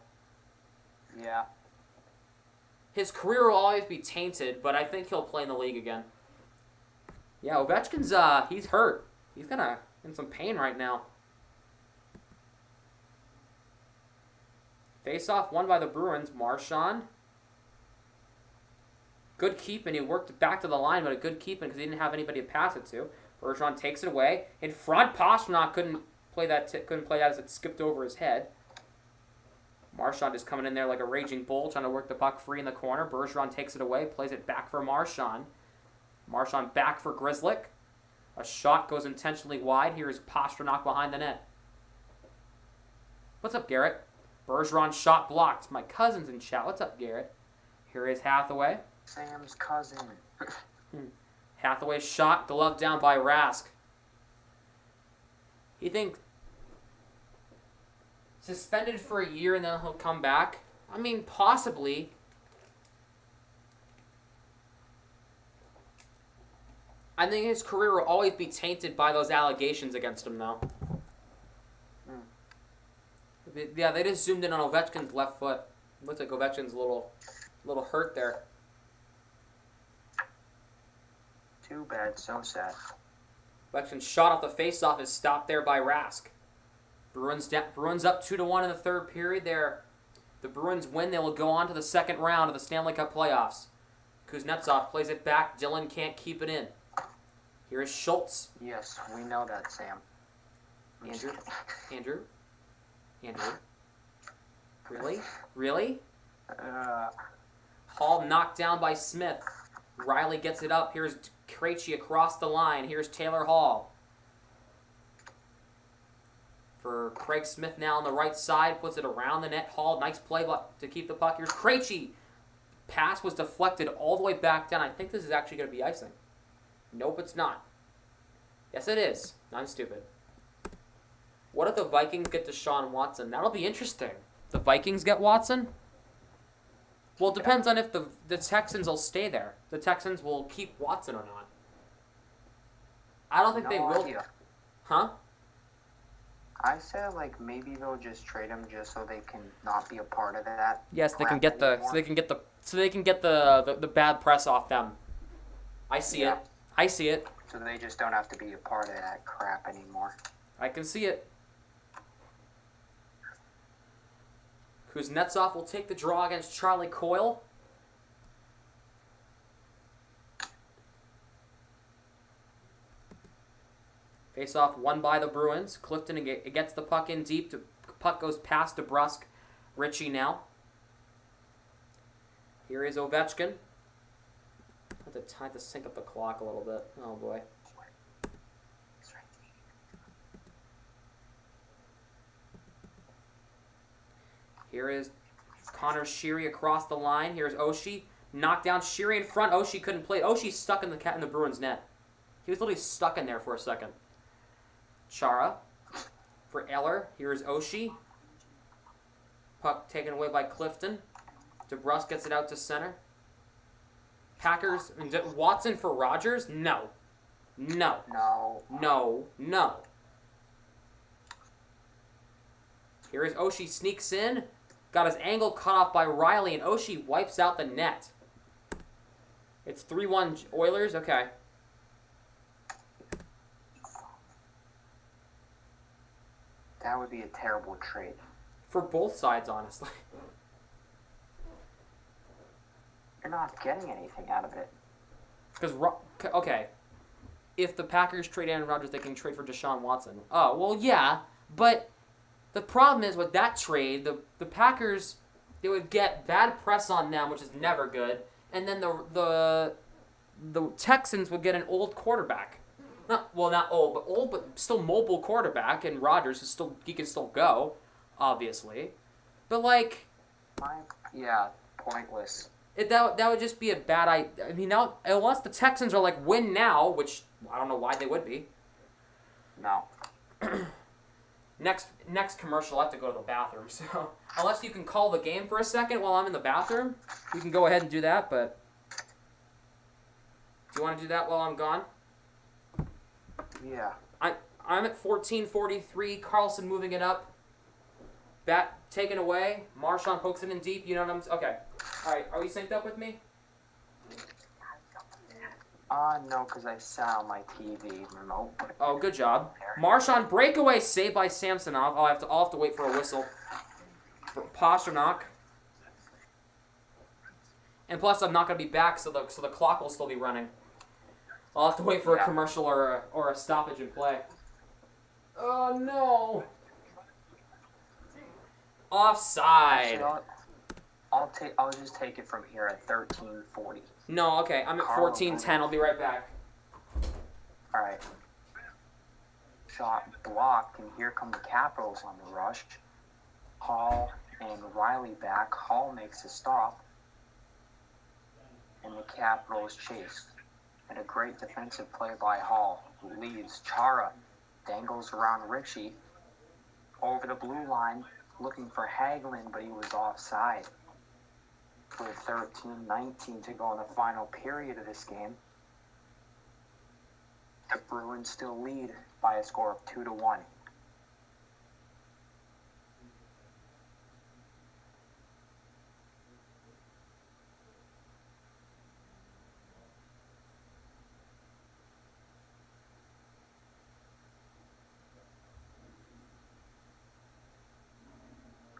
Yeah. His career will always be tainted, but I think he'll play in the league again. Yeah, Ovechkin's, he's hurt. He's in some pain right now. Face-off won by the Bruins. Marchand. Good keeping. He worked back to the line, but a good keeping because he didn't have anybody to pass it to. Bergeron takes it away. In front, Pastrnak couldn't play that as it skipped over his head. Marchand is coming in there like a raging bull, trying to work the puck free in the corner. Bergeron takes it away, plays it back for Marchand. Marchand back for Grizzlick. A shot goes intentionally wide. Here is Pastrnak behind the net. What's up, Garrett? Bergeron shot blocked. My cousin's in chat. What's up, Garrett? Here is Hathaway. Sam's cousin. Hathaway shot, glove down by Rask. You think suspended for a year and then he'll come back? I mean, possibly. I think his career will always be tainted by those allegations against him, though. Yeah, they just zoomed in on Ovechkin's left foot. Looks like Ovechkin's a little hurt there. Too bad, so sad. Ovechkin's shot off the faceoff is stopped there by Rask. Bruins up 2-1 in the third period. The Bruins win. They will go on to the second round of the Stanley Cup playoffs. Kuznetsov plays it back. Dylan can't keep it in. Here is Schultz. Yes, we know that, Sam. I'm just Andrew. kidding. Really? Really? Uh, Hall knocked down by Smith. Riley gets it up. Here's Krejci across the line. Here's Taylor Hall. For Craig Smith now on the right side. Puts it around the net. Hall, nice play to keep the puck. Here's Krejci. Pass was deflected all the way back down. I think this is actually going to be icing. Nope, it's not. Yes, it is. I'm stupid. What if the Vikings get Deshaun Watson? That'll be interesting. The Vikings get Watson? Well, it depends on if the Texans will stay there. The Texans will keep Watson or not. I don't think they will. Idea. Huh? I said like maybe they'll just trade him just so they can not be a part of that. Yes, they can crap get the anymore. so they can get the bad press off them. I see it. I see it. So they just don't have to be a part of that crap anymore. I can see it. Kuznetsov will take the draw against Charlie Coyle. Face-off won by the Bruins. Clifton gets the puck in deep. Puck goes past DeBrusque. Ritchie now. Here is Ovechkin. I have to sync up the clock a little bit. Oh, boy. Here is Connor Sheary across the line. Here's Oshie. Knocked down Sheary in front. Oshie couldn't play it. Oshie's stuck in the Bruins net. He was literally stuck in there for a second. Chara for Eller. Here's Oshie. Puck taken away by Clifton. DeBrusque gets it out to center. Packers. Watson for Rogers? No. No. No. No. No. Here is Oshie, sneaks in. Got his angle cut off by Riley, and Oshie wipes out the net. It's 3-1 Oilers. Okay. That would be a terrible trade. For both sides, honestly. You're not getting anything out of it. Because, okay, if the Packers trade Aaron Rodgers, they can trade for Deshaun Watson. Oh, well, yeah, but the problem is with that trade, the Packers, they would get bad press on them, which is never good, and then the Texans would get an old quarterback. Not old, but still mobile quarterback, and Rodgers he can still go, obviously. But, like... Yeah, pointless. That would just be a bad idea. I mean, now, unless the Texans are like, win now, which I don't know why they would be. No. Next commercial, I have to go to the bathroom. So, unless you can call the game for a second while I'm in the bathroom, you can go ahead and do that, but... Do you want to do that while I'm gone? Yeah. I'm at 14:43. Carlson moving it up. Bat taken away. Marchand pokes it in deep. You know what I'm... Okay. All right. Are you synced up with me? No, because I sat on my TV remote. Oh, good job. Marchand breakaway saved by Samsonov. I'll have to wait for a whistle. For Pasternak. And plus, I'm not going to be back, so the clock will still be running. I'll have to wait for a commercial or a stoppage in play. Oh, no. Offside. I'll just take it from here at 13:40. No, okay. I'm at 14:10. I'll be right back. All right. Shot blocked, and here come the Capitals on the rush. Hall and Riley back. Hall makes a stop, and the Capitals chase. And a great defensive play by Hall, who leads. Chara dangles around Ritchie over the blue line, looking for Hagelin, but he was offside. With 13:19 to go in the final period of this game, the Bruins still lead by a score of 2-1.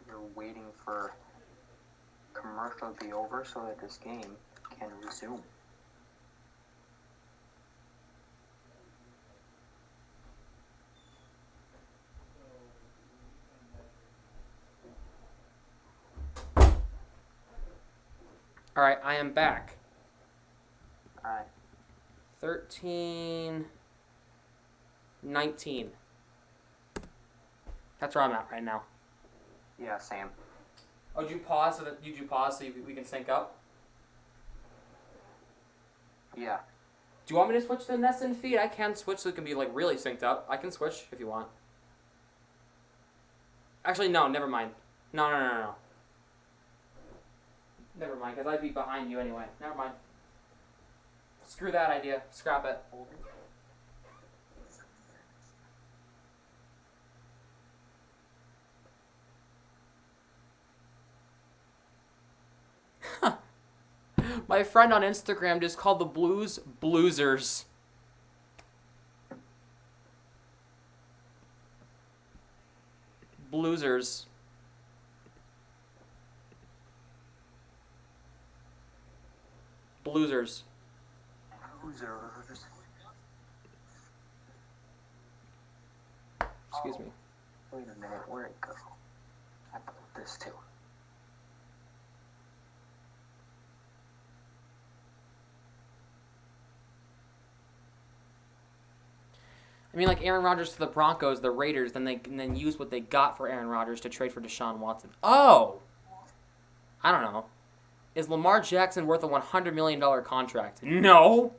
We're waiting for commercial to be over so that this game can resume. All right, I am back. All right. 13, 19. That's where I'm at right now. Yeah, same. Oh, did you pause so we can sync up? Yeah. Do you want me to switch to the Nesson feed? I can switch so it can be like really synced up. I can switch if you want. Actually, no, never mind. No. Never mind, because I'd be behind you anyway. Never mind. Screw that idea. Scrap it. My friend on Instagram just called the Blues Bloozers. Bloozers. Bloozers. Losers. Excuse me. Wait a minute, where'd it go? I put this too. I mean, like Aaron Rodgers to the Broncos, the Raiders, then use what they got for Aaron Rodgers to trade for Deshaun Watson. Oh! I don't know. Is Lamar Jackson worth a $100 million contract? No!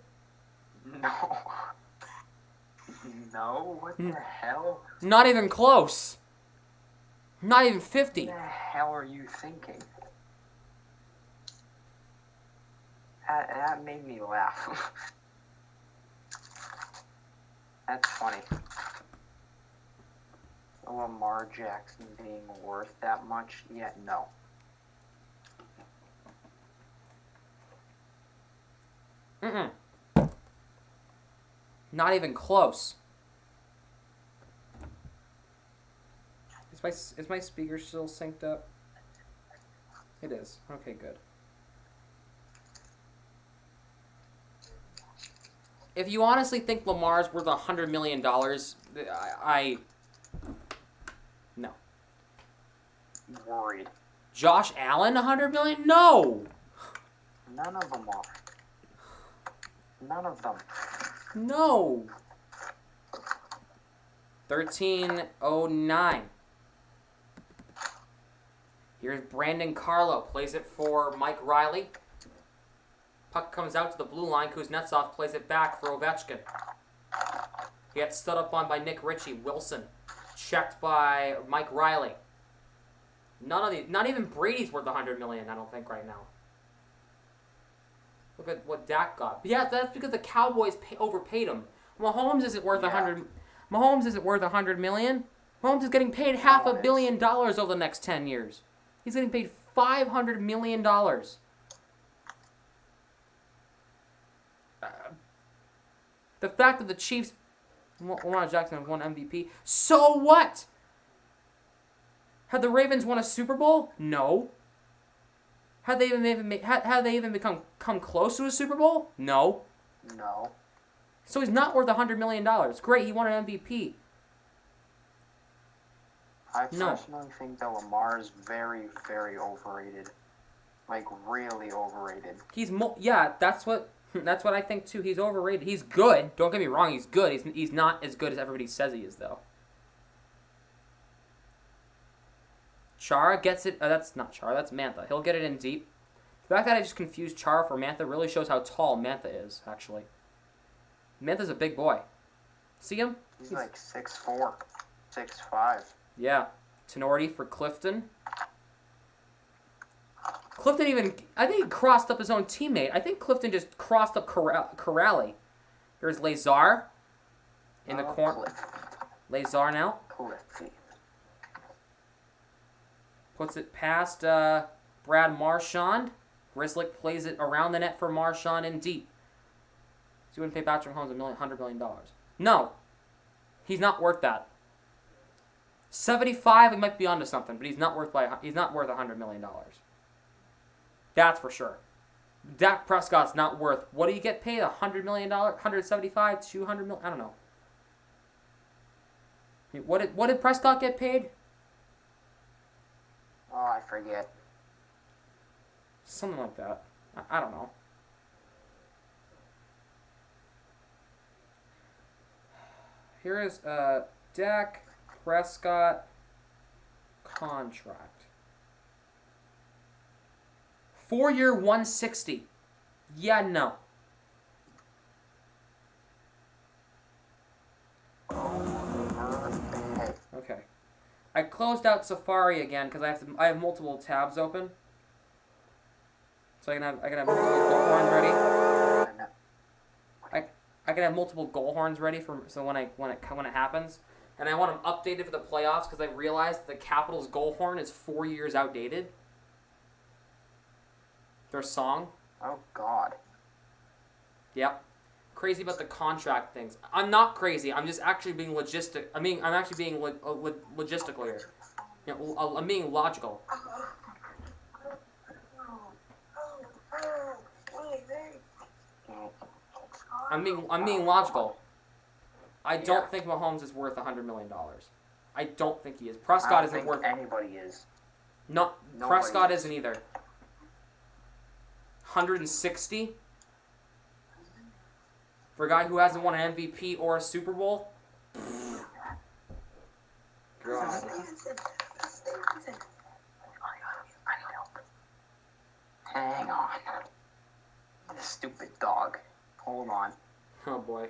No. No? What the hell? Not even close. Not even 50. What the hell are you thinking? That made me laugh. That's funny. Lamar Jackson being worth that much? Yet no. Mm-mm. Not even close. Is my speaker still synced up? It is. Okay, good. If you honestly think Lamar's worth $100 million, I no. Worried. Josh Allen, $100 million? No. None of them are. None of them. No. 1309. Here's Brandon Carlo. Plays it for Mike Riley. Puck comes out to the blue line. Kuznetsov plays it back for Ovechkin. He gets stood up on by Nick Ritchie. Wilson. Checked by Mike Riley. Not even Brady's worth $100 million, I don't think, right now. Look at what Dak got. But yeah, that's because the Cowboys overpaid him. Mahomes isn't worth Mahomes isn't worth $100 million. Mahomes is getting paid $500 million over the next 10 years. He's getting paid $500 million. The fact that the Chiefs, Lamar Jackson has won MVP, so what? Had the Ravens won a Super Bowl? No. Had they even come close to a Super Bowl? No. No. So he's not worth $100 million. Great, he won an MVP. I personally think that Lamar is very, very overrated. Like, really overrated. That's what I think too. He's overrated. He's good. Don't get me wrong. He's good. He's not as good as everybody says he is, though. Chara gets it. That's not Chara. That's Mantha. He'll get it in deep. The fact that I just confused Chara for Mantha really shows how tall Mantha is, actually. Mantha's a big boy. See him? He's like 6'4", 6'5". Yeah. Tenorti for Clifton. Clifton I think he crossed up his own teammate. I think Clifton just crossed up Corrali. There's Lazar in the corner. Lazar now. Cliffy. Puts it past Brad Marchand. Grzelcyk plays it around the net for Marchand in deep. So you wouldn't pay Patrick Mahomes $100 million. No. He's not worth that. 75, we might be onto something, but he's not worth $100 million. That's for sure. Dak Prescott's not worth. What do you get paid? $100 million? 175? $200 million? I don't know. What did Prescott get paid? Oh, I forget. Something like that. I don't know. Here is Dak Prescott contract. 4-year, 160. Yeah, no. Okay. I closed out Safari again because I have multiple tabs open. So I can have multiple goal horns ready. I can have multiple goal horns ready for so when it happens. And I want them updated for the playoffs because I realized the Capitals goal horn is 4 years outdated. Their song. Oh God. Yep. Crazy about the contract things. I'm not crazy. I'm just actually being logistic. I'm actually being logistical here. You know, I'm being logical. I'm being logical. I don't think Mahomes is worth $100 million. I don't think he is. Prescott isn't worth. Anybody is. No, Prescott isn't either. 160 for a guy who hasn't won an MVP or a Super Bowl. God. Hang on. This stupid dog. Hold on. Oh boy.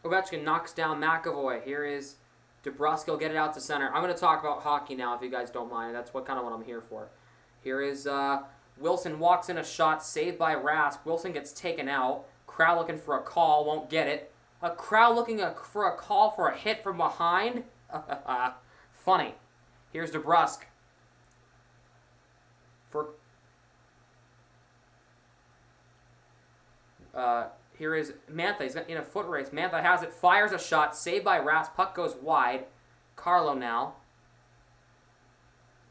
Ovechkin knocks down McAvoy. Here is DeBrusque. He'll get it out to center. I'm going to talk about hockey now, if you guys don't mind. That's what I'm here for. Here is Wilson walks in a shot, saved by Rask. Wilson gets taken out. Crowd looking for a call, won't get it. A crowd looking for a call for a hit from behind. Funny. Here's DeBrusque. Here is Mantha. He's in a foot race. Mantha has it, fires a shot, saved by Rask. Puck goes wide. Carlo now.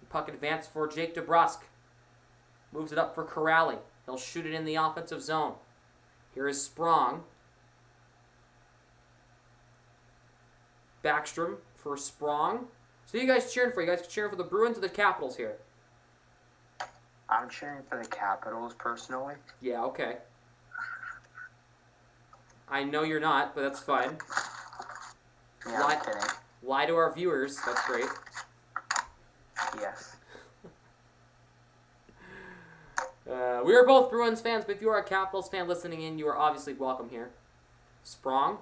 Puck advanced for Jake DeBrusque. Moves it up for Corrali. He'll shoot it in the offensive zone. Here is Sprong. Backstrom for Sprong. So you guys cheering for? You guys cheering for the Bruins or the Capitals here? I'm cheering for the Capitals personally. Yeah, okay. I know you're not, but that's fine. Yeah, I'm kidding. Lie to our viewers. That's great. Yes. We are both Bruins fans, but if you are a Capitals fan listening in, you are obviously welcome here. Sprong.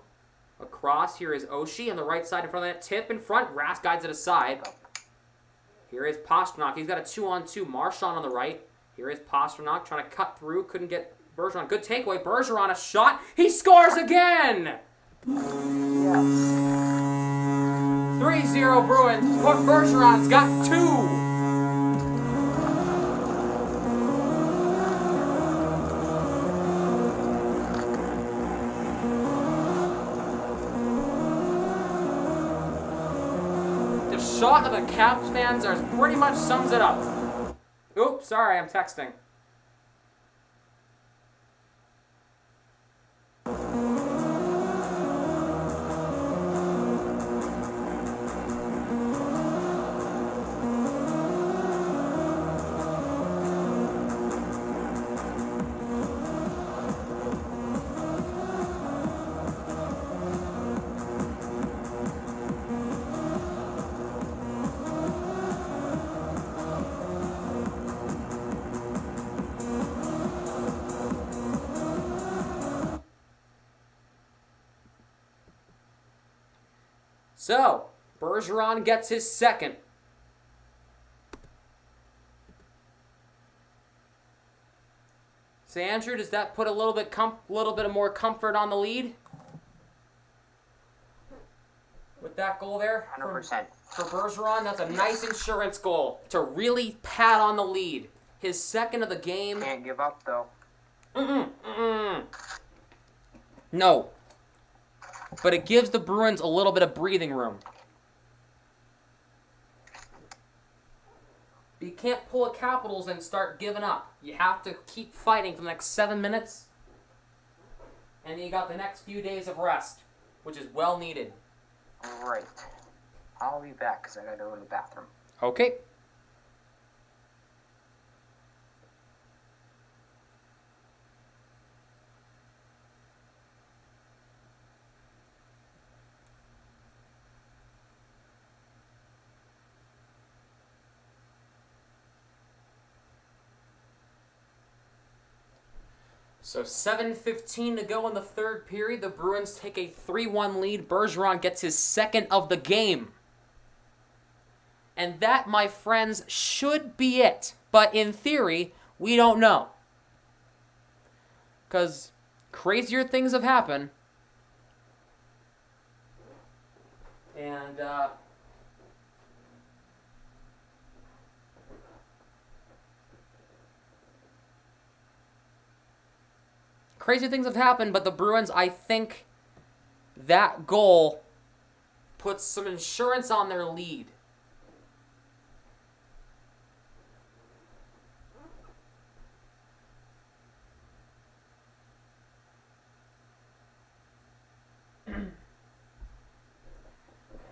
Across, here is Oshie on the right side in front of that tip in front. Rask guides it aside. Here is Pastrnak. He's got a 2-on-2. Marchand on the right. Here is Pastrnak trying to cut through. Couldn't get Bergeron. Good takeaway. Bergeron a shot. He scores again! 3-0 Bruins. Bergeron's got 2. Shot of the Caps fans pretty much sums it up. Oops, sorry, I'm texting. So, Bergeron gets his second. So, Andrew, does that put a little bit of more comfort on the lead? With that goal there? 100%. For Bergeron, that's a nice insurance goal to really pat on the lead. His second of the game. Can't give up, though. No. But it gives the Bruins a little bit of breathing room. You can't pull a Capitals and start giving up. You have to keep fighting for the next 7 minutes. And you got the next few days of rest, which is well needed. Right. I'll be back because I gotta go to the bathroom. Okay. So 7:15 to go in the third period. The Bruins take a 3-1 lead. Bergeron gets his second of the game. And that, my friends, should be it. But in theory, we don't know. Because crazier things have happened. And, crazy things have happened, but the Bruins, I think that goal puts some insurance on their lead.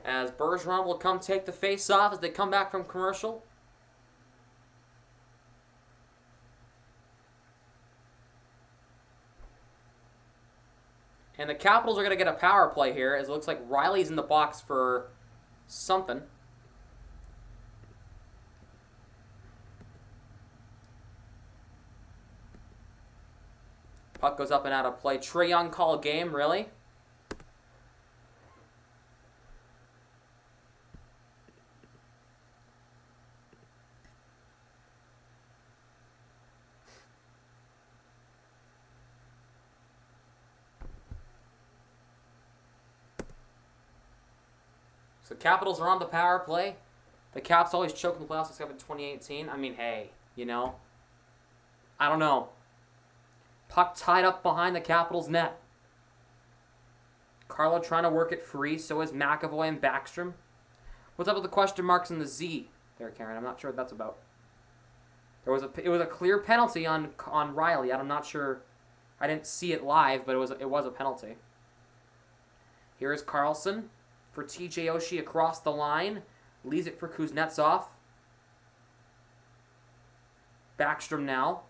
As Bergeron will come take the face-off as they come back from commercial. And the Capitals are going to get a power play here, as it looks like Riley's in the box for something. Puck goes up and out of play. Trae Young call game, really? So Capitals are on the power play. The Caps always choke in the playoffs except in 2018. I mean, hey, you know. I don't know. Puck tied up behind the Capitals' net. Carlo trying to work it free. So is McAvoy and Backstrom. What's up with the question marks in the Z there, Karen? I'm not sure what that's about. It was a clear penalty on Riley. I'm not sure. I didn't see it live, but it was a penalty. Here is Carlson for TJ Oshie across the line. Leaves it for Kuznetsov. Backstrom now.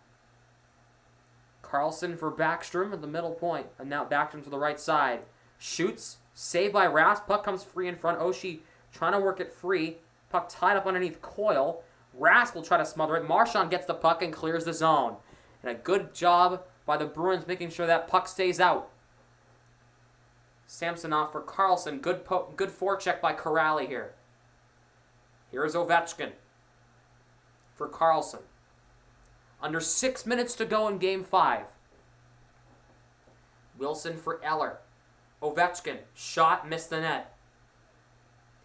Carlson for Backstrom at the middle point. And now Backstrom to the right side. Shoots. Saved by Rask. Puck comes free in front. Oshie trying to work it free. Puck tied up underneath Coyle. Rask will try to smother it. Marchand gets the puck and clears the zone. And a good job by the Bruins making sure that puck stays out. Samsonov for Carlson. Good forecheck by Corrali here. Here's Ovechkin for Carlson. Under 6 minutes to go in Game 5. Wilson for Eller. Ovechkin. Shot, missed the net.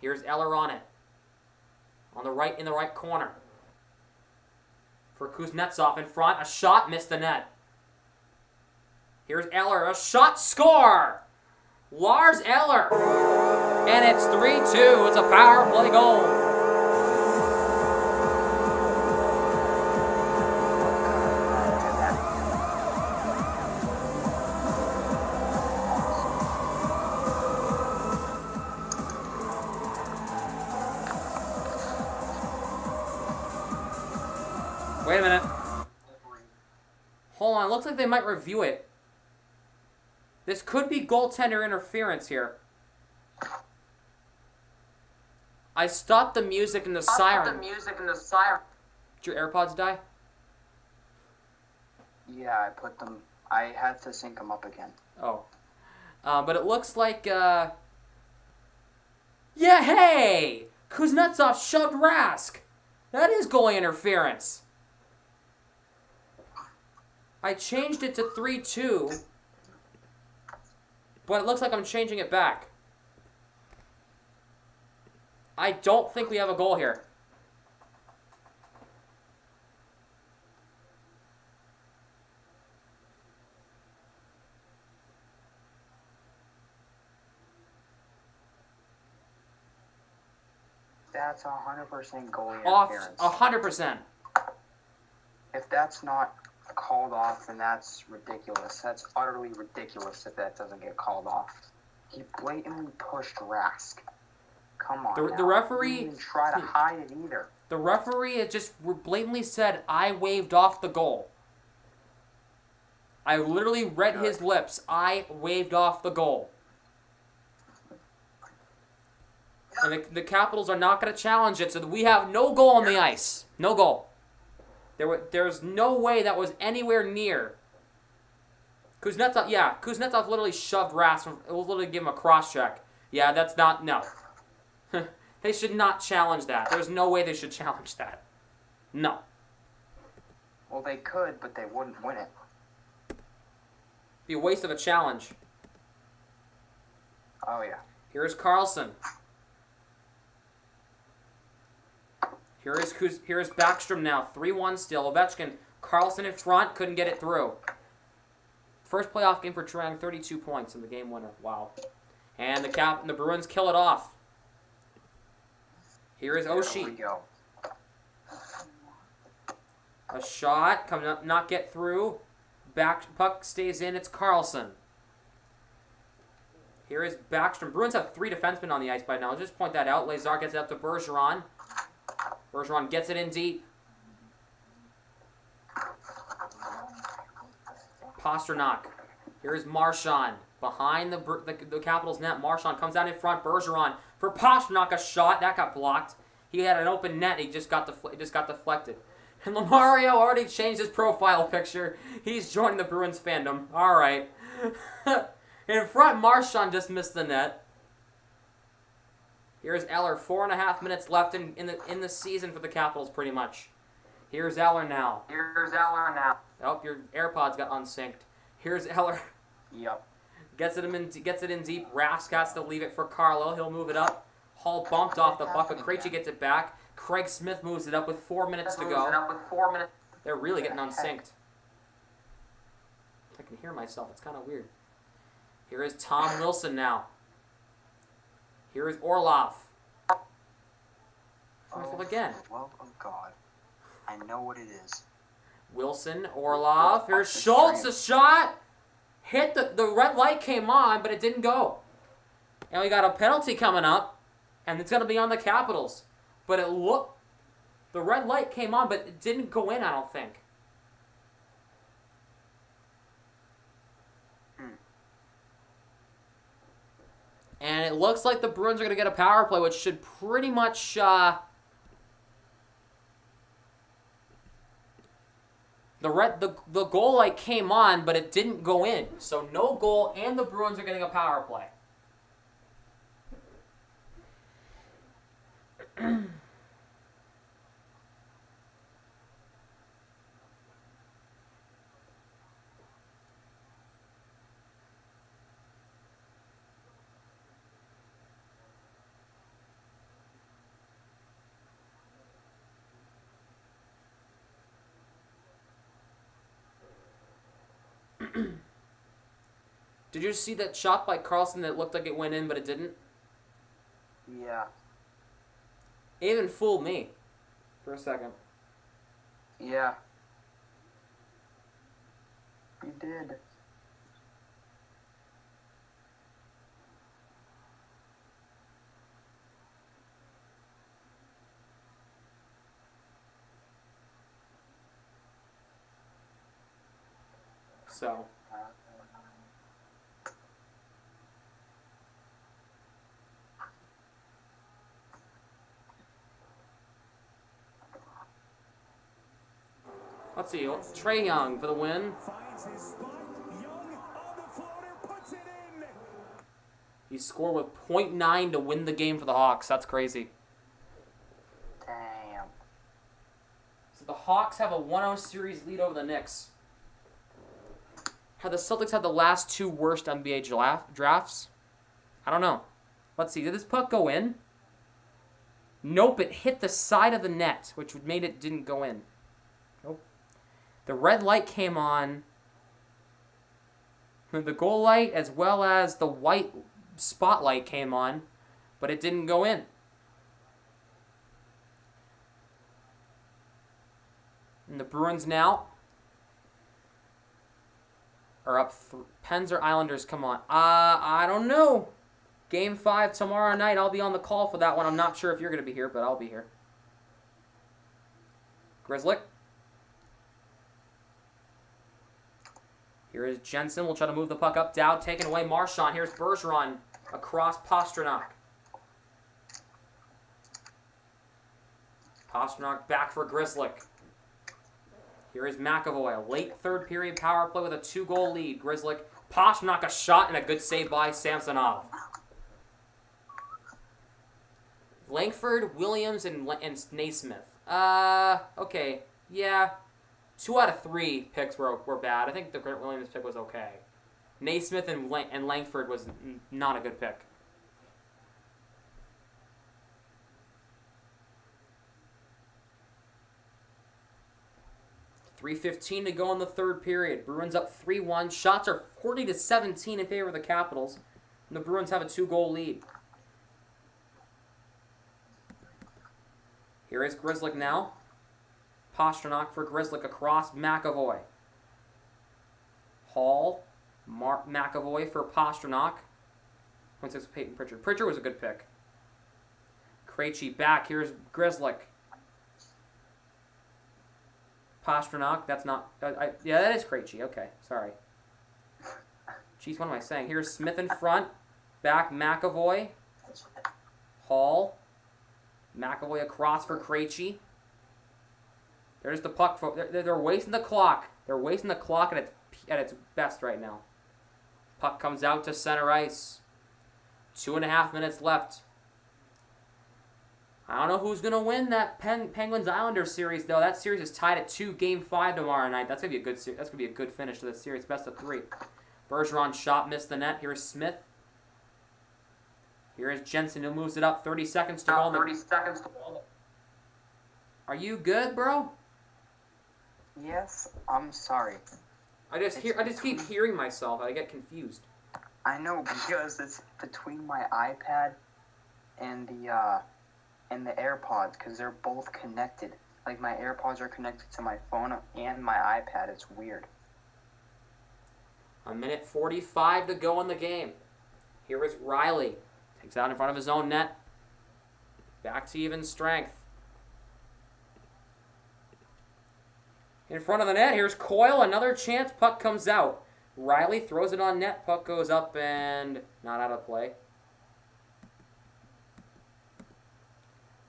Here's Eller on it. On the right, in the right corner. For Kuznetsov in front. A shot, missed the net. Here's Eller. A shot, score! Lars Eller. And it's 3-2. It's a power play goal. Wait a minute. Hold on. Looks like they might review it. This could be goaltender interference here. I stopped the music and the siren. Did your AirPods die? Yeah, I put them. I had to sync them up again. Oh. But it looks like, yeah, hey! Kuznetsov shoved Rask. That is goalie interference. I changed it to 3-2. But it looks like I'm changing it back. I don't think we have a goal here. That's 100% goalie Off interference. 100%. If that's not called off, and that's ridiculous. That's utterly ridiculous if that doesn't get called off. He blatantly pushed Rask. Come on. The now. referee He didn't try to hide it either. The referee had just blatantly said, "I waved off the goal." I literally read his lips. "I waved off the goal." And the Capitals are not going to challenge it, so we have no goal on the ice. No goal. There's no way that was anywhere near. Kuznetsov literally shoved Rask. It was literally give him a cross check. Yeah, that's not, no. They should not challenge that. There's no way they should challenge that. No. Well, they could, but they wouldn't win it. Be a waste of a challenge. Oh, yeah. Here's Carlson. Here's Backstrom now. 3-1 still. Ovechkin. Carlson in front. Couldn't get it through. First playoff game for Trang. 32 points in the game winner. Wow. And the Bruins kill it off. Here is Oshie. There we go. A shot. Coming up. Not get through. Puck stays in. It's Carlson. Here is Backstrom. Bruins have 3 defensemen on the ice by now. I'll just point that out. Lazar gets it up to Bergeron. Bergeron gets it in deep. Pasternak. Here's Marchand. Behind the Capitals net. Marchand comes out in front. Bergeron for Pasternak. A shot. That got blocked. He had an open net. He just got deflected. And Lamario already changed his profile picture. He's joining the Bruins fandom. All right. In front, Marchand just missed the net. Here's Eller. 4.5 minutes left in the season for the Capitals, pretty much. Here's Eller now. Oh, your AirPods got unsynced. Here's Eller. Yep. Gets it in deep. Rask has to leave it for Carlo. He'll move it up. Hall bumped off the puck, but Krejci gets it back. Craig Smith moves it up with 4 minutes to go. They're really getting unsynced. I can hear myself. It's kind of weird. Here is Tom Wilson now. Here is Orlov. Again. For the love of God. I know what it is. Wilson, Orlov. Here's Schultz, a shot. Hit the red light came on, but it didn't go. And we got a penalty coming up, and it's going to be on the Capitals. But the red light came on, but it didn't go in, I don't think. And it looks like the Bruins are going to get a power play, which should pretty much... The goal light came on, but it didn't go in. So no goal, and the Bruins are getting a power play. Did you see that shot by Carlson that looked like it went in, but it didn't? Yeah. It even fooled me for a second. Yeah. You did. So... Let's see, Trae Young for the win. He scored with .9 to win the game for the Hawks. That's crazy. Damn. So the Hawks have a 1-0 series lead over the Knicks. Have the Celtics had the last 2 worst NBA drafts? I don't know. Let's see, did this puck go in? Nope, it hit the side of the net, which made it didn't go in. Nope. The red light came on. The goal light as well as the white spotlight came on, but it didn't go in. And the Bruins now Or up Pens or Islanders, come on. I don't know. Game 5 tomorrow night. I'll be on the call for that one. I'm not sure if you're going to be here, but I'll be here. Grizzly. Here is Jensen. We'll try to move the puck up. Dowd taken away. Marchand. Here's Bergeron across Pastrnak. Pastrnak back for Grzelcyk. Here is McAvoy. A late third period power play with a 2-goal lead. Grzelcyk. Pastrnak a shot and a good save by Samsonov. Langford, Williams, and Naismith. Okay. Yeah. 2 out of 3 picks were bad. I think the Grant Williams pick was okay. Naismith and Langford was not a good pick. .3:15 to go in the third period. Bruins up 3-1. Shots are 40-17 in favor of the Capitals. And the Bruins have a 2-goal lead. Here is Grzelcyk now. Pastrnak for Grzelcyk across McAvoy. Hall. McAvoy for Pastrnak. 26 Peyton Pritchard. Pritchard was a good pick. Krejci back. Here's Grzelcyk. Pastrnak. That's not... yeah, that is Krejci. Okay, sorry. Jeez, what am I saying? Here's Smith in front. Back McAvoy. Hall. McAvoy across for Krejci. There's the puck. They're wasting the clock. They're wasting the clock at its best right now. Puck comes out to center ice. 2.5 minutes left. I don't know who's going to win that Penguins-Islanders series, though. That series is tied at 2, Game 5 tomorrow night. That's going to be a good series. That's going to be a good finish to the series. Best of 3. Bergeron shot missed the net. Here's Smith. Here is Jensen who moves it up. 30 seconds to go. 30 seconds to go. Are you good, bro? Yes, I'm sorry. I just keep hearing myself. I get confused. I know, because it's between my iPad and the AirPods, because they're both connected. Like, my AirPods are connected to my phone and my iPad. It's weird. 1:45 to go in the game. Here is Riley. Takes out in front of his own net. Back to even strength. In front of the net, here's Coyle. Another chance. Puck comes out. Riley throws it on net. Puck goes up and not out of play.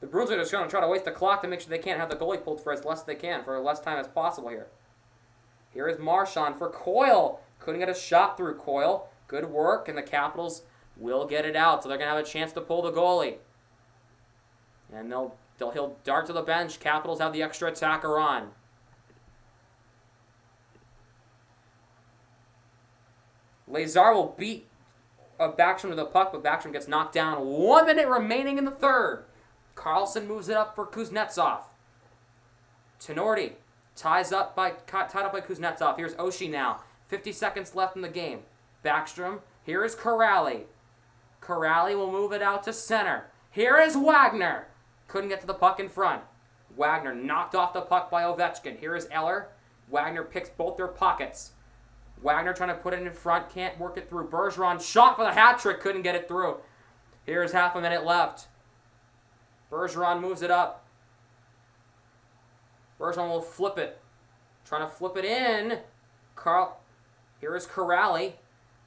The Bruins are just going to try to waste the clock to make sure they can't have the goalie pulled for as less as they can, for as less time as possible here. Here is Marchand for Coyle. Couldn't get a shot through Coyle. Good work, and the Capitals will get it out, so they're going to have a chance to pull the goalie. And he'll dart to the bench. Capitals have the extra attacker on. Lazar will beat Backstrom to the puck, but Backstrom gets knocked down. 1 minute remaining in the third. Carlson moves it up for Kuznetsov. Tenorti tied up by Kuznetsov. Here's Oshie now. 50 seconds left in the game. Backstrom. Here is Corrali. Corrali will move it out to center. Here is Wagner. Couldn't get to the puck in front. Wagner knocked off the puck by Ovechkin. Here is Eller. Wagner picks both their pockets. Wagner trying to put it in front. Can't work it through. Bergeron shot for the hat trick. Couldn't get it through. Here's half a minute left. Bergeron moves it up. Bergeron will flip it. Trying to flip it in. Here is Corrali.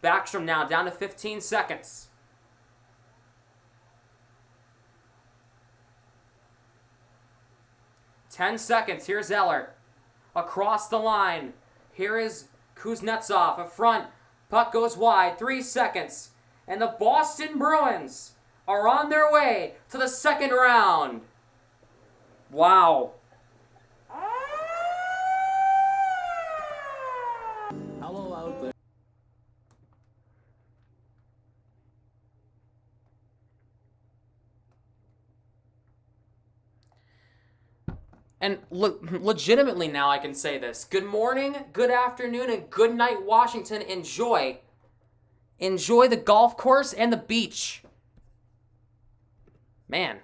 Backstrom now down to 15 seconds. Ten seconds. Here's Eller. Across the line. Here is Kuznetsov up front. Puck goes wide. 3 seconds. And the Boston Bruins are on their way to the second round. Wow. Hello out there. And legitimately now I can say this. Good morning, good afternoon, and good night, Washington. Enjoy. Enjoy the golf course and the beach. Man.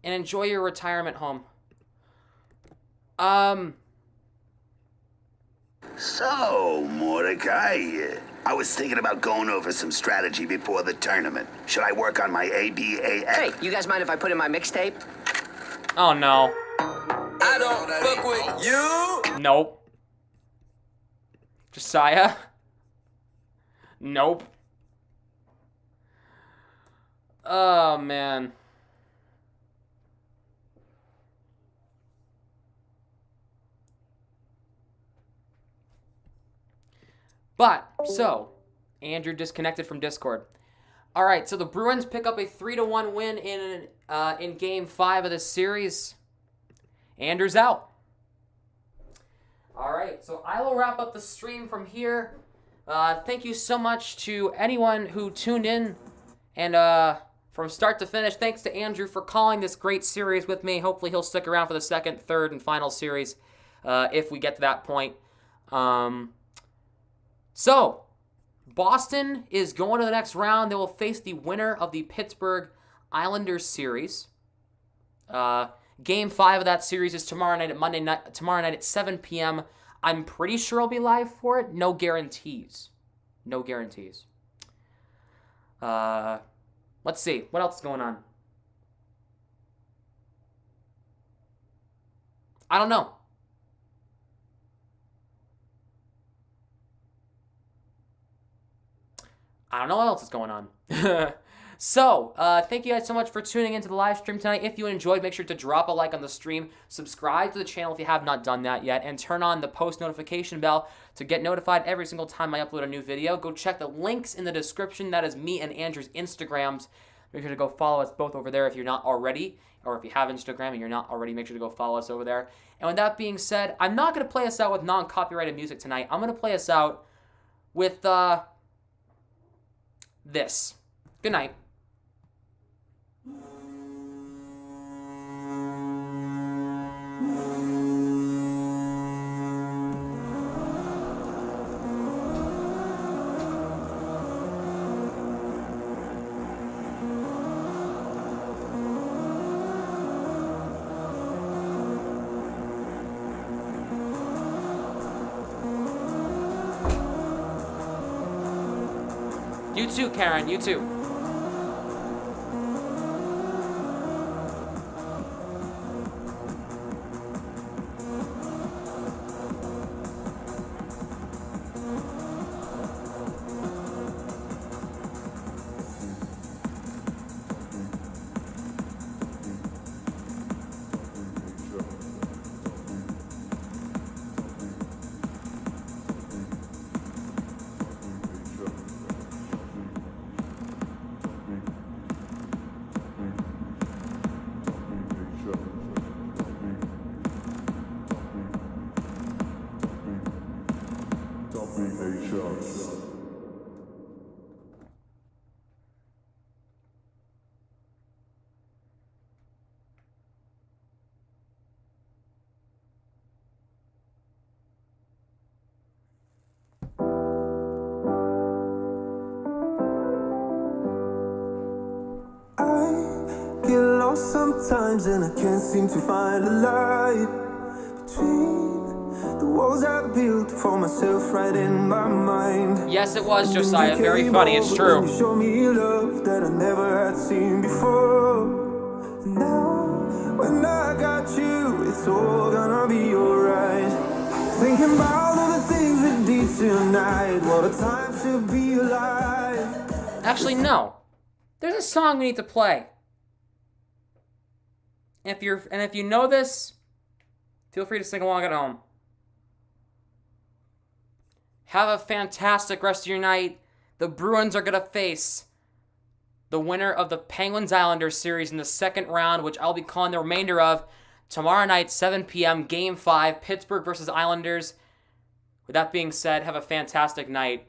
And enjoy your retirement home. So, Mordecai, I was thinking about going over some strategy before the tournament. Should I work on my ABAF? Hey, you guys mind if I put in my mixtape? Oh, no. I don't fuck with you. Nope. Josiah? Nope. Oh, man. But, so, Andrew disconnected from Discord. All right, so the Bruins pick up a 3-1 win in Game 5 of this series. Andrew's out. All right, so I will wrap up the stream from here. Thank you so much to anyone who tuned in and from start to finish. Thanks to Andrew for calling this great series with me. Hopefully he'll stick around for the second, third, and final series if we get to that point. So, Boston is going to the next round. They will face the winner of the Pittsburgh Islanders series. Game 5 of that series is tomorrow night at 7 p.m. I'm pretty sure I'll be live for it. No guarantees. No guarantees. Let's see. What else is going on? I don't know. I don't know what else is going on. So, thank you guys so much for tuning into the live stream tonight. If you enjoyed, make sure to drop a like on the stream, subscribe to the channel if you have not done that yet, and turn on the post notification bell to get notified every single time I upload a new video. Go check the links in the description. That is me and Andrew's Instagrams. Make sure to go follow us both over there if you're not already, or if you have Instagram and you're not already, make sure to go follow us over there. And with that being said, I'm not going to play us out with non-copyrighted music tonight. I'm going to play us out with this. Good night. You too, Karen. You too. Sometimes and I can't seem to find a light between the walls I built for myself right in my mind. Yes, it was, Josiah. Very funny. It's true. You show me love that I never had seen before. And now, when I got you, it's all gonna be alright. Thinking about all the things we did tonight. What a time to be alive. Actually, no. There's a song we need to play. If you know this, feel free to sing along at home. Have a fantastic rest of your night. The Bruins are going to face the winner of the Penguins Islanders series in the second round, which I'll be calling the remainder of tomorrow night, 7 p.m., Game 5, Pittsburgh versus Islanders. With that being said, have a fantastic night.